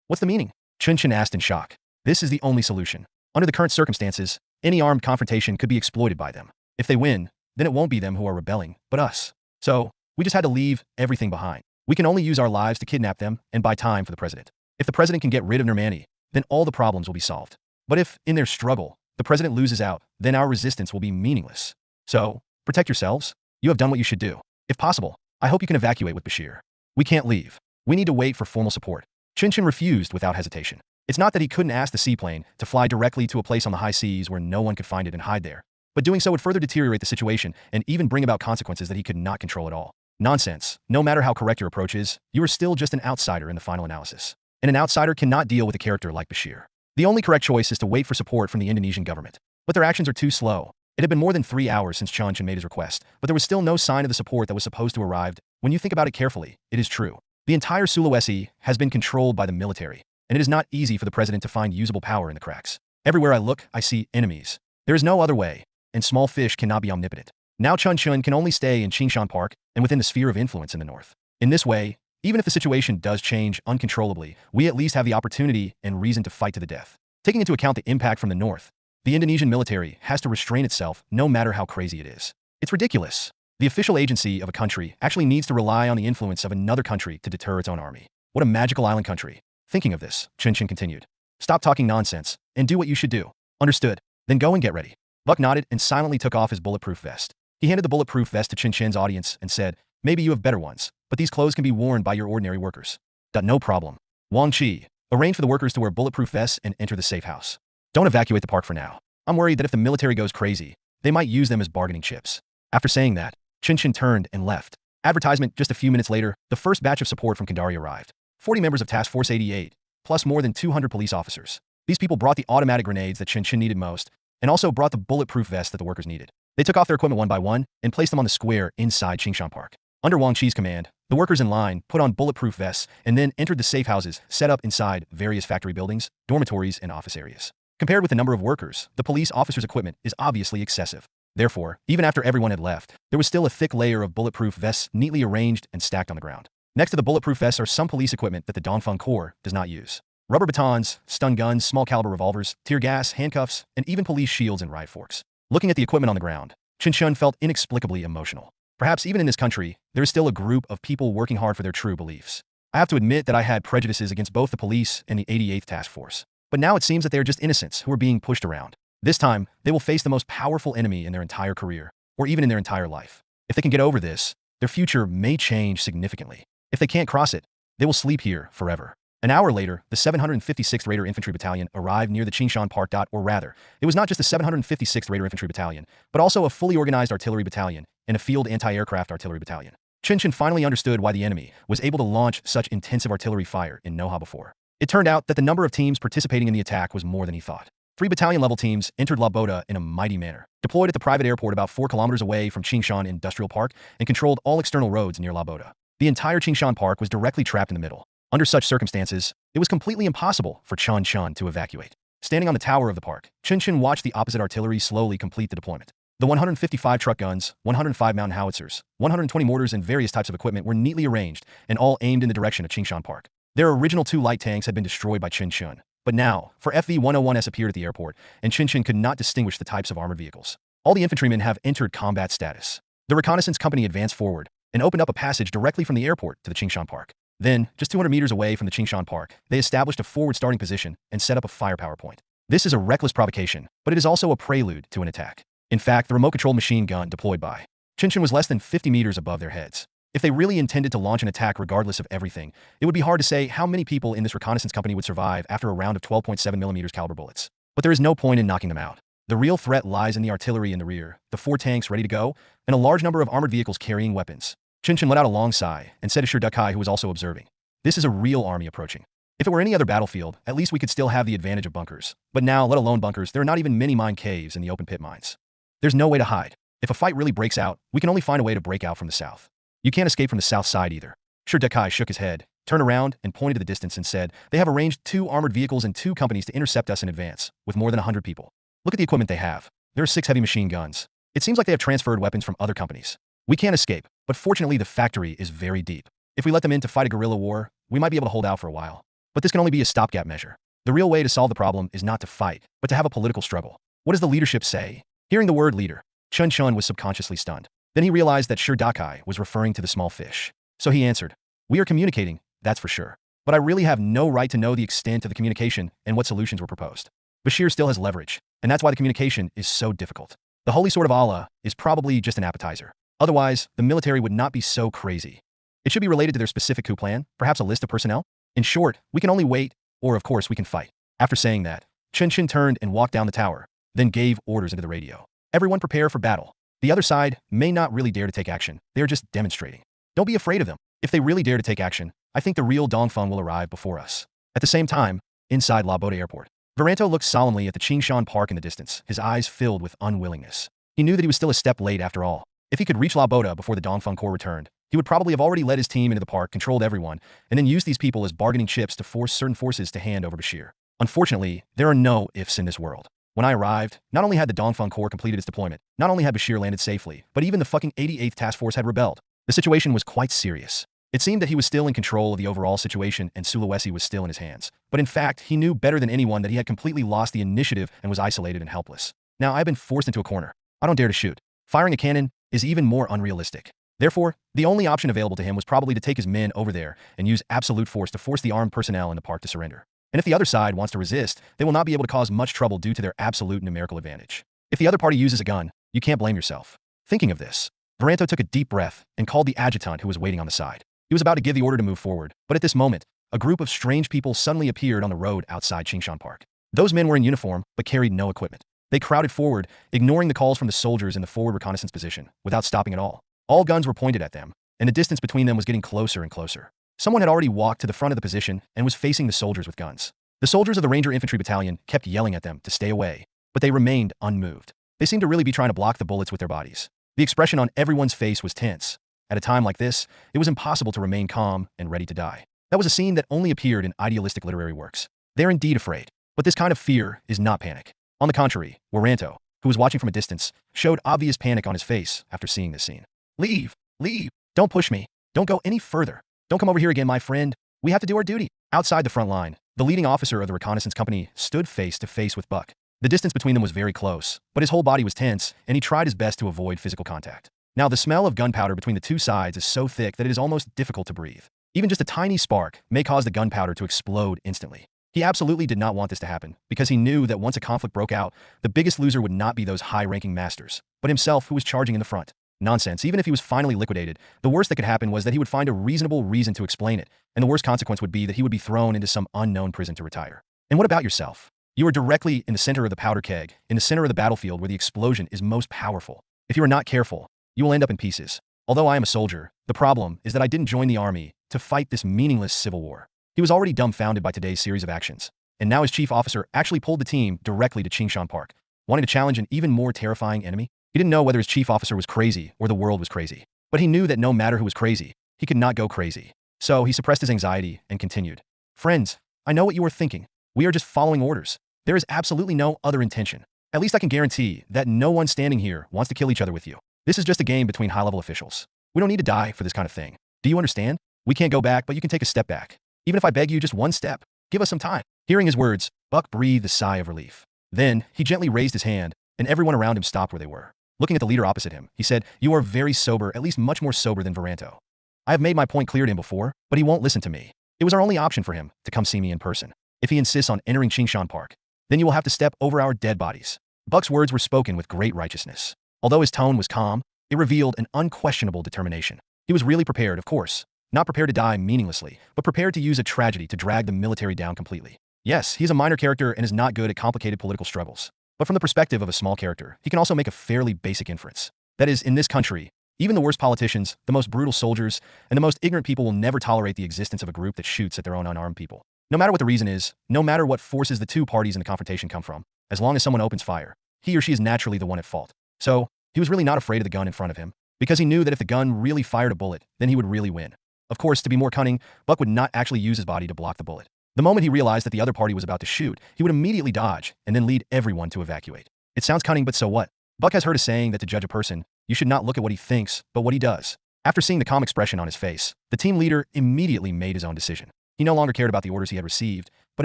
Speaker 3: What's the meaning? Chen Chen asked in shock. This is the only solution. Under the current circumstances, any armed confrontation could be exploited by them. If they win, then it won't be them who are rebelling, but us. So, we just had to leave everything behind. We can only use our lives to kidnap them and buy time for the president. If the president can get rid of Nurmani, then all the problems will be solved. But if, in their struggle, the president loses out, then our resistance will be meaningless. So, protect yourselves. You have done what you should do. If possible, I hope you can evacuate with Bashir. We can't leave. We need to wait for formal support. Chen Chen refused without hesitation. It's not that he couldn't ask the seaplane to fly directly to a place on the high seas where no one could find it and hide there, but doing so would further deteriorate the situation and even bring about consequences that he could not control at all. Nonsense. No matter how correct your approach is, you are still just an outsider in the final analysis. And an outsider cannot deal with a character like Bashir. The only correct choice is to wait for support from the Indonesian government. But their actions are too slow. It had been more than 3 hours since Chen Chen made his request, but there was still no sign of the support that was supposed to arrive. When you think about it carefully, it is true. The entire Sulawesi has been controlled by the military, and it is not easy for the president to find usable power in the cracks. Everywhere I look, I see enemies. There is no other way, and small fish cannot be omnipotent. Now Chen Chen can only stay in Qingshan Park and within the sphere of influence in the north. In this way, even if the situation does change uncontrollably, we at least have the opportunity and reason to fight to the death. Taking into account the impact from the north, the Indonesian military has to restrain itself no matter how crazy it is. It's ridiculous. The official agency of a country actually needs to rely on the influence of another country to deter its own army. What a magical island country. Thinking of this, Chen Chen continued. Stop talking nonsense and do what you should do. Understood. Then go and get ready. Buck nodded and silently took off his bulletproof vest. He handed the bulletproof vest to Chen Chen's audience and said, maybe you have better ones, but these clothes can be worn by your ordinary workers. No problem. Wang Qi, arrange for the workers to wear bulletproof vests and enter the safe house. Don't evacuate the park for now. I'm worried that if the military goes crazy, they might use them as bargaining chips. After saying that, Chen Chen turned and left. Advertisement. Just a few minutes later, the first batch of support from Kendari arrived. 40 members of Task Force 88, plus more than 200 police officers. These people brought the automatic grenades that Chen Chen needed most, and also brought the bulletproof vests that the workers needed. They took off their equipment one by one and placed them on the square inside Qingshan Park. Under Wang Qi's command, the workers in line put on bulletproof vests and then entered the safe houses set up inside various factory buildings, dormitories, and office areas. Compared with the number of workers, the police officers' equipment is obviously excessive. Therefore, even after everyone had left, there was still a thick layer of bulletproof vests neatly arranged and stacked on the ground. Next to the bulletproof vests are some police equipment that the Dongfeng Corps does not use. Rubber batons, stun guns, small caliber revolvers, tear gas, handcuffs, and even police shields and riot forks. Looking at the equipment on the ground, Chen Chen felt inexplicably emotional. Perhaps even in this country, there is still a group of people working hard for their true beliefs. I have to admit that I had prejudices against both the police and the 88th Task Force. But now it seems that they are just innocents who are being pushed around. This time, they will face the most powerful enemy in their entire career, or even in their entire life. If they can get over this, their future may change significantly. If they can't cross it, they will sleep here forever. An hour later, the 756th Raider Infantry Battalion arrived near the Qingshan Park. Or rather, it was not just the 756th Raider Infantry Battalion, but also a fully organized artillery battalion and a field anti-aircraft artillery battalion. Chen Chen finally understood why the enemy was able to launch such intensive artillery fire in Noha before. It turned out that the number of teams participating in the attack was more than he thought. 3 battalion-level teams entered Laboda in a mighty manner, deployed at the private airport about 4 kilometers away from Qingshan Industrial Park, and controlled all external roads near Laboda. The entire Qingshan Park was directly trapped in the middle. Under such circumstances, it was completely impossible for Chen Chen to evacuate. Standing on the tower of the park, Chen Chen watched the opposite artillery slowly complete the deployment. The 155 truck guns, 105 mountain howitzers, 120 mortars, and various types of equipment were neatly arranged and all aimed in the direction of Qingshan Park. Their original 2 light tanks had been destroyed by Chen Chen, but now, 4 FV-101s appeared at the airport, and Chen Chen could not distinguish the types of armored vehicles. All the infantrymen have entered combat status. The reconnaissance company advanced forward and opened up a passage directly from the airport to the Qingshan Park. Then, just 200 meters away from the Qingshan Park, they established a forward starting position and set up a firepower point. This is a reckless provocation, but it is also a prelude to an attack. In fact, the remote-controlled machine gun deployed by Chen Chen was less than 50 meters above their heads. If they really intended to launch an attack regardless of everything, it would be hard to say how many people in this reconnaissance company would survive after a round of 12.7mm caliber bullets. But there is no point in knocking them out. The real threat lies in the artillery in the rear, the 4 tanks ready to go, and a large number of armored vehicles carrying weapons. Chen Chen let out a long sigh and said to Shi Dukai, who was also observing, "This is a real army approaching. If it were any other battlefield, at least we could still have the advantage of bunkers. But now, let alone bunkers, there are not even mini mine caves in the open pit mines. There's no way to hide. If a fight really breaks out, we can only find a way to break out from the south. You can't escape from the south side either." Shi Dukai shook his head. turned around and pointed to the distance and said, "They have arranged 2 armored vehicles and 2 companies to intercept us in advance, with more than 100 people. Look at the equipment they have. There are 6 heavy machine guns. It seems like they have transferred weapons from other companies. We can't escape, but fortunately the factory is very deep. If we let them in to fight a guerrilla war, we might be able to hold out for a while. But this can only be a stopgap measure. The real way to solve the problem is not to fight, but to have a political struggle. What does the leadership say?" Hearing the word leader, Chen Chen was subconsciously stunned. Then he realized that Dakai was referring to the small fish. So he answered, "We are communicating, that's for sure. But I really have no right to know the extent of the communication and what solutions were proposed. Bashir still has leverage, and that's why the communication is so difficult. The Holy Sword of Allah is probably just an appetizer. Otherwise, the military would not be so crazy. It should be related to their specific coup plan, perhaps a list of personnel. In short, we can only wait, or of course we can fight." After saying that, Chen Chen turned and walked down the tower, then gave orders into the radio. "Everyone prepare for battle. The other side may not really dare to take action. They are just demonstrating. Don't be afraid of them. If they really dare to take action, I think the real Dongfeng will arrive before us." At the same time, inside La Boda Airport, Varanto looked solemnly at the Qingshan Park in the distance, his eyes filled with unwillingness. He knew that he was still a step late after all. If he could reach La Boda before the Dongfeng Corps returned, he would probably have already led his team into the park, controlled everyone, and then used these people as bargaining chips to force certain forces to hand over Bashir. Unfortunately, there are no ifs in this world. When I arrived, not only had the Dongfeng Corps completed its deployment, not only had Bashir landed safely, but even the fucking 88th Task Force had rebelled. The situation was quite serious. It seemed that he was still in control of the overall situation and Sulawesi was still in his hands. But in fact, he knew better than anyone that he had completely lost the initiative and was isolated and helpless. Now I've been forced into a corner. I don't dare to shoot. Firing a cannon is even more unrealistic. Therefore, the only option available to him was probably to take his men over there and use absolute force to force the armed personnel in the park to surrender. And if the other side wants to resist, they will not be able to cause much trouble due to their absolute numerical advantage. If the other party uses a gun, you can't blame yourself. Thinking of this, Varanto took a deep breath and called the adjutant who was waiting on the side. He was about to give the order to move forward, but at this moment, a group of strange people suddenly appeared on the road outside Qingshan Park. Those men were in uniform, but carried no equipment. They crowded forward, ignoring the calls from the soldiers in the forward reconnaissance position, without stopping at all. All guns were pointed at them, and the distance between them was getting closer and closer. Someone had already walked to the front of the position and was facing the soldiers with guns. The soldiers of the Ranger Infantry Battalion kept yelling at them to stay away, but they remained unmoved. They seemed to really be trying to block the bullets with their bodies. The expression on everyone's face was tense. At a time like this, it was impossible to remain calm and ready to die. That was a scene that only appeared in idealistic literary works. They're indeed afraid, but this kind of fear is not panic. On the contrary, Waranto, who was watching from a distance, showed obvious panic on his face after seeing this scene. "Leave! Leave! Don't push me! Don't go any further! Don't come over here again, my friend! We have to do our duty!" Outside the front line, the leading officer of the reconnaissance company stood face to face with Buck. The distance between them was very close, but his whole body was tense, and he tried his best to avoid physical contact. Now, the smell of gunpowder between the two sides is so thick that it is almost difficult to breathe. Even just a tiny spark may cause the gunpowder to explode instantly. He absolutely did not want this to happen, because he knew that once a conflict broke out, the biggest loser would not be those high-ranking masters, but himself who was charging in the front. Nonsense. Even if he was finally liquidated, the worst that could happen was that he would find a reasonable reason to explain it, and the worst consequence would be that he would be thrown into some unknown prison to retire. And what about yourself? You are directly in the center of the powder keg, in the center of the battlefield where the explosion is most powerful. If you are not careful, you will end up in pieces. Although I am a soldier, the problem is that I didn't join the army to fight this meaningless civil war. He was already dumbfounded by today's series of actions, and now his chief officer actually pulled the team directly to Qingshan Park, wanting to challenge an even more terrifying enemy. He didn't know whether his chief officer was crazy or the world was crazy, but he knew that no matter who was crazy, he could not go crazy. So he suppressed his anxiety and continued. "Friends, I know what you are thinking. We are just following orders. There is absolutely no other intention. At least I can guarantee that no one standing here wants to kill each other with you. This is just a game between high-level officials. We don't need to die for this kind of thing. Do you understand? We can't go back, but you can take a step back. Even if I beg you just one step, give us some time." Hearing his words, Buck breathed a sigh of relief. Then, he gently raised his hand, and everyone around him stopped where they were. Looking at the leader opposite him, he said, "You are very sober, at least much more sober than Varanto. I have made my point clear to him before, but he won't listen to me. It was our only option for him to come see me in person. If he insists on entering Qingshan Park, then you will have to step over our dead bodies." Buck's words were spoken with great righteousness. Although his tone was calm, it revealed an unquestionable determination. He was really prepared, of course. Not prepared to die meaninglessly, but prepared to use a tragedy to drag the military down completely. Yes, he is a minor character and is not good at complicated political struggles. But from the perspective of a small character, he can also make a fairly basic inference. That is, in this country, even the worst politicians, the most brutal soldiers, and the most ignorant people will never tolerate the existence of a group that shoots at their own unarmed people. No matter what the reason is, no matter what forces the two parties in the confrontation come from, as long as someone opens fire, he or she is naturally the one at fault. So, he was really not afraid of the gun in front of him, because he knew that if the gun really fired a bullet, then he would really win. Of course, to be more cunning, Buck would not actually use his body to block the bullet. The moment he realized that the other party was about to shoot, he would immediately dodge and then lead everyone to evacuate. It sounds cunning, but so what? Buck has heard a saying that to judge a person, you should not look at what he thinks, but what he does. After seeing the calm expression on his face, the team leader immediately made his own decision. He no longer cared about the orders he had received, but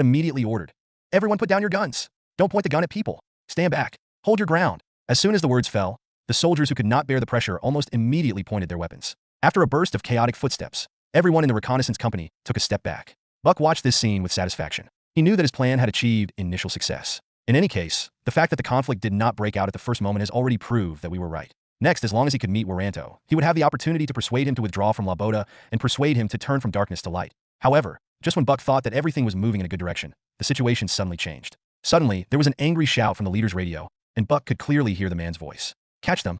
Speaker 3: immediately ordered, "Everyone put down your guns. Don't point the gun at people. Stand back. Hold your ground." As soon as the words fell, the soldiers who could not bear the pressure almost immediately pointed their weapons. After a burst of chaotic footsteps, everyone in the reconnaissance company took a step back. Buck watched this scene with satisfaction. He knew that his plan had achieved initial success. In any case, the fact that the conflict did not break out at the first moment has already proved that we were right. Next, as long as he could meet Waranto, he would have the opportunity to persuade him to withdraw from Laboda and persuade him to turn from darkness to light. However, just when Buck thought that everything was moving in a good direction, the situation suddenly changed. Suddenly, there was an angry shout from the leader's radio, and Buck could clearly hear the man's voice. Catch them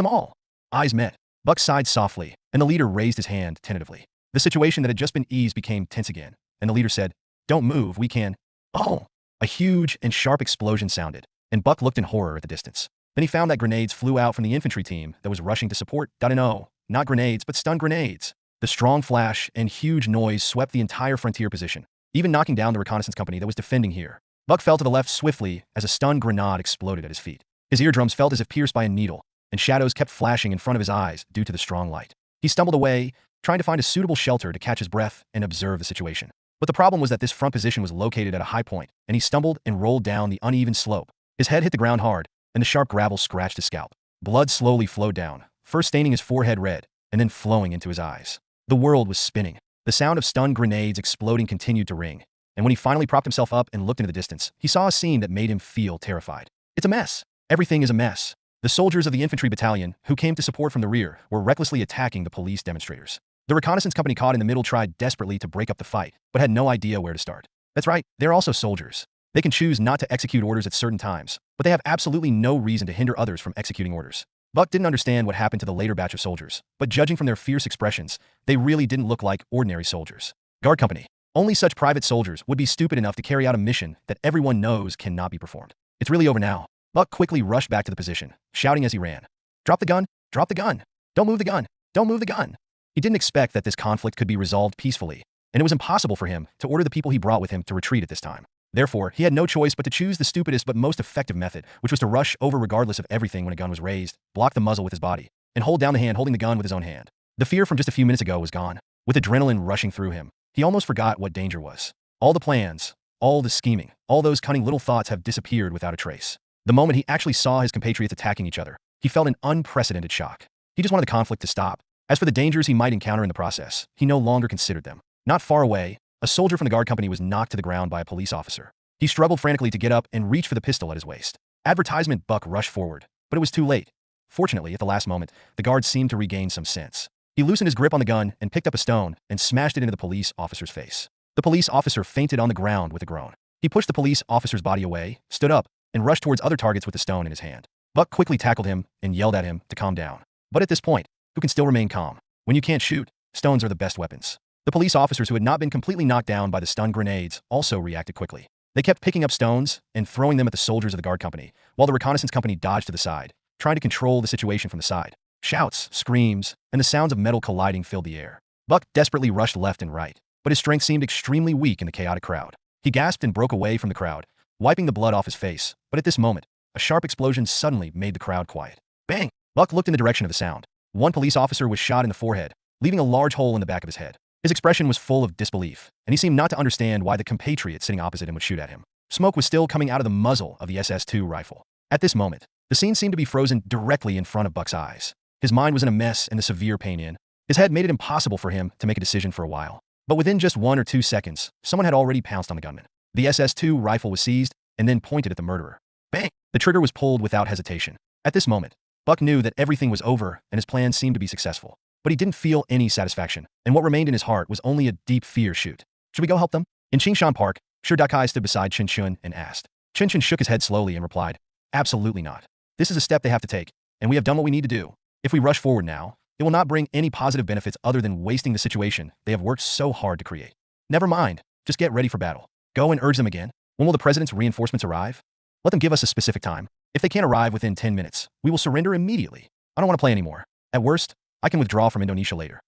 Speaker 3: all." Eyes met. Buck sighed softly, and the leader raised his hand tentatively. The situation that had just been eased became tense again, and the leader said, "Don't move, we can." Oh! A huge and sharp explosion sounded, and Buck looked in horror at the distance. Then he found that grenades flew out from the infantry team that was rushing to support. No, not grenades, but stun grenades. The strong flash and huge noise swept the entire frontier position, even knocking down the reconnaissance company that was defending here. Buck fell to the left swiftly as a stun grenade exploded at his feet. His eardrums felt as if pierced by a needle, and shadows kept flashing in front of his eyes due to the strong light. He stumbled away, trying to find a suitable shelter to catch his breath and observe the situation. But the problem was that this front position was located at a high point, and he stumbled and rolled down the uneven slope. His head hit the ground hard, and the sharp gravel scratched his scalp. Blood slowly flowed down, first staining his forehead red, and then flowing into his eyes. The world was spinning. The sound of stun grenades exploding continued to ring, and when he finally propped himself up and looked into the distance, he saw a scene that made him feel terrified. It's a mess. Everything is a mess. The soldiers of the infantry battalion, who came to support from the rear, were recklessly attacking the police demonstrators. The reconnaissance company caught in the middle tried desperately to break up the fight, but had no idea where to start. That's right, they're also soldiers. They can choose not to execute orders at certain times, but they have absolutely no reason to hinder others from executing orders. Buck didn't understand what happened to the later batch of soldiers, but judging from their fierce expressions, they really didn't look like ordinary soldiers. Guard company. Only such private soldiers would be stupid enough to carry out a mission that everyone knows cannot be performed. It's really over now. Buck quickly rushed back to the position, shouting as he ran, "Drop the gun! Drop the gun! Don't move the gun! Don't move the gun!" He didn't expect that this conflict could be resolved peacefully, and it was impossible for him to order the people he brought with him to retreat at this time. Therefore, he had no choice but to choose the stupidest but most effective method, which was to rush over regardless of everything when a gun was raised, block the muzzle with his body, and hold down the hand holding the gun with his own hand. The fear from just a few minutes ago was gone. With adrenaline rushing through him, he almost forgot what danger was. All the plans, all the scheming, all those cunning little thoughts have disappeared without a trace. The moment he actually saw his compatriots attacking each other, he felt an unprecedented shock. He just wanted the conflict to stop. As for the dangers he might encounter in the process, he no longer considered them. Not far away, a soldier from the guard company was knocked to the ground by a police officer. He struggled frantically to get up and reach for the pistol at his waist. Advertisement Buck rushed forward, but it was too late. Fortunately, at the last moment, the guard seemed to regain some sense. He loosened his grip on the gun and picked up a stone and smashed it into the police officer's face. The police officer fainted on the ground with a groan. He pushed the police officer's body away, stood up, and rushed towards other targets with the stone in his hand. Buck quickly tackled him and yelled at him to calm down. But at this point, who can still remain calm? When you can't shoot, stones are the best weapons. The police officers who had not been completely knocked down by the stun grenades also reacted quickly. They kept picking up stones and throwing them at the soldiers of the guard company, while the reconnaissance company dodged to the side, trying to control the situation from the side. Shouts, screams, and the sounds of metal colliding filled the air. Buck desperately rushed left and right, but his strength seemed extremely weak in the chaotic crowd. He gasped and broke away from the crowd, wiping the blood off his face, but at this moment, a sharp explosion suddenly made the crowd quiet. Bang! Buck looked in the direction of the sound. One police officer was shot in the forehead, leaving a large hole in the back of his head. His expression was full of disbelief, and he seemed not to understand why the compatriot sitting opposite him would shoot at him. Smoke was still coming out of the muzzle of the SS-2 rifle. At this moment, the scene seemed to be frozen directly in front of Buck's eyes. His mind was in a mess and the severe pain in his head made it impossible for him to make a decision for a while. But within just 1 or 2 seconds, someone had already pounced on the gunman. The SS-2 rifle was seized and then pointed at the murderer. Bang! The trigger was pulled without hesitation. At this moment, Buck knew that everything was over and his plan seemed to be successful. But he didn't feel any satisfaction, and what remained in his heart was only a deep fear shoot. Should we go help them? In Qingshan Park, Shi Dakai stood beside Chen Chen and asked. Chen Chen shook his head slowly and replied, "Absolutely not. This is a step they have to take, and we have done what we need to do. If we rush forward now, it will not bring any positive benefits other than wasting the situation they have worked so hard to create. Never mind, just get ready for battle. Go and urge them again. When will the president's reinforcements arrive? Let them give us a specific time. If they can't arrive within 10 minutes, we will surrender immediately. I don't want to play anymore. At worst, I can withdraw from Indonesia later."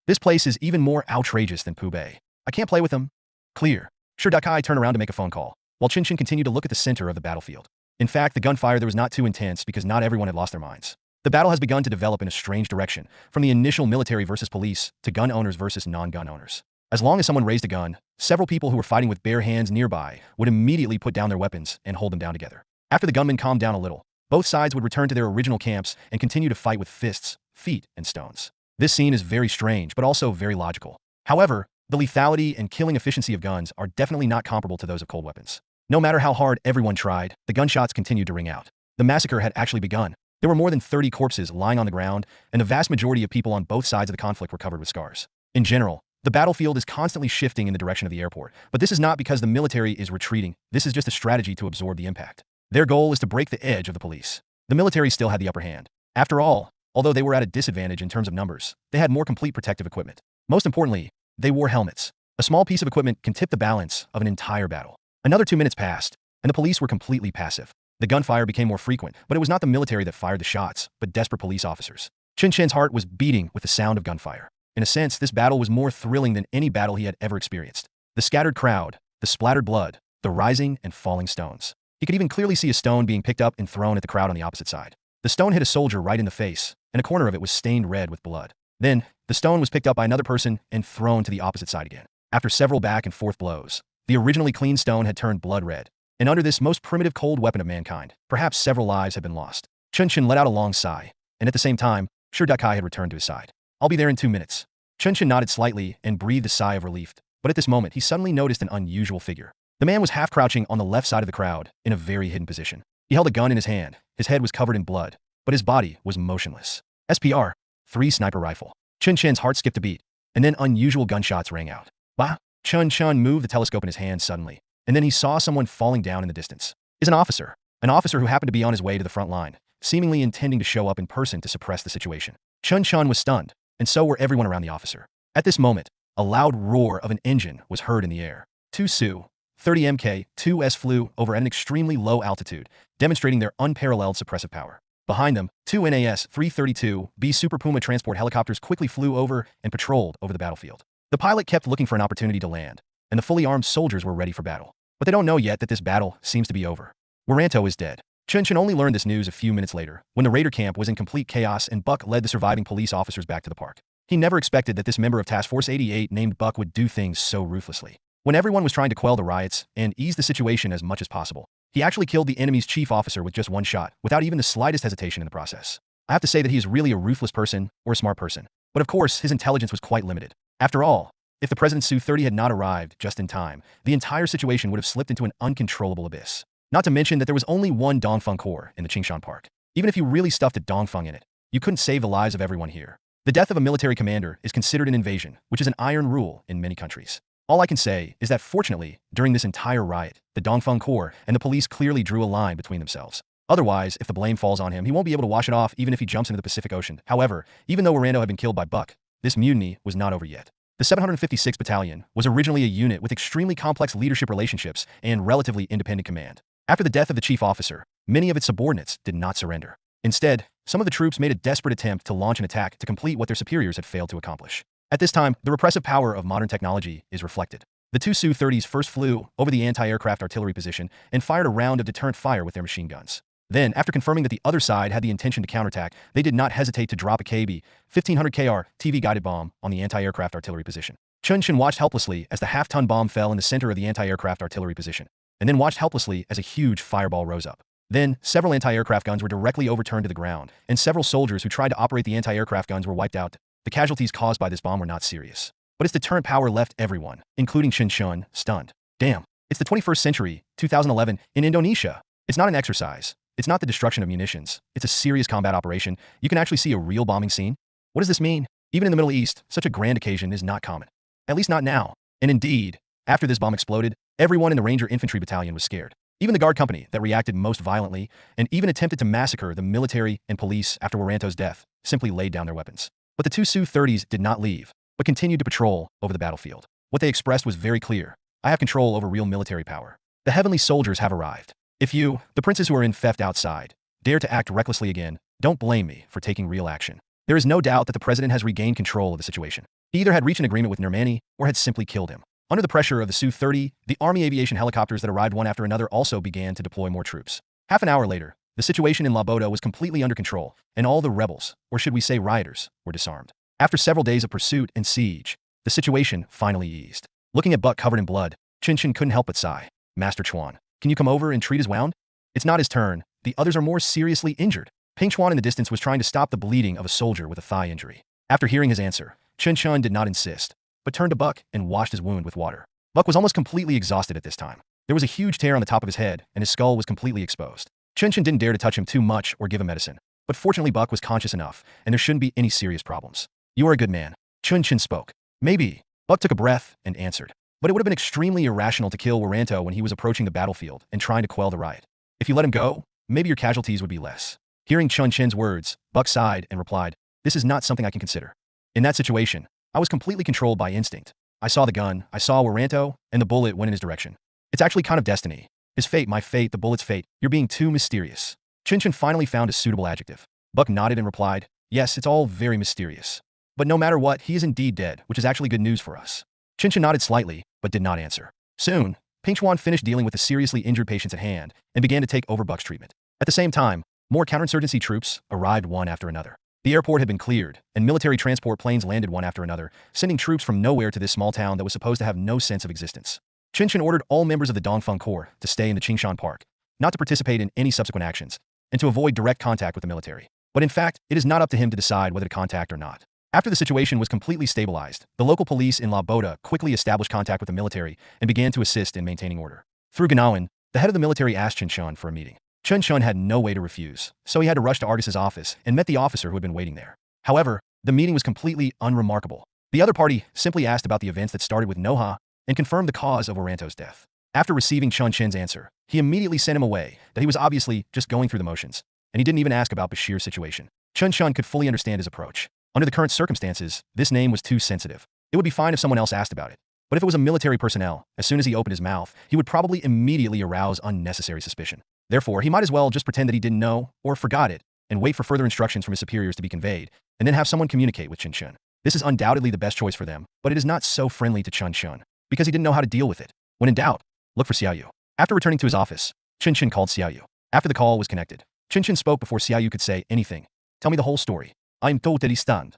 Speaker 3: This place is even more outrageous than Pubei. I can't play with them. Clear. Sure. Dakai turned around to make a phone call, while Chen Chen continued to look at the center of the battlefield. In fact, the gunfire there was not too intense because not everyone had lost their minds. The battle has begun to develop in a strange direction, from the initial military versus police to gun owners versus non-gun owners. As long as someone raised a gun, several people who were fighting with bare hands nearby would immediately put down their weapons and hold them down together. After the gunmen calmed down a little, both sides would return to their original camps and continue to fight with fists, feet, and stones. This scene is very strange, but also very logical. However, the lethality and killing efficiency of guns are definitely not comparable to those of cold weapons. No matter how hard everyone tried, the gunshots continued to ring out. The massacre had actually begun. There were more than 30 corpses lying on the ground, and the vast majority of people on both sides of the conflict were covered with scars. In general, the battlefield is constantly shifting in the direction of the airport, but this is not because the military is retreating. This is just a strategy to absorb the impact. Their goal is to break the edge of the police. The military still had the upper hand. After all, although they were at a disadvantage in terms of numbers, they had more complete protective equipment. Most importantly, they wore helmets. A small piece of equipment can tip the balance of an entire battle. Another 2 minutes passed, and the police were completely passive. The gunfire became more frequent, but it was not the military that fired the shots, but desperate police officers. Chen Chen's heart was beating with the sound of gunfire. In a sense, this battle was more thrilling than any battle he had ever experienced. The scattered crowd, the splattered blood, the rising and falling stones. He could even clearly see a stone being picked up and thrown at the crowd on the opposite side. The stone hit a soldier right in the face, and a corner of it was stained red with blood. Then, the stone was picked up by another person and thrown to the opposite side again. After several back and forth blows, the originally clean stone had turned blood red. And under this most primitive cold weapon of mankind, perhaps several lives had been lost. Chen Chen let out a long sigh, and at the same time, Sure Dakai had returned to his side. I'll be there in 2 minutes. Chen Chen nodded slightly and breathed a sigh of relief, but at this moment he suddenly noticed an unusual figure. The man was half crouching on the left side of the crowd, in a very hidden position. He held a gun in his hand, his head was covered in blood, but his body was motionless. SPR, 3 sniper rifle. Chen Chen's heart skipped a beat, and then unusual gunshots rang out. Bah! Chen Chen moved the telescope in his hand suddenly, and then he saw someone falling down in the distance. Is an officer who happened to be on his way to the front line, seemingly intending to show up in person to suppress the situation. Chen Chen was stunned, and so were everyone around the officer. At this moment, a loud roar of an engine was heard in the air. 2 Su-30 Mk-2s flew over at an extremely low altitude, demonstrating their unparalleled suppressive power. Behind them, 2 NAS-332B Super Puma transport helicopters quickly flew over and patrolled over the battlefield. The pilot kept looking for an opportunity to land, and the fully armed soldiers were ready for battle. But they don't know yet that this battle seems to be over. Waranto is dead. Chen Chen only learned this news a few minutes later, when the raider camp was in complete chaos and Buck led the surviving police officers back to the park. He never expected that this member of Task Force 88 named Buck would do things so ruthlessly. When everyone was trying to quell the riots and ease the situation as much as possible, he actually killed the enemy's chief officer with just 1 shot, without even the slightest hesitation in the process. I have to say that he is really a ruthless person, or a smart person. But of course, his intelligence was quite limited. After all, if the President Su-30 had not arrived just in time, the entire situation would have slipped into an uncontrollable abyss. Not to mention that there was only 1 Dongfeng core in the Qingshan Park. Even if you really stuffed a Dongfeng in it, you couldn't save the lives of everyone here. The death of a military commander is considered an invasion, which is an iron rule in many countries. All I can say is that fortunately, during this entire riot, the Dongfeng Corps and the police clearly drew a line between themselves. Otherwise, if the blame falls on him, he won't be able to wash it off even if he jumps into the Pacific Ocean. However, even though Rando had been killed by Buck, this mutiny was not over yet. The 756th Battalion was originally a unit with extremely complex leadership relationships and relatively independent command. After the death of the chief officer, many of its subordinates did not surrender. Instead, some of the troops made a desperate attempt to launch an attack to complete what their superiors had failed to accomplish. At this time, the repressive power of modern technology is reflected. The 2 Su-30s first flew over the anti-aircraft artillery position and fired a round of deterrent fire with their machine guns. Then, after confirming that the other side had the intention to counterattack, they did not hesitate to drop a KB-1500 KR TV-guided bomb on the anti-aircraft artillery position. Chen Chen watched helplessly as the half-ton bomb fell in the center of the anti-aircraft artillery position, and then watched helplessly as a huge fireball rose up. Then, several anti-aircraft guns were directly overturned to the ground, and several soldiers who tried to operate the anti-aircraft guns were wiped out. The casualties caused by this bomb were not serious, but its deterrent power left everyone, including Chen Chen, stunned. Damn, it's the 21st century, 2011, in Indonesia. It's not an exercise. It's not the destruction of munitions. It's a serious combat operation. You can actually see a real bombing scene. What does this mean? Even in the Middle East, such a grand occasion is not common. At least not now. And indeed, after this bomb exploded, everyone in the Ranger Infantry Battalion was scared. Even the guard company that reacted most violently and even attempted to massacre the military and police after Waranto's death simply laid down their weapons. But the 2 Su-30s did not leave, but continued to patrol over the battlefield. What they expressed was very clear. I have control over real military power. The heavenly soldiers have arrived. If you, the princes who are in theft outside, dare to act recklessly again, don't blame me for taking real action. There is no doubt that the president has regained control of the situation. He either had reached an agreement with Nermani or had simply killed him. Under the pressure of the Su-30, the Army aviation helicopters that arrived one after another also began to deploy more troops. Half an hour later, the situation in Laboda was completely under control, and all the rebels, or should we say rioters, were disarmed. After several days of pursuit and siege, the situation finally eased. Looking at Buck covered in blood, Chen Chen couldn't help but sigh. Master Chuan, can you come over and treat his wound? It's not his turn. The others are more seriously injured. Ping Chuan in the distance was trying to stop the bleeding of a soldier with a thigh injury. After hearing his answer, Chen Chen did not insist, but turned to Buck and washed his wound with water. Buck was almost completely exhausted at this time. There was a huge tear on the top of his head, and his skull was completely exposed. Chen Chen didn't dare to touch him too much or give him medicine, but fortunately Buck was conscious enough, and there shouldn't be any serious problems. You are a good man. Chen Chen spoke. Maybe. Buck took a breath and answered. But it would have been extremely irrational to kill Waranto when he was approaching the battlefield and trying to quell the riot. If you let him go, maybe your casualties would be less. Hearing Chen Chen's words, Buck sighed and replied, this is not something I can consider. In that situation, I was completely controlled by instinct. I saw the gun, I saw Waranto, and the bullet went in his direction. It's actually kind of destiny. His fate, my fate, the bullet's fate. You're being too mysterious. Chen Chen finally found a suitable adjective. Buck nodded and replied, yes, it's all very mysterious. But no matter what, he is indeed dead, which is actually good news for us. Chen Chen nodded slightly, but did not answer. Soon, Ping Chuan finished dealing with the seriously injured patients at hand and began to take over Buck's treatment. At the same time, more counterinsurgency troops arrived one after another. The airport had been cleared, and military transport planes landed one after another, sending troops from nowhere to this small town that was supposed to have no sense of existence. Chen Chen ordered all members of the Dongfeng Corps to stay in the Qingshan Park, not to participate in any subsequent actions, and to avoid direct contact with the military. But in fact, it is not up to him to decide whether to contact or not. After the situation was completely stabilized, the local police in Laboda quickly established contact with the military and began to assist in maintaining order. Through Ganawan, the head of the military asked Chen Chen for a meeting. Chen Chen had no way to refuse, so he had to rush to Artis's office and met the officer who had been waiting there. However, the meeting was completely unremarkable. The other party simply asked about the events that started with Noha and confirmed the cause of Waranto's death. After receiving Chen Chen's answer, he immediately sent him away, that he was obviously just going through the motions, and he didn't even ask about Bashir's situation. Chen Chen could fully understand his approach. Under the current circumstances, this name was too sensitive. It would be fine if someone else asked about it. But if it was a military personnel, as soon as he opened his mouth, he would probably immediately arouse unnecessary suspicion. Therefore, he might as well just pretend that he didn't know or forgot it and wait for further instructions from his superiors to be conveyed, and then have someone communicate with Chen Chen. This is undoubtedly the best choice for them, but it is not so friendly to Chen Chen, because he didn't know how to deal with it. When in doubt, look for Xiaoyu. After returning to his office, Chen Chen called Xiaoyu. After the call was connected, Chen Chen spoke before Xiaoyu could say anything. Tell me the whole story. I am totally stunned.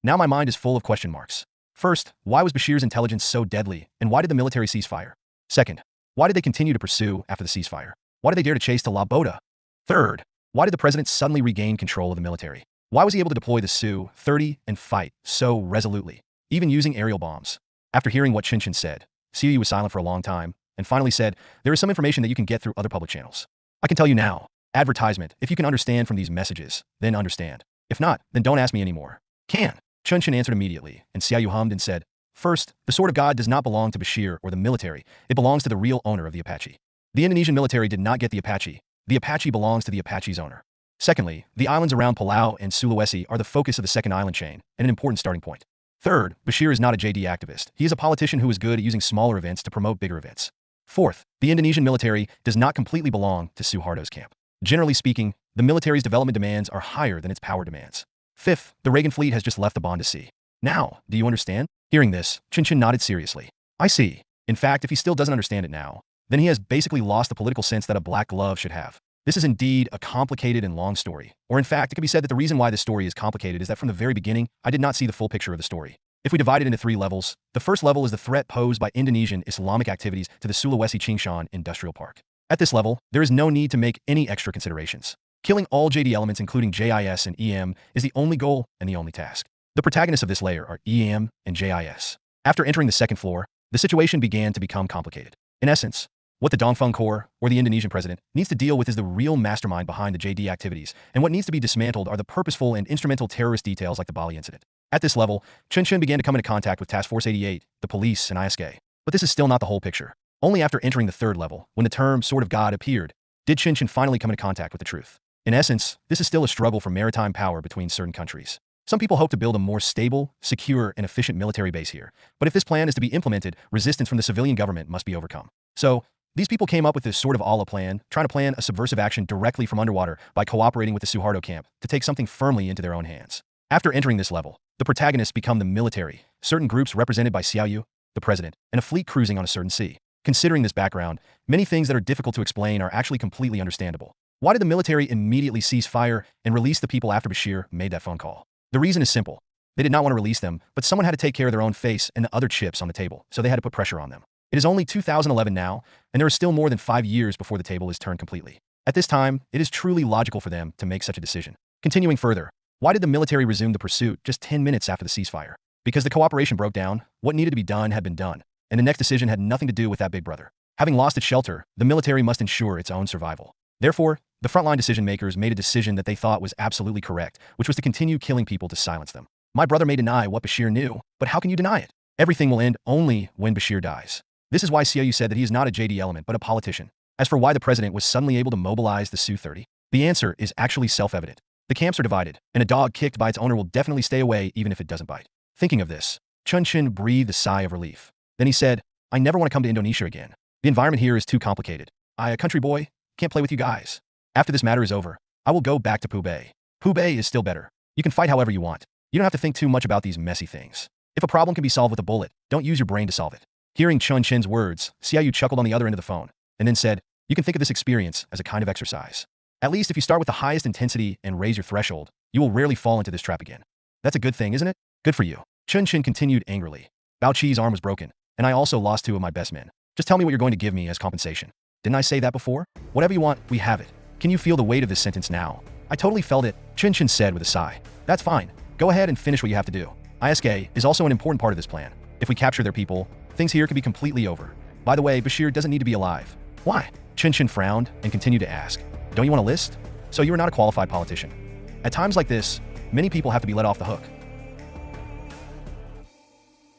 Speaker 3: Now my mind is full of question marks. First, why was Bashir's intelligence so deadly, and why did the military cease fire? Second, why did they continue to pursue after the ceasefire? Why did they dare to chase to Laboda? Third, why did the president suddenly regain control of the military? Why was he able to deploy the Su-30 and fight so resolutely, even using aerial bombs? After hearing what Chen Chen said, Xiaoyu was silent for a long time, and finally said, there is some information that you can get through other public channels. I can tell you now. Advertisement. If you can understand from these messages, then understand. If not, then don't ask me anymore. Can. Chen Chen answered immediately, and Xiaoyu hummed and said, first, the Sword of God does not belong to Bashir or the military. It belongs to the real owner of the Apache. The Indonesian military did not get the Apache. The Apache belongs to the Apache's owner. Secondly, the islands around Palau and Sulawesi are the focus of the second island chain and an important starting point. Third, Bashir is not a JD activist. He is a politician who is good at using smaller events to promote bigger events. Fourth, the Indonesian military does not completely belong to Suharto's camp. Generally speaking, the military's development demands are higher than its power demands. Fifth, the Reagan fleet has just left the Banda Sea. Now, do you understand? Hearing this, Chen Chen nodded seriously. I see. In fact, if he still doesn't understand it now, then he has basically lost the political sense that a black glove should have. This is indeed a complicated and long story. Or in fact, it could be said that the reason why this story is complicated is that from the very beginning, I did not see the full picture of the story. If we divide it into 3 levels, the first level is the threat posed by Indonesian Islamic activities to the Sulawesi Qingshan Industrial Park. At this level, there is no need to make any extra considerations. Killing all JD elements including JIS and EM is the only goal and the only task. The protagonists of this layer are EM and JIS. After entering the second floor, the situation began to become complicated. In essence, what the Dongfeng Corps, or the Indonesian president, needs to deal with is the real mastermind behind the JD activities, and what needs to be dismantled are the purposeful and instrumental terrorist details like the Bali incident. At this level, Chen Chen began to come into contact with Task Force 88, the police, and ISK. But this is still not the whole picture. Only after entering the third level, when the term Sword of God appeared, did Chen Chen finally come into contact with the truth. In essence, this is still a struggle for maritime power between certain countries. Some people hope to build a more stable, secure, and efficient military base here, but if this plan is to be implemented, resistance from the civilian government must be overcome. So, these people came up with this sort of Allah plan, trying to plan a subversive action directly from underwater by cooperating with the Suharto camp to take something firmly into their own hands. After entering this level, the protagonists become the military, certain groups represented by Xiaoyu, the president, and a fleet cruising on a certain sea. Considering this background, many things that are difficult to explain are actually completely understandable. Why did the military immediately cease fire and release the people after Bashir made that phone call? The reason is simple. They did not want to release them, but someone had to take care of their own face and the other chips on the table, so they had to put pressure on them. It is only 2011 now, and there is still more than 5 years before the table is turned completely. At this time, it is truly logical for them to make such a decision. Continuing further, why did the military resume the pursuit just 10 minutes after the ceasefire? Because the cooperation broke down, what needed to be done had been done, and the next decision had nothing to do with that big brother. Having lost its shelter, the military must ensure its own survival. Therefore, the frontline decision makers made a decision that they thought was absolutely correct, which was to continue killing people to silence them. My brother may deny what Bashir knew, but how can you deny it? Everything will end only when Bashir dies. This is why Xiaoyu said that he is not a JD element but a politician. As for why the president was suddenly able to mobilize the Su-30, the answer is actually self-evident. The camps are divided, and a dog kicked by its owner will definitely stay away even if it doesn't bite. Thinking of this, Chen Chen breathed a sigh of relief. Then he said, I never want to come to Indonesia again. The environment here is too complicated. I, a country boy, can't play with you guys. After this matter is over, I will go back to Pubay. Pubay is still better. You can fight however you want. You don't have to think too much about these messy things. If a problem can be solved with a bullet, don't use your brain to solve it. Hearing Chen Chen's words, Xiaoyu chuckled on the other end of the phone, and then said, you can think of this experience as a kind of exercise. At least if you start with the highest intensity and raise your threshold, you will rarely fall into this trap again. That's a good thing, isn't it? Good for you. Chen Chen continued angrily. Bao Qi's arm was broken, and I also lost 2 of my best men. Just tell me what you're going to give me as compensation. Didn't I say that before? Whatever you want, we have it. Can you feel the weight of this sentence now? I totally felt it, Chen Chen said with a sigh. That's fine. Go ahead and finish what you have to do. ISK is also an important part of this plan. If we capture their people, things here could be completely over. By the way, Bashir doesn't need to be alive. Why? Chen Chen frowned and continued to ask. Don't you want a list? So you are not a qualified politician. At times like this, many people have to be let off the hook.